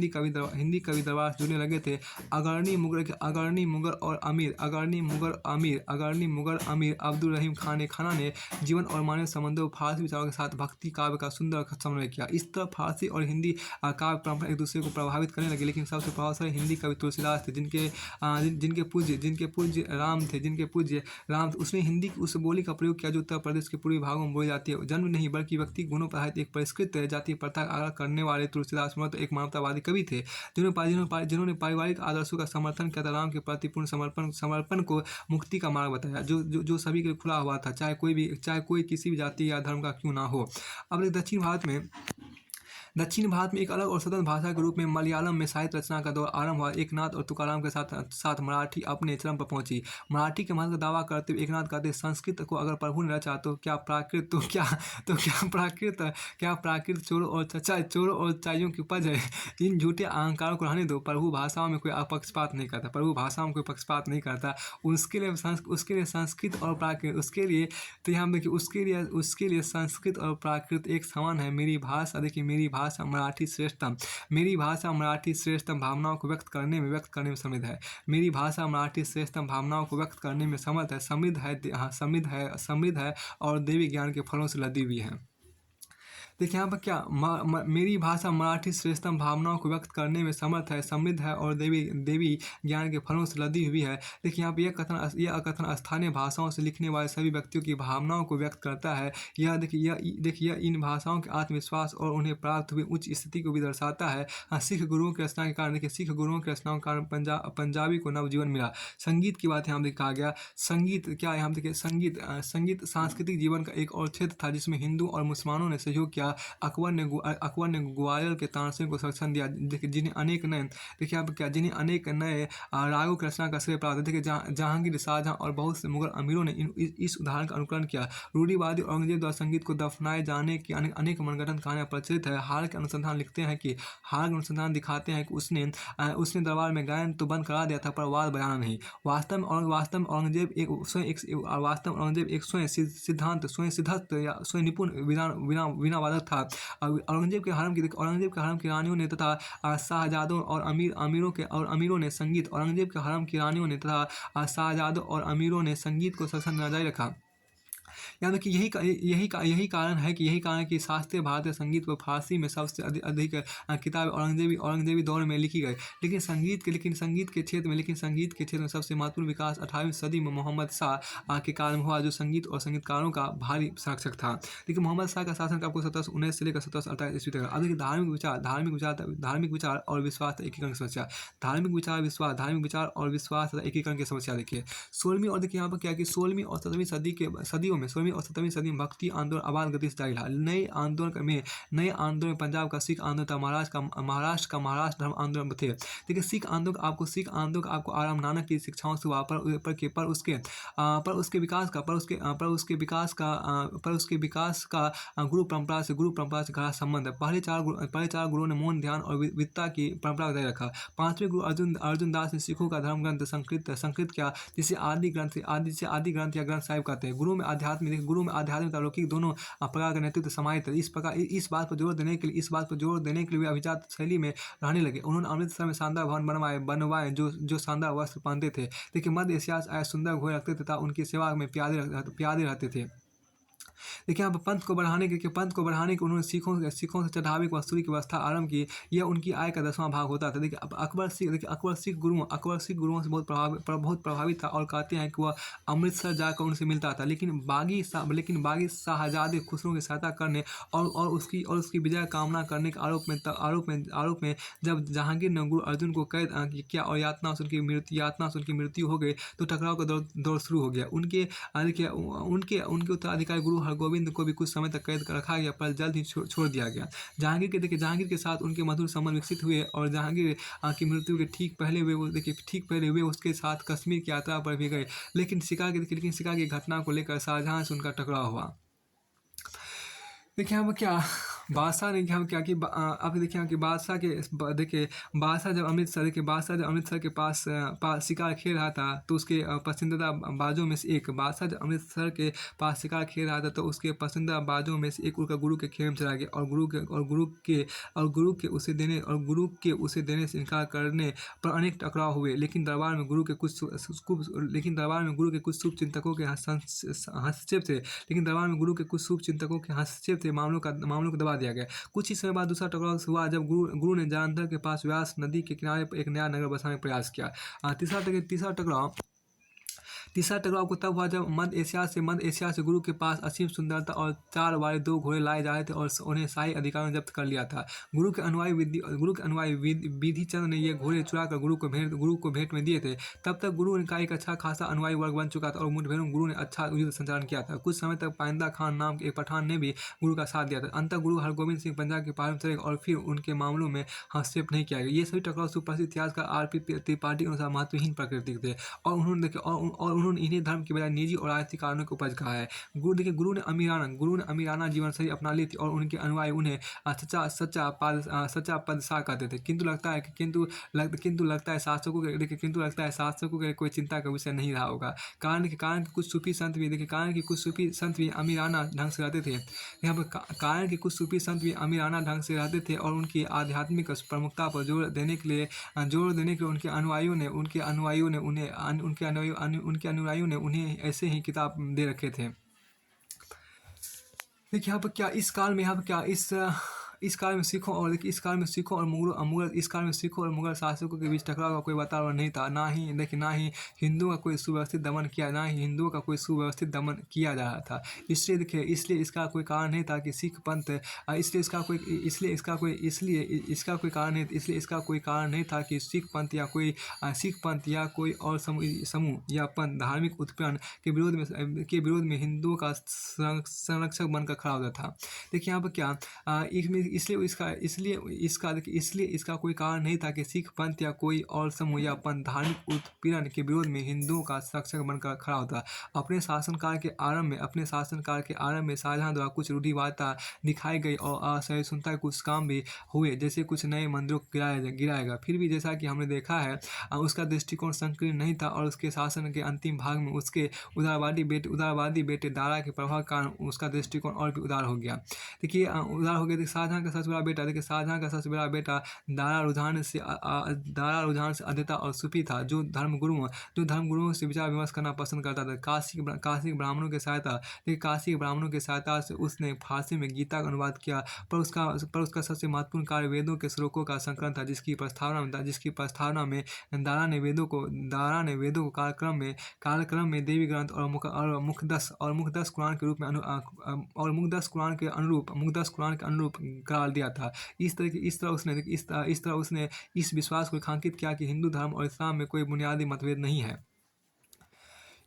कवि दरबार से जुड़ने लगे थे। अगरनी मुगर अमीर अब्दुल रहीम खाना ने जीवन और मानवीय संबंधों फारसी विचारों के साथ भक्ति काव्य का सुंदर समन्वय किया। इस तरह फारसी और हिंदी काव्य परंपरा एक दूसरे को प्रभावित करने लगी। लेकिन सबसे प्रभावशाली हिंदी कवि तुलसीदास थे, जिनके पूज्य राम थे। उसने हिंदी की उस बोली का प्रयोग किया जो उत्तर प्रदेश के पूर्वी भागों में बोली जाती है। जन्म नहीं बल्कि व्यक्ति गुणों पर आधारित एक परिष्कृत जातीय प्रथा का आग्रह करने वाले तुलसीदास मूलतः एक मानवतावादी कवि थे, जिन्होंने पारिवारिक आदर्शों का समर्थन किया था। राम के प्रति पूर्ण समर्पण को मुक्ति का मार्ग बताया, जो सभी के लिए खुला हुआ था, चाहे कोई किसी भी जाति या धर्म का क्यों ना हो। अब दक्षिण भारत में एक अलग और स्वतंत्र भाषा के रूप में मलयालम में साहित्य रचना का दौर आरंभ हुआ। एकनाथ और तुकाराम के साथ मराठी अपने चरम पर पहुंची। मराठी के महत्व का दावा करते हुए एकनाथ कहते, संस्कृत को अगर प्रभु ने रचा तो क्या प्राकृत चोरों और चाइयों की उपज है। इन झूठे अहंकारों को रहने दो। प्रभु भाषाओं में कोई पक्षपात नहीं करता। उसके लिए संस्कृत और प्राकृत, उसके लिए संस्कृत और प्राकृत एक समान है। मेरी भाषा मराठी श्रेष्ठतम भावनाओं को व्यक्त करने में समृद्ध है। मेरी भाषा मराठी श्रेष्ठतम भावनाओं को व्यक्त करने में समृद्ध है और देवी ज्ञान के फलों से लदी हुई है। देखिए यहाँ पर क्या मेरी भाषा मराठी श्रेष्ठतम भावनाओं को व्यक्त करने में समृद्ध है और देवी ज्ञान के फलों से लदी हुई है। देखिए यहाँ पर यह कथन स्थानीय भाषाओं से लिखने वाले सभी व्यक्तियों की भावनाओं को व्यक्त करता है। यह इन भाषाओं के आत्मविश्वास और उन्हें प्राप्त हुई उच्च स्थिति को भी दर्शाता है। सिख गुरुओं की रचना के कारण पंजाबी को नवजीवन मिला। संगीत की बात यहाँ पर कहा गया। संगीत सांस्कृतिक जीवन का एक और क्षेत्र था जिसमें हिंदू और मुसलमानों ने सहयोग किया। किया, अकबर ने ग्वालियर के तानसेन को संरक्षण दिया। देखिए जिन्हें अनेक नए देखिए यहाँ पे क्या जिन्हें अनेक नए रागों की रचना का श्रेय प्राप्त है। देखिए जहांगीर, शाहजहां और बहुत से मुगल अमीरों ने इस उदाहरण का अनुकरण किया। रूढ़िवादी औरंगजेब द्वारा संगीत को दफनाए जाने की अनेक मनगढ़ंत कहानियां प्रचलित है। हाल के अनुसंधान लिखते हैं कि हाल के अनुसंधान दिखाते हैं कि उसने दरबार में गायन तो बंद करा दिया था, पर वाद बजाना नहीं। वास्तव में औरंगजेब एक स्वयं सिद्धस्त या स्वयं निपुण वीणा वादक था। औरंगजेब के हरम की रानियों ने तथा शाहजादों और अमीरों ने संगीत औरंगजेब के हरम की रानियों ने तथा शाहजादों और अमीरों ने संगीत को सत्संग जारी रखा। याद रखिए यही कारण है कि शास्त्रीय भारतीय संगीत पर फारसी में सबसे अधिक किताबें औरंगजेबी दौर में लिखी गई। संगीत के क्षेत्र में सबसे महत्वपूर्ण विकास 18वीं सदी में मोहम्मद शाह के काल में हुआ, जो संगीत और संगीतकारों का भारी संरक्षक था। देखिए मोहम्मद शाह का शासन आपको 1719 से लेकर 1748 ईस्वी तक। अब देखिए धार्मिक विचार और विश्वास एकीकरण की समस्या। धार्मिक विचार और विश्वास तथा एकीकरण की समस्या देखिए 16वीं और देखिए यहाँ पर क्या कि 16वीं और 17वीं सदी में भक्ति आंदोलन आबाद गति से जारी रहा। नए आंदोलन में पंजाब का सिख आंदोलन था, महाराष्ट्र धर्म आंदोलन थे। देखिए सिख आंदोलन का आपको आराम नानक की शिक्षाओं से हुआ, पर उसके विकास का गुरु परंपरा से गहरा संबंध है। पहले चार गुरुओं ने मौन, ध्यान और विविधता की परंपरा को जारी रखा। पांचवें गुरु अर्जुन दास ने सिखों का धर्म ग्रंथ संकलित किया, जिसे आदि ग्रंथ या ग्रंथ साहिब कहते हैं। गुरु में आध्यात्मिक अलौकिक दोनों प्रकार का नेतृत्व समाहित है। इस बात पर जोर देने के लिए वे अभिजात शैली में रहने लगे। उन्होंने अमृतसर में शानदार भवन बनवाए जो शानदार वस्त्र पहनते थे। देखिए मध्य एशिया से आए सुंदर घोड़े रखते थे तथा उनकी सेवा में प्यादे रहते थे। देखिए यहाँ पर पंथ को बढ़ाने के उन्होंने सिखों से चढ़ावे की वसूली की व्यवस्था आरंभ की। यह उनकी आय का 10वां भाग होता था। देखिए अकबर सिख गुरुओं से बहुत प्रभावित था और कहते हैं कि वह अमृतसर जाकर उनसे मिलता था। लेकिन बागी शाहजादे खुसरो की सहायता करने और उसकी विजय कामना करने के आरोप में जब जहांगीर ने गुरु अर्जुन को कैद किया और यातना से उनकी मृत्यु हो गई, तो टकराव का दौर शुरू हो गया। उनके उत्तराधिकारी गुरु हरगोविंद को भी कुछ समय तक कैद कर रखा गया, पर जल्द ही छोड़ दिया गया। जहांगीर के साथ उनके मधुर संबंध विकसित हुए और जहांगीर की मृत्यु के ठीक पहले वे उसके साथ कश्मीर की यात्रा पर भी गए। लेकिन शिकार की घटना को लेकर शाहजहां से उनका टकराव हुआ। देखिए यहाँ पर क्या बादशाह ने क्या कि आप देखिए यहाँ कि बादशाह जब अमृतसर के पास शिकार खेल रहा था, तो उसके पसंदीदा बाजों में से एक उड़कर गुरु के खेमे में चला गया और गुरु के उसे देने से इनकार करने पर अनेक टकराव हुए। लेकिन दरबार में गुरु के कुछ शुभ चिंतकों के हस्तक्षेप से मामलों को दबा दिया गया। कुछ ही समय बाद दूसरा टकराव हुआ, जब गुरु ने जालंधर के पास व्यास नदी के किनारे पर एक नया नगर बसाने का प्रयास किया। तीसरा टकराव आपको तब हुआ जब मध्य एशिया से गुरु के पास असीम सुंदरता और चाल वाले 2 घोड़े लाए जा रहे थे और उन्हें शाही अधिकारियों ने जब्त कर लिया था। गुरु के अनुयायी विधि चंद ने ये घोड़े चुराकर गुरु को भेंट में दिए थे। तब तक गुरु का एक अच्छा खासा अनुयायी वर्ग बन चुका था और मुठभेड़ों में गुरु ने अच्छा युद्ध संचालन किया था। कुछ समय तक पाइंदा खान नाम के एक पठान ने भी गुरु का साथ दिया था। अंततः गुरु हरगोविंद सिंह पंजाब के पहाड़ में चले और फिर उनके मामलों में हस्तक्षेप नहीं किया गया। ये सभी टकराव सुप्रसिद्ध इतिहासकार R.P. त्रिपाठी के अनुसार महत्वहीन प्रकृति के थे और उन्होंने इन्हें धर्म की बजाय निजी और राजनीतिक कारणों को उपज कहा है। गुरु ने अमीराना जीवनशैली अपना ली थी और उनके अनुयायी उन्हें सच्चा बादशाह कहते थे। किंतु लगता है शासकों के कोई चिंता का विषय नहीं रहा होगा। कारण कि कुछ सूफी संत भी अमीराना ढंग से रहते थे। यहाँ पर कारण कि कुछ सूफी संत भी अमीराना ढंग से रहते थे और उनकी आध्यात्मिक प्रमुखता पर जोर देने के लिए उनके अनुयायियों ने उन्हें ऐसे ही किताब दे रखे थे। देखिए यहाँ पर क्या इस काल में इस काल में सिखों और देखिए इस काल में सिखों और मुगल इस काल में सिखों और मुगल शासकों के बीच टकराव का कोई वातावरण नहीं था। ना ही हिंदुओं का कोई सुव्यवस्थित दमन किया ना ही हिंदुओं का कोई सुव्यवस्थित दमन किया जा रहा था। इसलिए देखिए इसलिए इसका कोई कारण नहीं था कि सिख पंथ इसका कोई कारण नहीं इसलिए इसका कोई कारण नहीं था कि सिख पंथ या कोई और समूह या पंथ धार्मिक उत्पीड़न के विरोध में हिंदुओं का संरक्षक बनकर खड़ा होता था। देखिए यहाँ पर क्या इसलिए इसका कोई कारण नहीं था कि सिख पंथ या कोई और समूह या पंथ धार्मिक उत्पीड़न के विरोध में हिंदुओं का संरक्षक बनकर खड़ा होता। अपने शासनकाल के आरंभ में शाहजहां द्वारा कुछ रूढ़िवादिता दिखाई गई और असहिष्णुता के कुछ काम भी हुए, जैसे कुछ नए मंदिरों को गिराया गया। फिर भी जैसा कि हमने देखा है उसका दृष्टिकोण संकीर्ण नहीं था और उसके शासन के अंतिम भाग में उसके उदारवादी बेटे दारा के प्रभाव के कारण उसका दृष्टिकोण और भी उदार हो गया। देखिए उदार हो गया। देखिए शाहजहां का सबसे बड़ा बेटा दारा रुझान से अध्येता और सूफी था, जो धर्मगुरुओं से विचार विमर्श करना पसंद करता था। काशी के ब्राह्मणों की सहायता से उसने फारसी में गीता का अनुवाद किया, पर उसका सबसे महत्वपूर्ण कार्य वेदों के श्लोकों का संकलन था, जिसकी प्रस्तावना में दारा ने वेदों को कालक्रम में देवी ग्रंथ और मुखदस कुरान के रूप में मुखदस कुरान के अनुरूप करार दिया था। इस तरह उसने इस विश्वास को रेखांकित किया कि हिंदू धर्म और इस्लाम में कोई बुनियादी मतभेद नहीं है।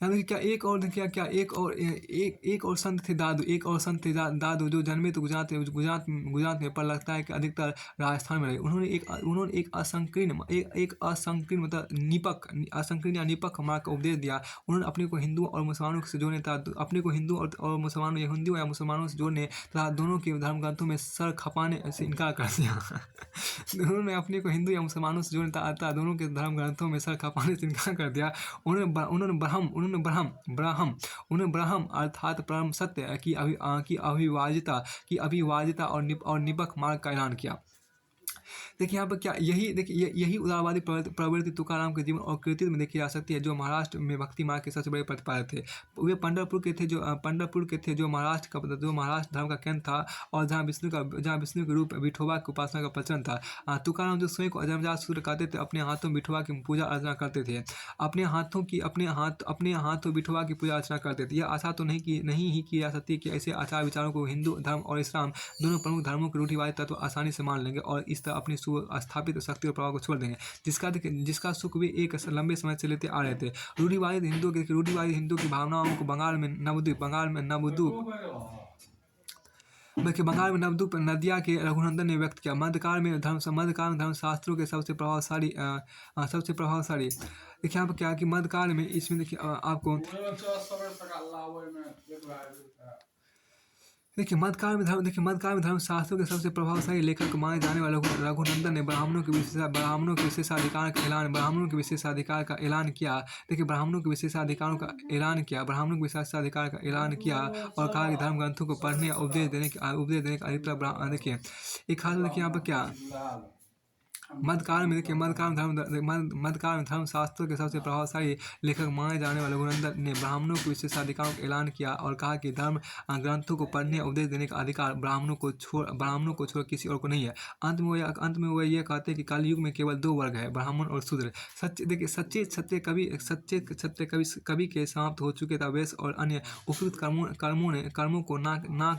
यानी क्या एक और संत थे दादू, जो जन्मे तो गुजरात में, पर लगता है कि अधिकतर राजस्थान में रहे। उन्होंने एक असंकीर्ण मतलब निपक मार्ग का उपदेश दिया। उन्होंने अपने को हिंदुओं और मुसलमानों से जोड़ने तथा दोनों के धर्म ग्रंथों में सर खपाने से इनकार कर दिया। उन्होंने अपने को हिंदू या मुसलमानों से जोड़ने तथा दोनों के धर्म ग्रंथों में सर खपाने से इनकार कर दिया। उन्होंने ब्रह्म अर्थात परम सत्य की अभिवाजिता और निपक मार्ग का ऐलान किया। देखिए यहाँ पर क्या यही उदारवादी प्रवृत्ति तुकाराम के जीवन और कृतित्व में देखी जा सकती है, जो महाराष्ट्र में भक्ति मार्ग के सबसे बड़े प्रतिपादक थे। वे पंढरपुर के थे जो महाराष्ट्र धर्म का केंद्र था और जहाँ विष्णु के रूप विठोबा की उपासना का प्रचलन था। तुकाराम जो स्वयं को अजन्मजात शूद्र कहते थे, अपने हाथों विठोबा की पूजा अर्चना करते थे। अपने हाथों विठोबा की पूजा अर्चना करते थे। यह आशा तो नहीं ही की जा सकती कि ऐसे आचार विचारों को हिंदू धर्म और इस्लाम दोनों प्रमुख धर्मों के रूढ़िवादी तत्व आसानी से मान लेंगे और इस तरह अपनी स्थापित शक्ति और प्रभाव को छोड़ देंगे, जिसका सुख वे एक लंबे समय से लेते आ रहे थे। रूढ़िवादी हिंदू की भावनाओं को बंगाल में नवद्वीप नदिया के रघुनंदन ने व्यक्त किया। मध्यकाल में धर्मशास्त्रों के सबसे प्रभावशाली देखिए यहाँ पर क्या कि मध्यकाल में इसमें देखिए आपको मध्यकाल में धर्मशास्त्रों के सबसे प्रभावशाली लेखक माने जाने वाले रघुनंदन ने ब्राह्मणों के विशेषाधिकार का ऐलान किया। देखिए ब्राह्मणों के विशेषाधिकार का ऐलान किया और कहा कि धर्म ग्रंथों को पढ़ने और उपदेश देने का अधिकतर देखिए एक खास देखिए यहाँ पर क्या मध्यकाल में धर्मशास्त्रों के सबसे प्रभावशाली लेखक माने जाने वाले रघुनंदन ने ब्राह्मणों के विशेषाधिकारों का ऐलान किया और कहा कि धर्म ग्रंथों को पढ़ने और उपदेश देने का अधिकार ब्राह्मणों को छोड़ किसी और को नहीं है। अंत में वो ये कहते हैं कि कलयुग में केवल दो वर्ग है, ब्राह्मण और शूद्र। सच्चे क्षत्रिय कवि के समाप्त हो चुके थे। वैश्य और अन्य उपयुक्त कर्मों को ना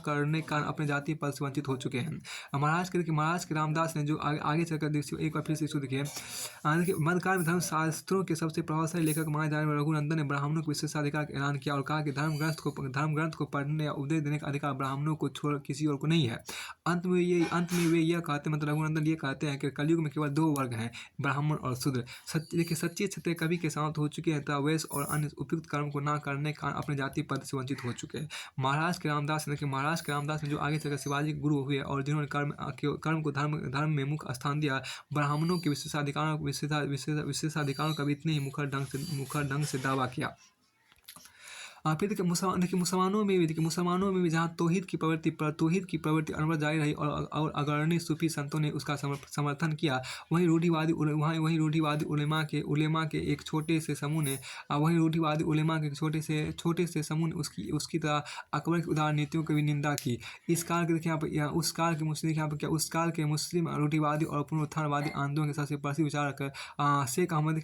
करने के कारण अपने जाति पद से वंचित हो चुके हैं। महाराष्ट्र के रामदास ने जो आगे चलकर एक बार फिर से इसको देखिए मध्यकाल में धर्मशास्त्रों के सबसे प्रभावशाली लेखक माने जाने वाले रघुनंदन ने ब्राह्मणों के विशेषाधिकार का ऐलान किया और कहा कि धर्म ग्रंथ को पढ़ने या उपदेश देने का अधिकार ब्राह्मणों को छोड़ किसी और को नहीं है। अंत में वे यह कहते मतलब रघुनंदन ये कहते हैं कि कलयुग में केवल दो वर्ग हैं, ब्राह्मण और शूद्र। देखिए सच्चे क्षत्रिय कवि के समाप्त हो चुके हैं तथा वैश्य और अन्य उपयुक्त कर्म को ना करने के कारण अपने जाति पद से वंचित हो चुके हैं। महाराष्ट्र के रामदास ने जो आगे चलकर शिवाजी के गुरु हुए और जिन्होंने कर्म को धर्म में मुख्य स्थान दिया, ब्राह्मणों के विशेषाधिकारों का भी इतने ही मुखर ढंग से दावा किया। फिर देखिए मुसलमानों में भी जहाँ तौहीद की प्रवृत्ति अनवरत जारी रही और अग्रणी सूफी संतों ने उसका समर्थन किया, वहीं रूढ़िवादी उलेमा के एक छोटे से समूह ने उसकी तरह अकबर की उदार नीतियों की भी निंदा की। इस काल के देखिए उस काल के मुस्लिम देखिए यहाँ पर क्या उस काल के मुस्लिम रूढ़िवादी और पुनरुत्थानवादी आंदोलन के सबसे प्रसिद्ध विचारक शेख अहमद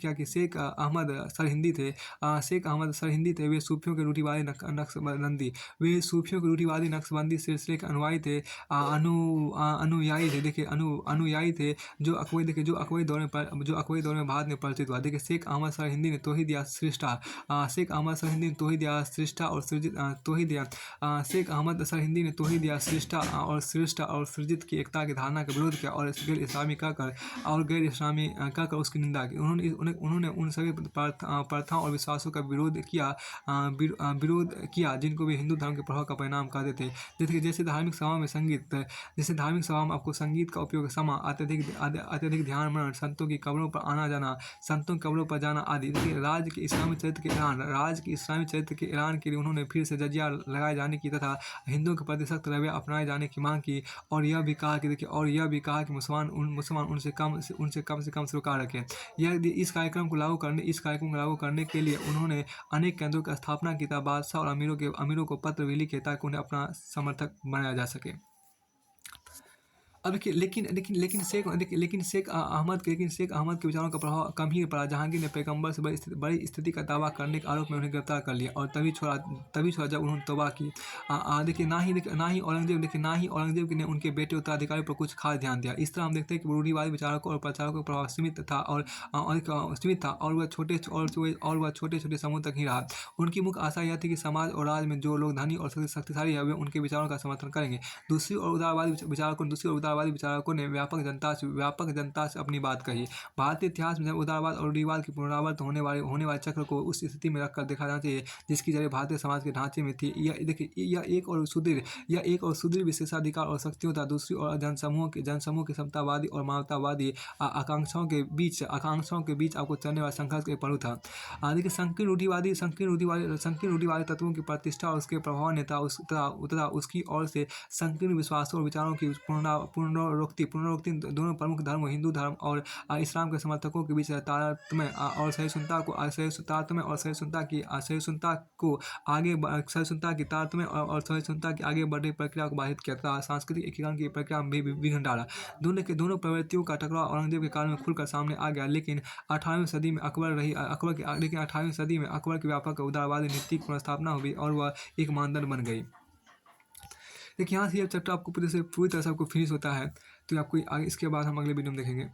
सरहिंदी थे। वे सूफियों के रूढ़िवादी नक्शबंदी सिलसिले के अनुयायी थे। अनुयायी थे जो अकबरी दौर में भारत में परिचित हुआ। देखिए शेख अहमद सरहिंदी ने तौहीद या सृष्टा शेख अहमद सरहिंदी ने तौहीद या सृष्टा और सृजित शेख अहमद सरहिंदी ने तौहीद या सृष्टा और सृजित की एकता की धारणा का विरोध किया और गैर इस्लामी कहकर उसकी निंदा की। उन्होंने उन सभी प्रथाओं और विश्वासों का विरोध किया जिनको वे हिंदू धर्म के प्रभाव का परिणाम कहते थे। जैसे धार्मिक सभाओं में आपको संगीत का उपयोग, समा, अत्यधिक ध्यान मनन, संतों की कब्रों पर जाना आदि। देखिए राज्य के इस्लामी चरित्र के ऐलान के लिए उन्होंने फिर से जजिया लगाए जाने की तथा हिंदुओं के प्रति सख्त रवैया अपनाए जाने की मांग की और यह भी कहा कि मुसलमान उनसे कम से कम स्वीकार रखें। इस कार्यक्रम को लागू करने के लिए उन्होंने अनेक केंद्रों की स्थापना की तथा बादशाह और अमीरों को पत्र भी लिखे ताकि उन्हें अपना समर्थक बनाया जा सके। अब देखिए लेकिन शेख अहमद के विचारों का प्रभाव कम ही पड़ा। जहांगीर ने पैगंबर से बड़ी स्थिति का दावा करने के आरोप में उन्हें गिरफ्तार कर लिया और तभी छोड़ा जब उन्होंने तौबा की। देखिए ना ही औरंगजेब ने उनके बेटे उत्तराधिकारियों पर कुछ खास ध्यान दिया। इस तरह हम देखते हैं कि रूढ़िवादी विचारकों और प्रचारकों का प्रभाव सीमित था और वह छोटे छोटे समूह तक ही रहा। उनकी मुख्य आशा यह थी कि समाज और राज्य में जो लोग धनी और शक्तिशाली है वे उनके विचारों का समर्थन करेंगे। दूसरी ओर उदारवादी विचारकों ने व्यापक जनता से अपनी बात कही। भारतीय इतिहास में उदारवाद और रूढ़िवाद की पुनरावृत्त होने वाले चक्र को उस स्थिति में रखकर देखा जाना चाहिए जिसकी जड़ें भारतीय समाज के ढांचे में थी। यह एक और सुदृढ़ विशेषाधिकार और शक्तियों था। दूसरी ओर जनसमूह के समतावादी और मानवतावादी आकांक्षाओं के बीच आपको चलने वाला संघर्ष एक पड़ू था। देखिए संकीर्ण रूढ़िवादी तत्वों की प्रतिष्ठा और उसके प्रभाव ने तथा उसकी ओर से संकीर्ण विश्वासों और विचारों की पुनरोक्ति दोनों प्रमुख धर्मों हिंदू धर्म और इस्लाम के समर्थकों के बीच तारतम्य और सहिष्णुता की आगे बढ़ने की प्रक्रिया को बाधित किया तथा सांस्कृतिक एकीकरण की प्रक्रिया में भी विघ्न डाला। दोनों प्रवृत्तियों का टकराव औरंगजेब के काल में खुलकर सामने आ गया। लेकिन 18वीं सदी में अकबर की व्यापक उदारवादी नीति की पुनर्स्थापना हुई और वह एक मानदंड बन गई। देखिए यहाँ से ये चैप्टर आपको पूरी तरह से आपको फिनिश होता है। तो आपको आगे इसके बाद हम अगले वीडियो में देखेंगे।